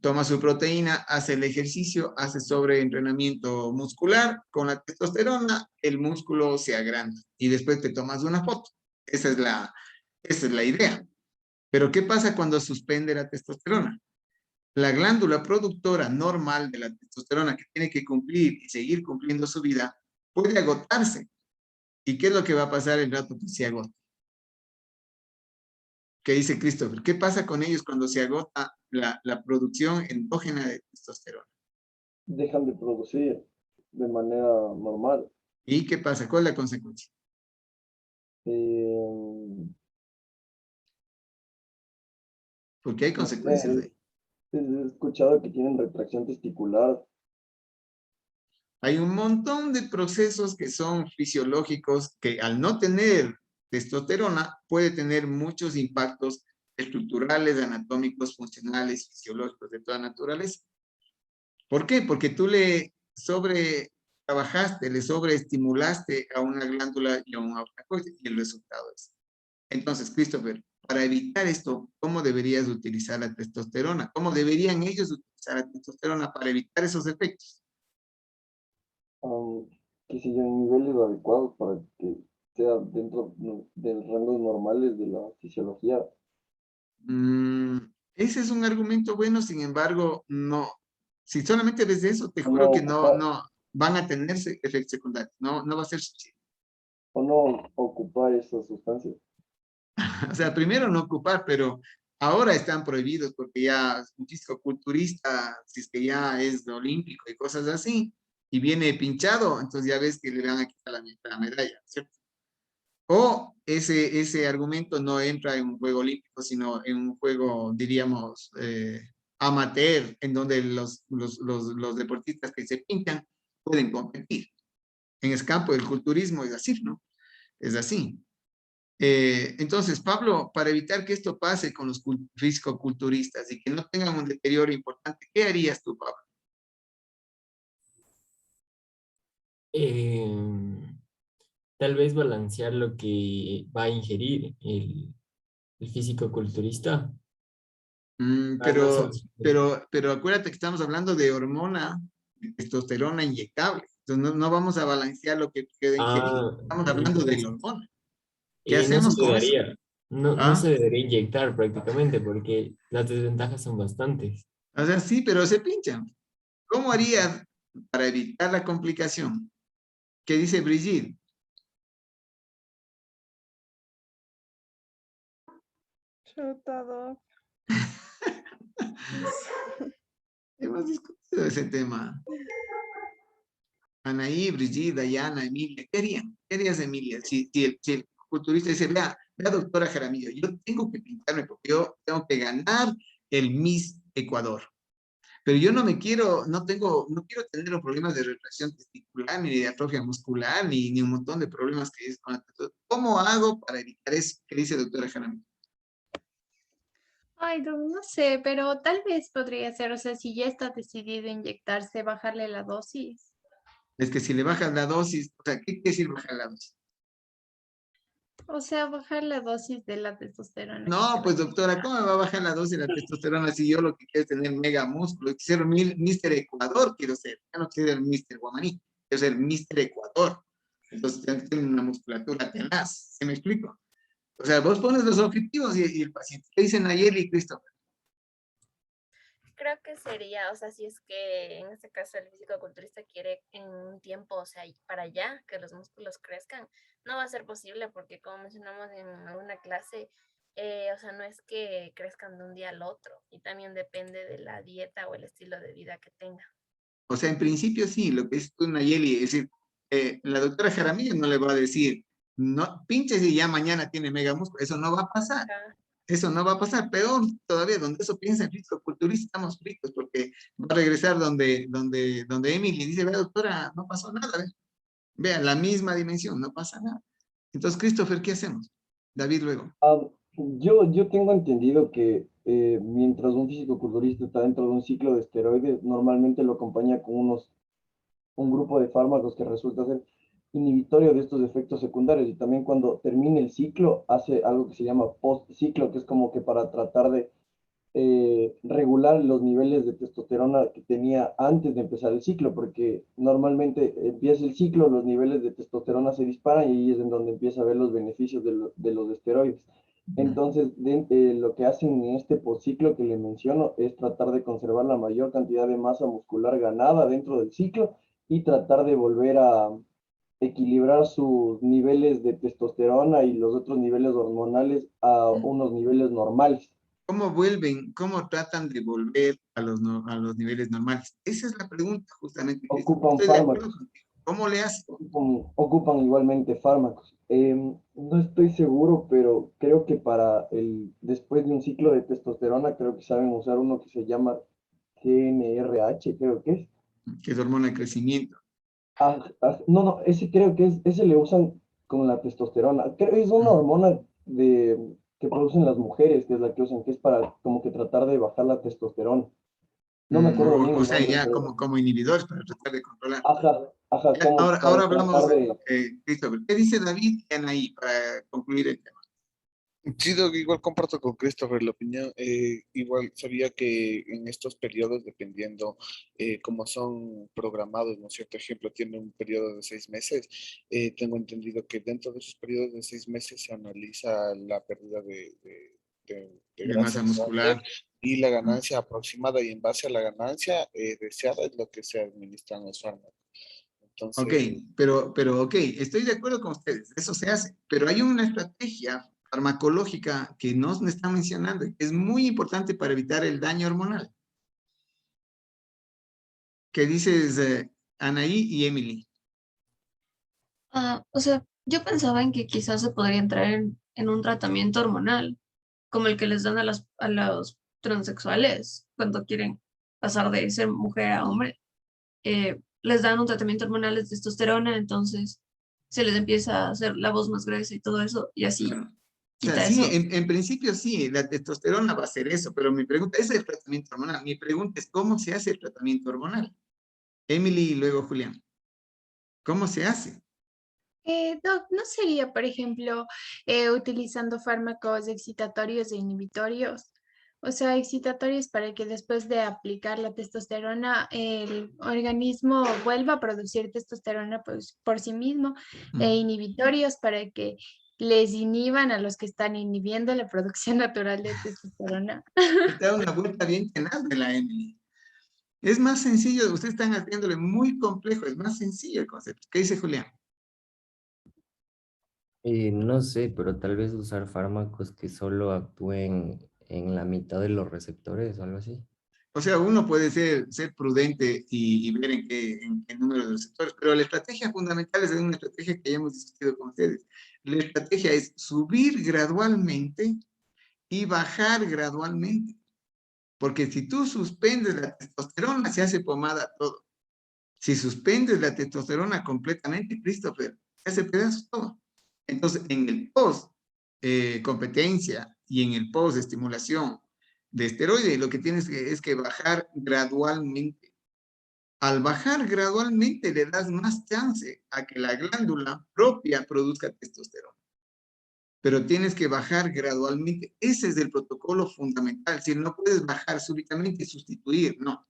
[SPEAKER 1] toma su proteína, hace el ejercicio, hace sobreentrenamiento muscular, con la testosterona el músculo se agranda y después te tomas una foto. Esa es la idea. Pero ¿qué pasa cuando suspende la testosterona? La glándula productora normal de la testosterona que tiene que cumplir y seguir cumpliendo su vida puede agotarse. ¿Y qué es lo que va a pasar el rato que se agota? ¿Qué dice Christopher? ¿Qué pasa con ellos cuando se agota la producción endógena de testosterona?
[SPEAKER 3] Dejan de producir de manera normal.
[SPEAKER 1] ¿Y qué pasa? ¿Cuál es la consecuencia? Porque hay
[SPEAKER 3] No
[SPEAKER 1] consecuencias de
[SPEAKER 3] sé,
[SPEAKER 1] ahí.
[SPEAKER 3] he escuchado que tienen retracción testicular.
[SPEAKER 1] Hay un montón de procesos que son fisiológicos que al no tener testosterona puede tener muchos impactos estructurales, anatómicos, funcionales, fisiológicos de toda naturaleza. ¿Por qué? Porque tú le trabajaste, le sobreestimulaste a una glándula y a un autacoide y el resultado es. Entonces, Christopher, para evitar esto, ¿cómo deberías utilizar la testosterona? ¿Cómo deberían ellos utilizar la testosterona para evitar esos efectos?
[SPEAKER 3] Que sigan niveles adecuados para que sea dentro de los rangos normales de la fisiología.
[SPEAKER 1] Ese es un argumento bueno, sin embargo, no. Si solamente desde eso, te
[SPEAKER 3] O no
[SPEAKER 1] juro que
[SPEAKER 3] ocupar,
[SPEAKER 1] no van a tener efectos secundarios. No va a ser suficiente.
[SPEAKER 3] o no ocupar esas sustancias.
[SPEAKER 1] O sea, primero no ocupar, pero ahora están prohibidos porque ya un fisicoculturista, si es que ya es olímpico y cosas así, y viene pinchado, entonces ya ves que le van a quitar la medalla, ¿cierto? O ese argumento no entra en un juego olímpico, sino en un juego, diríamos, amateur, en donde los deportistas que se pintan pueden competir. En el campo del culturismo es así, ¿no? Es así. Entonces, Pablo, para evitar que esto pase con los fisicoculturistas y que no tengan un deterioro importante, ¿qué harías tú, Pablo?
[SPEAKER 20] Tal vez balancear lo que va a ingerir el físico-culturista. Para no ser-
[SPEAKER 1] Pero acuérdate que estamos hablando de hormona, de testosterona inyectable. Entonces, no vamos a balancear lo que queda ingerido.
[SPEAKER 20] Ah,
[SPEAKER 1] Estamos hablando de la hormona. ¿Qué
[SPEAKER 20] no se
[SPEAKER 1] hacemos con eso?
[SPEAKER 20] debería, no
[SPEAKER 1] ¿Ah?
[SPEAKER 20] se debería inyectar prácticamente porque las desventajas son bastantes.
[SPEAKER 1] O sea, sí, pero se pinchan. ¿Cómo harías para evitar la complicación? ¿Qué dice Brigitte?
[SPEAKER 5] Chuta, Doc.
[SPEAKER 1] Hemos discutido ese tema. Anaí, Brigitte, Dayana, Emilia, ¿qué harían? ¿Qué harías, Emilia? Si el culturista dice, vea, doctora Jaramillo, yo tengo que pintarme porque yo tengo que ganar el Miss Ecuador. Pero yo no quiero tener los problemas de retracción testicular, ni de atrofia muscular, ni un montón de problemas que es con la testosterona. ¿Cómo hago para evitar eso? ¿Qué dice doctora Jaramillo?
[SPEAKER 16] Ay, no sé, pero tal vez podría ser, o sea, si ya está decidido inyectarse, bajarle la dosis.
[SPEAKER 1] Es que si le bajas la dosis, o sea, ¿qué quiere decir bajar la dosis?
[SPEAKER 16] O sea, bajar la dosis de la testosterona.
[SPEAKER 1] No, pues doctora, ¿cómo me va a bajar la dosis de la testosterona si yo lo que quiero es tener mega músculo? Quiero ser Mr. Ecuador, quiero ser. Ya no quiero ser Mr. Guamaní, quiero ser Mr. Ecuador. Entonces tengo que tener una musculatura tenaz, ¿se me explico? O sea, vos pones los objetivos y el paciente. ¿Qué dicen ayer y Christopher?
[SPEAKER 8] Creo que sería, o sea, si es que en este caso el fisicoculturista quiere en un tiempo, o sea, para allá, que los músculos crezcan, no va a ser posible porque como mencionamos en alguna clase, o sea, no es que crezcan de un día al otro y también depende de la dieta o el estilo de vida que tenga.
[SPEAKER 1] O sea, en principio sí, lo que es tú, Nayeli, es decir, la doctora Jaramillo no le va a decir, no, pinches y ya mañana tiene mega músculo, eso no va a pasar. Eso no va a pasar, peor todavía, donde eso piensa el fisicoculturista, estamos fritos, porque va a regresar donde Emily dice, vea doctora, no pasó nada, vea, la misma dimensión, no pasa nada. Entonces, Christopher, ¿qué hacemos? David luego.
[SPEAKER 3] Yo tengo entendido que mientras un fisicoculturista está dentro de un ciclo de esteroides, normalmente lo acompaña con un grupo de fármacos que resulta ser inhibitorio de estos efectos secundarios, y también cuando termine el ciclo hace algo que se llama post-ciclo, que es como que para tratar de regular los niveles de testosterona que tenía antes de empezar el ciclo, porque normalmente empieza el ciclo, los niveles de testosterona se disparan y ahí es en donde empieza a ver los beneficios de los esteroides. Entonces, lo que hacen en este postciclo que le menciono es tratar de conservar la mayor cantidad de masa muscular ganada dentro del ciclo y tratar de volver a equilibrar sus niveles de testosterona y los otros niveles hormonales a unos niveles normales.
[SPEAKER 1] ¿Cómo tratan de volver a los niveles normales? Esa es la pregunta, justamente.
[SPEAKER 3] Ocupan
[SPEAKER 1] Estoy de acuerdo
[SPEAKER 3] fármacos.
[SPEAKER 1] contigo. ¿Cómo le hacen?
[SPEAKER 3] Ocupan igualmente fármacos. No estoy seguro, pero creo que después de un ciclo de testosterona, creo que saben usar uno que se llama GnRH, creo que es.
[SPEAKER 1] Que es hormona de crecimiento.
[SPEAKER 3] No, ese creo que ese le usan con la testosterona. Creo que es una hormona que producen las mujeres, que es la que usan, que es para como que tratar de bajar la testosterona. No me acuerdo bien
[SPEAKER 1] O
[SPEAKER 3] el
[SPEAKER 1] sea,
[SPEAKER 3] nombre,
[SPEAKER 1] ya
[SPEAKER 3] pero-
[SPEAKER 1] como inhibidores para tratar de controlar.
[SPEAKER 3] Ajá,
[SPEAKER 1] Ya,
[SPEAKER 3] como
[SPEAKER 1] ahora
[SPEAKER 3] para
[SPEAKER 1] hablamos
[SPEAKER 3] tratar
[SPEAKER 1] de Christopher. ¿Qué dice David y Anaí para concluir el tema?
[SPEAKER 17] Sí, Doc, igual comparto con Christopher la opinión. Igual sabía que en estos periodos, dependiendo cómo son programados, ¿no es cierto? Ejemplo, tiene un periodo de 6 meses. Tengo entendido que dentro de esos periodos de 6 meses se analiza la pérdida de
[SPEAKER 1] De
[SPEAKER 17] grasa
[SPEAKER 1] masa muscular.
[SPEAKER 17] y la ganancia aproximada, y en base a la ganancia deseada es lo que se administran los fármacos.
[SPEAKER 1] Ok,
[SPEAKER 17] Entonces,
[SPEAKER 1] pero ok, estoy de acuerdo con ustedes, eso se hace, pero hay una estrategia farmacológica que no se está mencionando y que es muy importante para evitar el daño hormonal. ¿Qué dices, Anaí y Emily?
[SPEAKER 2] O sea, yo pensaba en que quizás se podría entrar en un tratamiento hormonal, como el que les dan a los transexuales cuando quieren pasar de ser mujer a hombre. Les dan un tratamiento hormonal de testosterona, entonces se les empieza a hacer la voz más gruesa y todo eso, y así
[SPEAKER 1] O sea,
[SPEAKER 2] quita
[SPEAKER 1] sí,
[SPEAKER 2] eso.
[SPEAKER 1] en principio sí, la testosterona va a hacer eso, pero mi pregunta, ese es el tratamiento hormonal. Mi pregunta es, ¿cómo se hace el tratamiento hormonal? Emily y luego Julián. ¿Cómo se hace?
[SPEAKER 16] Doc, ¿no sería, por ejemplo, utilizando fármacos excitatorios e inhibitorios? O sea, excitatorios para que después de aplicar la testosterona, el organismo vuelva a producir testosterona pues, por sí mismo, e inhibitorios para que les inhiban a los que están inhibiendo la producción natural de testosterona.
[SPEAKER 1] Te da una vuelta bien tenaz de la Emily. Es más sencillo, ustedes están haciéndole muy complejo, es más sencillo el concepto. ¿Qué dice Julián?
[SPEAKER 6] No sé, pero tal vez usar fármacos que solo actúen en la mitad de los receptores o algo así.
[SPEAKER 1] O sea, uno puede ser prudente y ver en qué número de receptores, pero la estrategia fundamental es una estrategia que ya hemos discutido con ustedes. La estrategia es subir gradualmente y bajar gradualmente. Porque si tú suspendes la testosterona, se hace pomada todo. Si suspendes la testosterona completamente, Christopher, se hace pedazos todo. Entonces, en el post competencia y en el post estimulación de esteroide, lo que tienes es que bajar gradualmente. Al bajar gradualmente, le das más chance a que la glándula propia produzca testosterona. Pero tienes que bajar gradualmente. Ese es el protocolo fundamental. Si no puedes bajar súbitamente y sustituir, no.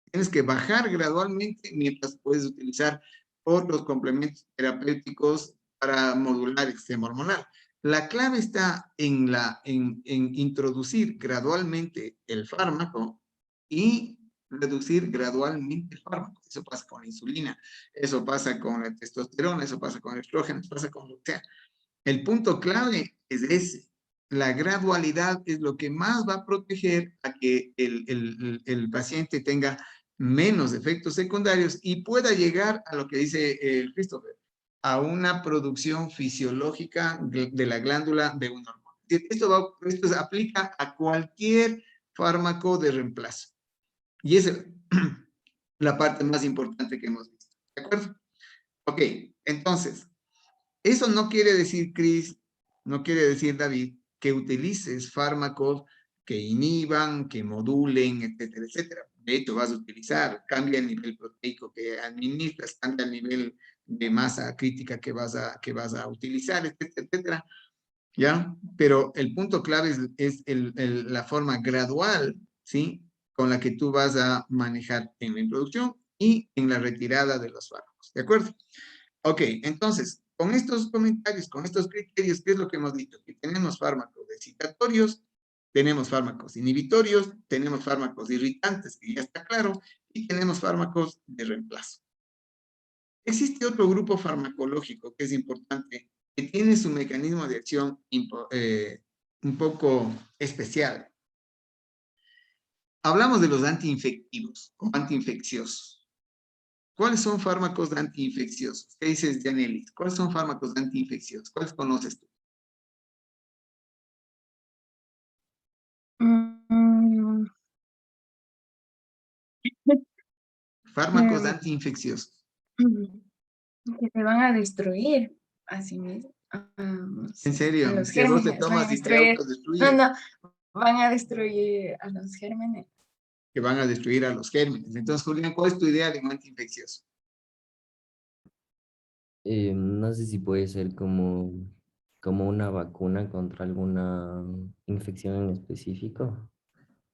[SPEAKER 1] Tienes que bajar gradualmente mientras puedes utilizar otros complementos terapéuticos para modular el sistema hormonal. La clave está en introducir gradualmente el fármaco y reducir gradualmente el fármaco. Eso pasa con la insulina, eso pasa con la testosterona, eso pasa con el estrógeno, eso pasa con lo que sea. El punto clave es ese. La gradualidad es lo que más va a proteger a que el paciente tenga menos efectos secundarios y pueda llegar a lo que dice Christopher, a una producción fisiológica de la glándula de una hormona. Esto se aplica a cualquier fármaco de reemplazo. Y esa es la parte más importante que hemos visto. ¿De acuerdo? Ok, entonces, eso no quiere decir, Chris, no quiere decir, David, que utilices fármacos que inhiban, que modulen, etcétera, etcétera. De hecho, vas a utilizar, cambia el nivel proteico que administras, cambia el nivel de masa crítica que vas a utilizar, etcétera, etcétera. ¿Ya? Pero el punto clave es la forma gradual, ¿sí? Con la que tú vas a manejar en la introducción y en la retirada de los fármacos. ¿De acuerdo? Ok, entonces, con estos comentarios, con estos criterios, ¿qué es lo que hemos dicho? Que tenemos fármacos excitatorios, tenemos fármacos inhibitorios, tenemos fármacos irritantes, que ya está claro, y tenemos fármacos de reemplazo. Existe otro grupo farmacológico que es importante, que tiene su mecanismo de acción un poco especial. Hablamos de los antiinfectivos o antiinfecciosos. ¿Cuáles son fármacos antiinfecciosos? ¿Qué dices, Janelis? ¿Cuáles son fármacos antiinfecciosos? ¿Cuáles conoces tú? Fármacos antiinfecciosos.
[SPEAKER 13] Que te van a destruir a sí mismo.
[SPEAKER 1] ¿En serio?
[SPEAKER 13] A los
[SPEAKER 1] Es que vos te
[SPEAKER 13] gérmenes, van a
[SPEAKER 1] tomas y te
[SPEAKER 13] destruir.
[SPEAKER 1] autodestruyes.
[SPEAKER 13] No, van a destruir a los gérmenes.
[SPEAKER 1] Que van a destruir a los gérmenes. Entonces, Julián, ¿cuál es tu idea de un antiinfeccioso?
[SPEAKER 6] No sé si puede ser como una vacuna contra alguna infección en específico.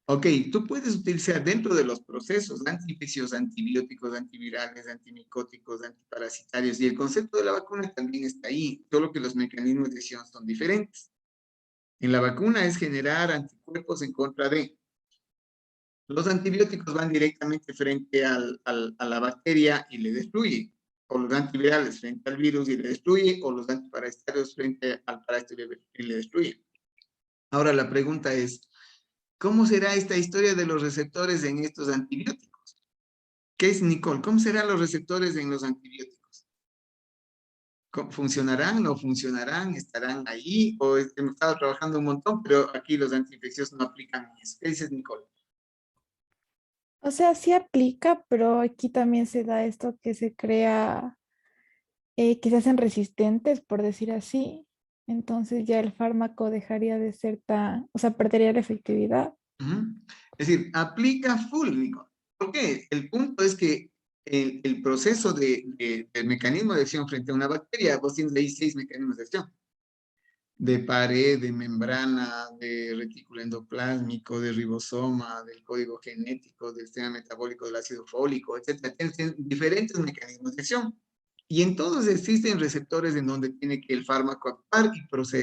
[SPEAKER 1] Ok, tú puedes utilizar dentro de los procesos antiinfecciosos, antibióticos, antivirales, antimicóticos, antiparasitarios, y el concepto de la vacuna también está ahí, solo que los mecanismos de acción son diferentes. En la vacuna es generar anticuerpos en contra de. Los antibióticos van directamente frente a la bacteria y le destruye, o los antivirales frente al virus y le destruye, o los antiparasitarios frente al parásito y le destruye. Ahora la pregunta es, ¿cómo será esta historia de los receptores en estos antibióticos? ¿Qué es, Nicole? ¿Cómo serán los receptores en los antibióticos? ¿Funcionarán? ¿No funcionarán? ¿Estarán ahí? ¿O hemos estado trabajando un montón, pero aquí los antiinfecciosos no aplican eso? ¿Qué dices, Nicole?
[SPEAKER 12] O sea, sí aplica, pero aquí también se da esto que se crea, que se hacen resistentes, por decir así. Entonces ya el fármaco dejaría de ser tan, o sea, perdería la efectividad.
[SPEAKER 1] Es decir, aplica full, Nicole. ¿Por qué? El punto es que el proceso del mecanismo de acción frente a una bacteria, vos tienes ahí 6 mecanismos de acción. De pared, de membrana, de retículo endoplásmico, de ribosoma, del código genético, del sistema metabólico del ácido fólico, etc. Tienen diferentes mecanismos de acción. Y en todos existen receptores en donde tiene que el fármaco actuar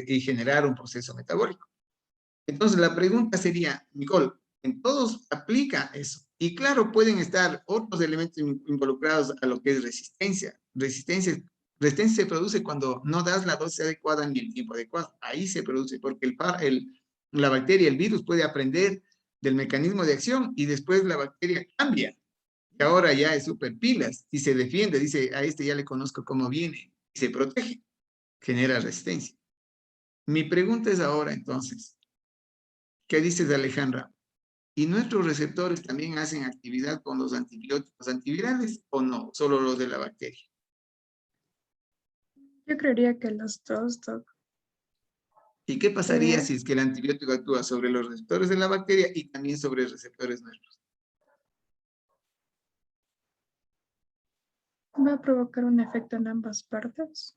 [SPEAKER 1] y generar un proceso metabólico. Entonces la pregunta sería, Nicole, en todos aplica eso. Y claro, pueden estar otros elementos involucrados a lo que es resistencia. Resistencia Resistencia se produce cuando no das la dosis adecuada ni el tiempo adecuado. Ahí se produce, porque la bacteria, el virus puede aprender del mecanismo de acción y después la bacteria cambia. Y ahora ya es super pilas y se defiende, dice, a este ya le conozco cómo viene, y se protege, genera resistencia. Mi pregunta es ahora entonces, ¿qué dices de Alejandra? ¿Y nuestros receptores también hacen actividad con los antibióticos antivirales o no? Solo los de la bacteria.
[SPEAKER 5] Yo creería que los dos, Doc.
[SPEAKER 1] ¿Y qué pasaría
[SPEAKER 5] Eh,
[SPEAKER 1] si es que el antibiótico actúa sobre los receptores de la bacteria y también sobre receptores nuestros?
[SPEAKER 5] Va a provocar un efecto en ambas partes.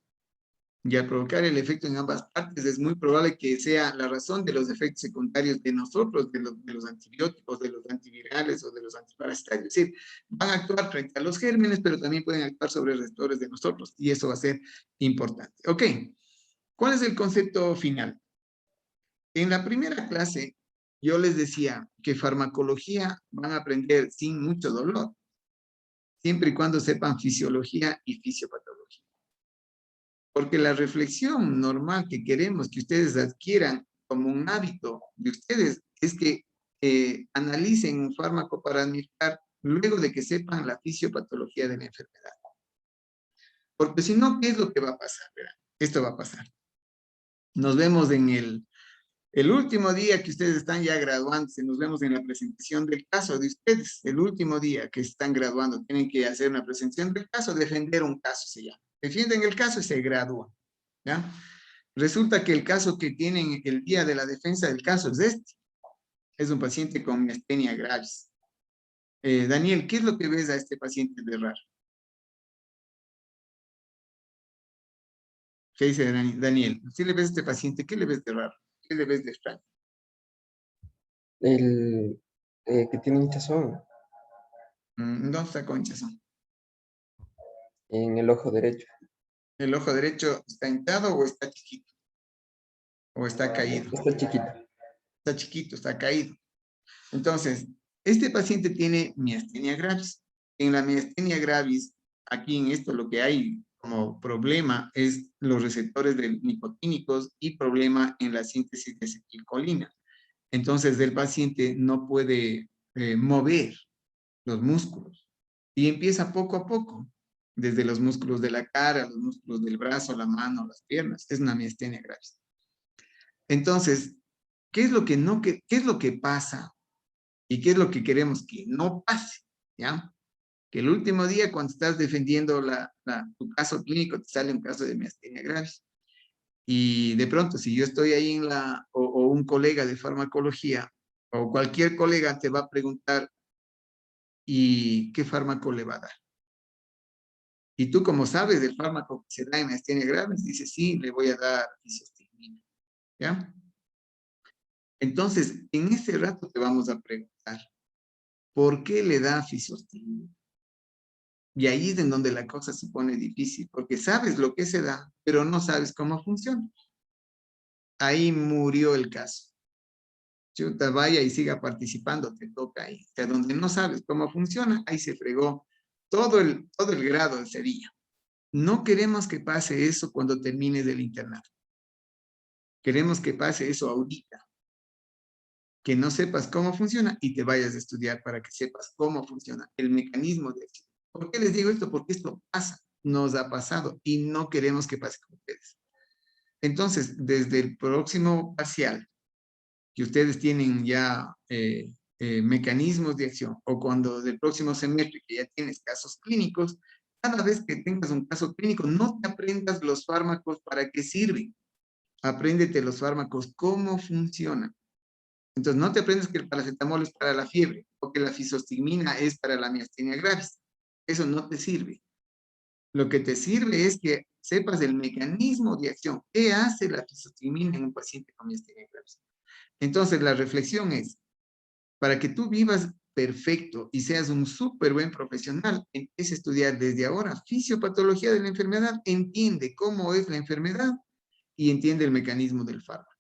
[SPEAKER 1] Y al provocar el efecto en ambas partes, es muy probable que sea la razón de los efectos secundarios de nosotros, de los antibióticos, de los antivirales o de los antiparasitarios. Es decir, van a actuar frente a los gérmenes, pero también pueden actuar sobre receptores de nosotros, y eso va a ser importante. Ok, ¿cuál es el concepto final? En la primera clase, yo les decía que farmacología van a aprender sin mucho dolor, siempre y cuando sepan fisiología y fisiopatología. Porque la reflexión normal que queremos que ustedes adquieran como un hábito de ustedes es que analicen un fármaco para administrar luego de que sepan la fisiopatología de la enfermedad. Porque si no, ¿qué es lo que va a pasar? Verán, esto va a pasar. Nos vemos en el último día que ustedes están ya graduándose, nos vemos en la presentación del caso de ustedes. El último día que están graduando, tienen que hacer una presentación del caso, defender un caso se llama. Defienden el caso y se gradúan, ¿ya? Resulta que el caso que tienen el día de la defensa del caso es este. Es un paciente con miastenia gravis. Daniel, ¿qué es lo que ves a este paciente de raro? ¿Qué dice Daniel? ¿Qué le ves a este paciente? ¿Qué le ves de raro? ¿Qué le ves de extraño?
[SPEAKER 14] El que tiene hinchazón
[SPEAKER 1] ¿Dónde está con hinchazón?
[SPEAKER 14] en el ojo derecho.
[SPEAKER 1] ¿El ojo derecho está hinchado o está chiquito? ¿O está caído?
[SPEAKER 14] Está chiquito.
[SPEAKER 1] Está chiquito, está caído. Entonces, este paciente tiene miastenia gravis. En la miastenia gravis, aquí en esto lo que hay como problema es los receptores de nicotínicos y problema en la síntesis de acetilcolina. Entonces, el paciente no puede mover los músculos y empieza poco a poco, desde los músculos de la cara, los músculos del brazo, la mano, las piernas. Es una miastenia gravis. Entonces, ¿qué es lo que pasa? ¿Y qué es lo que queremos que no pase? ¿Ya? Que el último día, cuando estás defendiendo tu caso clínico, te sale un caso de miastenia gravis. Y de pronto, si yo estoy ahí o un colega de farmacología, o cualquier colega te va a preguntar, ¿y qué fármaco le va a dar? Y tú, como sabes del fármaco que se da en miastenia gravis, dices, sí, le voy a dar fisostigmina. ¿Ya? Entonces, en ese rato te vamos a preguntar, ¿por qué le da fisostigmina? Y ahí es en donde la cosa se pone difícil, porque sabes lo que se da, pero no sabes cómo funciona. Ahí murió el caso. Chuta, vaya y siga participando, te toca ahí. O sea, donde no sabes cómo funciona, ahí se fregó todo el grado ese día. No queremos que pase eso cuando termines del internado. Queremos que pase eso ahorita. Que no sepas cómo funciona y te vayas a estudiar para que sepas cómo funciona el mecanismo de acción. ¿Por qué les digo esto? Porque esto pasa, nos ha pasado y no queremos que pase con ustedes. Entonces, desde el próximo parcial, que ustedes tienen ya mecanismos de acción, o cuando del próximo semestre que ya tienes casos clínicos, cada vez que tengas un caso clínico, no te aprendas los fármacos para qué sirven. Apréndete los fármacos, cómo funcionan. Entonces, no te aprendes que el paracetamol es para la fiebre o que la fisostigmina es para la miastenia gravis. Eso no te sirve. Lo que te sirve es que sepas el mecanismo de acción. ¿Qué hace la fisostigmina en un paciente con miastenia gravis? Entonces, la reflexión es, para que tú vivas perfecto y seas un súper buen profesional, empieza a estudiar desde ahora fisiopatología de la enfermedad, entiende cómo es la enfermedad y entiende el mecanismo del fármaco.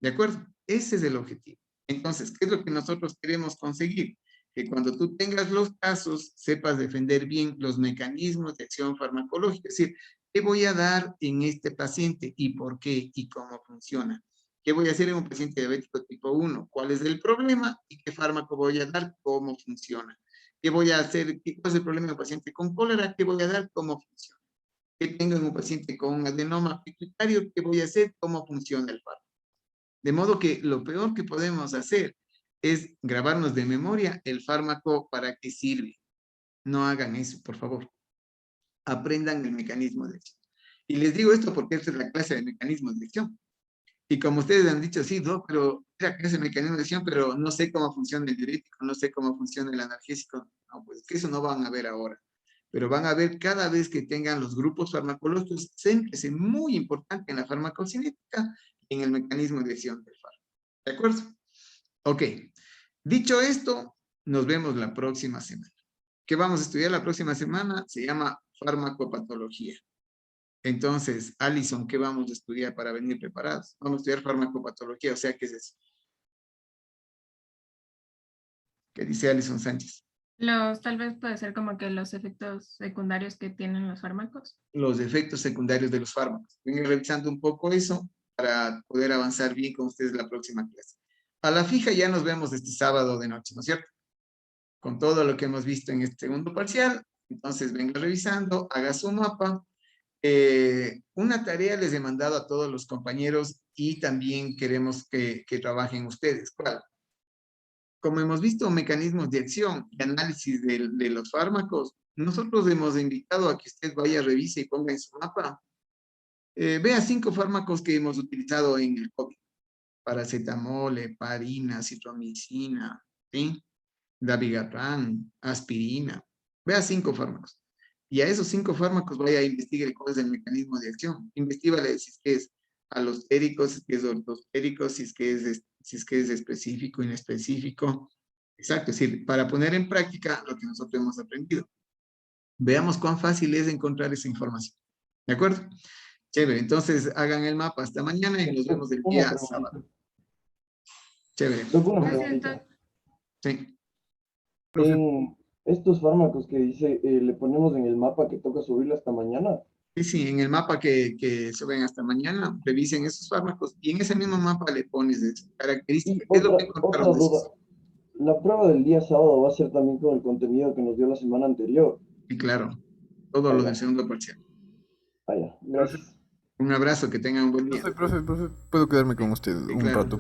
[SPEAKER 1] ¿De acuerdo? Ese es el objetivo. Entonces, ¿qué es lo que nosotros queremos conseguir? Que cuando tú tengas los casos, sepas defender bien los mecanismos de acción farmacológica. Es decir, ¿qué voy a dar en este paciente y por qué y cómo funciona? ¿Qué voy a hacer en un paciente diabético tipo 1? ¿Cuál es el problema y qué fármaco voy a dar? ¿Cómo funciona? ¿Qué voy a hacer? ¿Cuál es el problema en un paciente con cólera? ¿Qué voy a dar? ¿Cómo funciona? ¿Qué tengo en un paciente con un adenoma pituitario? ¿Qué voy a hacer? ¿Cómo funciona el fármaco? De modo que lo peor que podemos hacer es grabarnos de memoria el fármaco para qué sirve. No hagan eso, por favor. Aprendan el mecanismo de acción. Y les digo esto porque esta es la clase de mecanismos de acción. Y como ustedes han dicho, sí, Doc, pero esa clase de mecanismo de acción, pero no sé cómo funciona el diurético, no sé cómo funciona el analgésico. No, pues que eso no van a ver ahora. Pero van a ver cada vez que tengan los grupos farmacológicos, céntrese muy importante en la farmacocinética y en el mecanismo de acción del fármaco. ¿De acuerdo? Ok. Dicho esto, nos vemos la próxima semana. ¿Qué vamos a estudiar la próxima semana? Se llama farmacopatología. Entonces, Alison, ¿qué vamos a estudiar para venir preparados? Vamos a estudiar farmacopatología, o sea, ¿qué es eso? ¿Qué dice Alison Sánchez?
[SPEAKER 18] Tal vez puede ser como que los efectos secundarios que tienen los fármacos.
[SPEAKER 1] Los efectos secundarios de los fármacos. Vengo revisando un poco eso para poder avanzar bien con ustedes la próxima clase. A la fija ya nos vemos este sábado de noche, ¿no es cierto? Con todo lo que hemos visto en este segundo parcial. Entonces, venga revisando, haga su mapa. Una tarea les he mandado a todos los compañeros y también queremos que trabajen ustedes. ¿Cuál? Como hemos visto mecanismos de acción y análisis de los fármacos, nosotros hemos invitado a que usted vaya, revise y ponga en su mapa. Vea 5 fármacos que hemos utilizado en el COVID. Paracetamol, heparina, citromicina, ¿sí? Dabigatran, aspirina. Vea 5 fármacos. Y a esos 5 fármacos vaya a investigar cuál es el mecanismo de acción. Investígale si es que es alostérico, si es que es ortostérico, si es que es específico, inespecífico. Exacto, es decir, para poner en práctica lo que nosotros hemos aprendido. Veamos cuán fácil es encontrar esa información. ¿De acuerdo? Chévere, entonces hagan el mapa hasta mañana y nos vemos el día sábado. Chévere. Sí.
[SPEAKER 3] En estos fármacos que dice, le ponemos en el mapa que toca subirlo hasta mañana.
[SPEAKER 1] Sí, sí, en el mapa que suben hasta mañana, revisen esos fármacos y en ese mismo mapa le pones características. ¿Qué es lo que
[SPEAKER 3] Otra
[SPEAKER 1] encontraron de
[SPEAKER 3] duda.
[SPEAKER 1] esos?
[SPEAKER 3] La prueba del día sábado va a ser también con el contenido que nos dio la semana anterior.
[SPEAKER 1] Sí, claro. Todo lo del segundo parcial.
[SPEAKER 3] Gracias.
[SPEAKER 1] Un abrazo, que tengan un buen día.
[SPEAKER 9] Profe, ¿puedo quedarme con usted un
[SPEAKER 1] claro.
[SPEAKER 9] rato?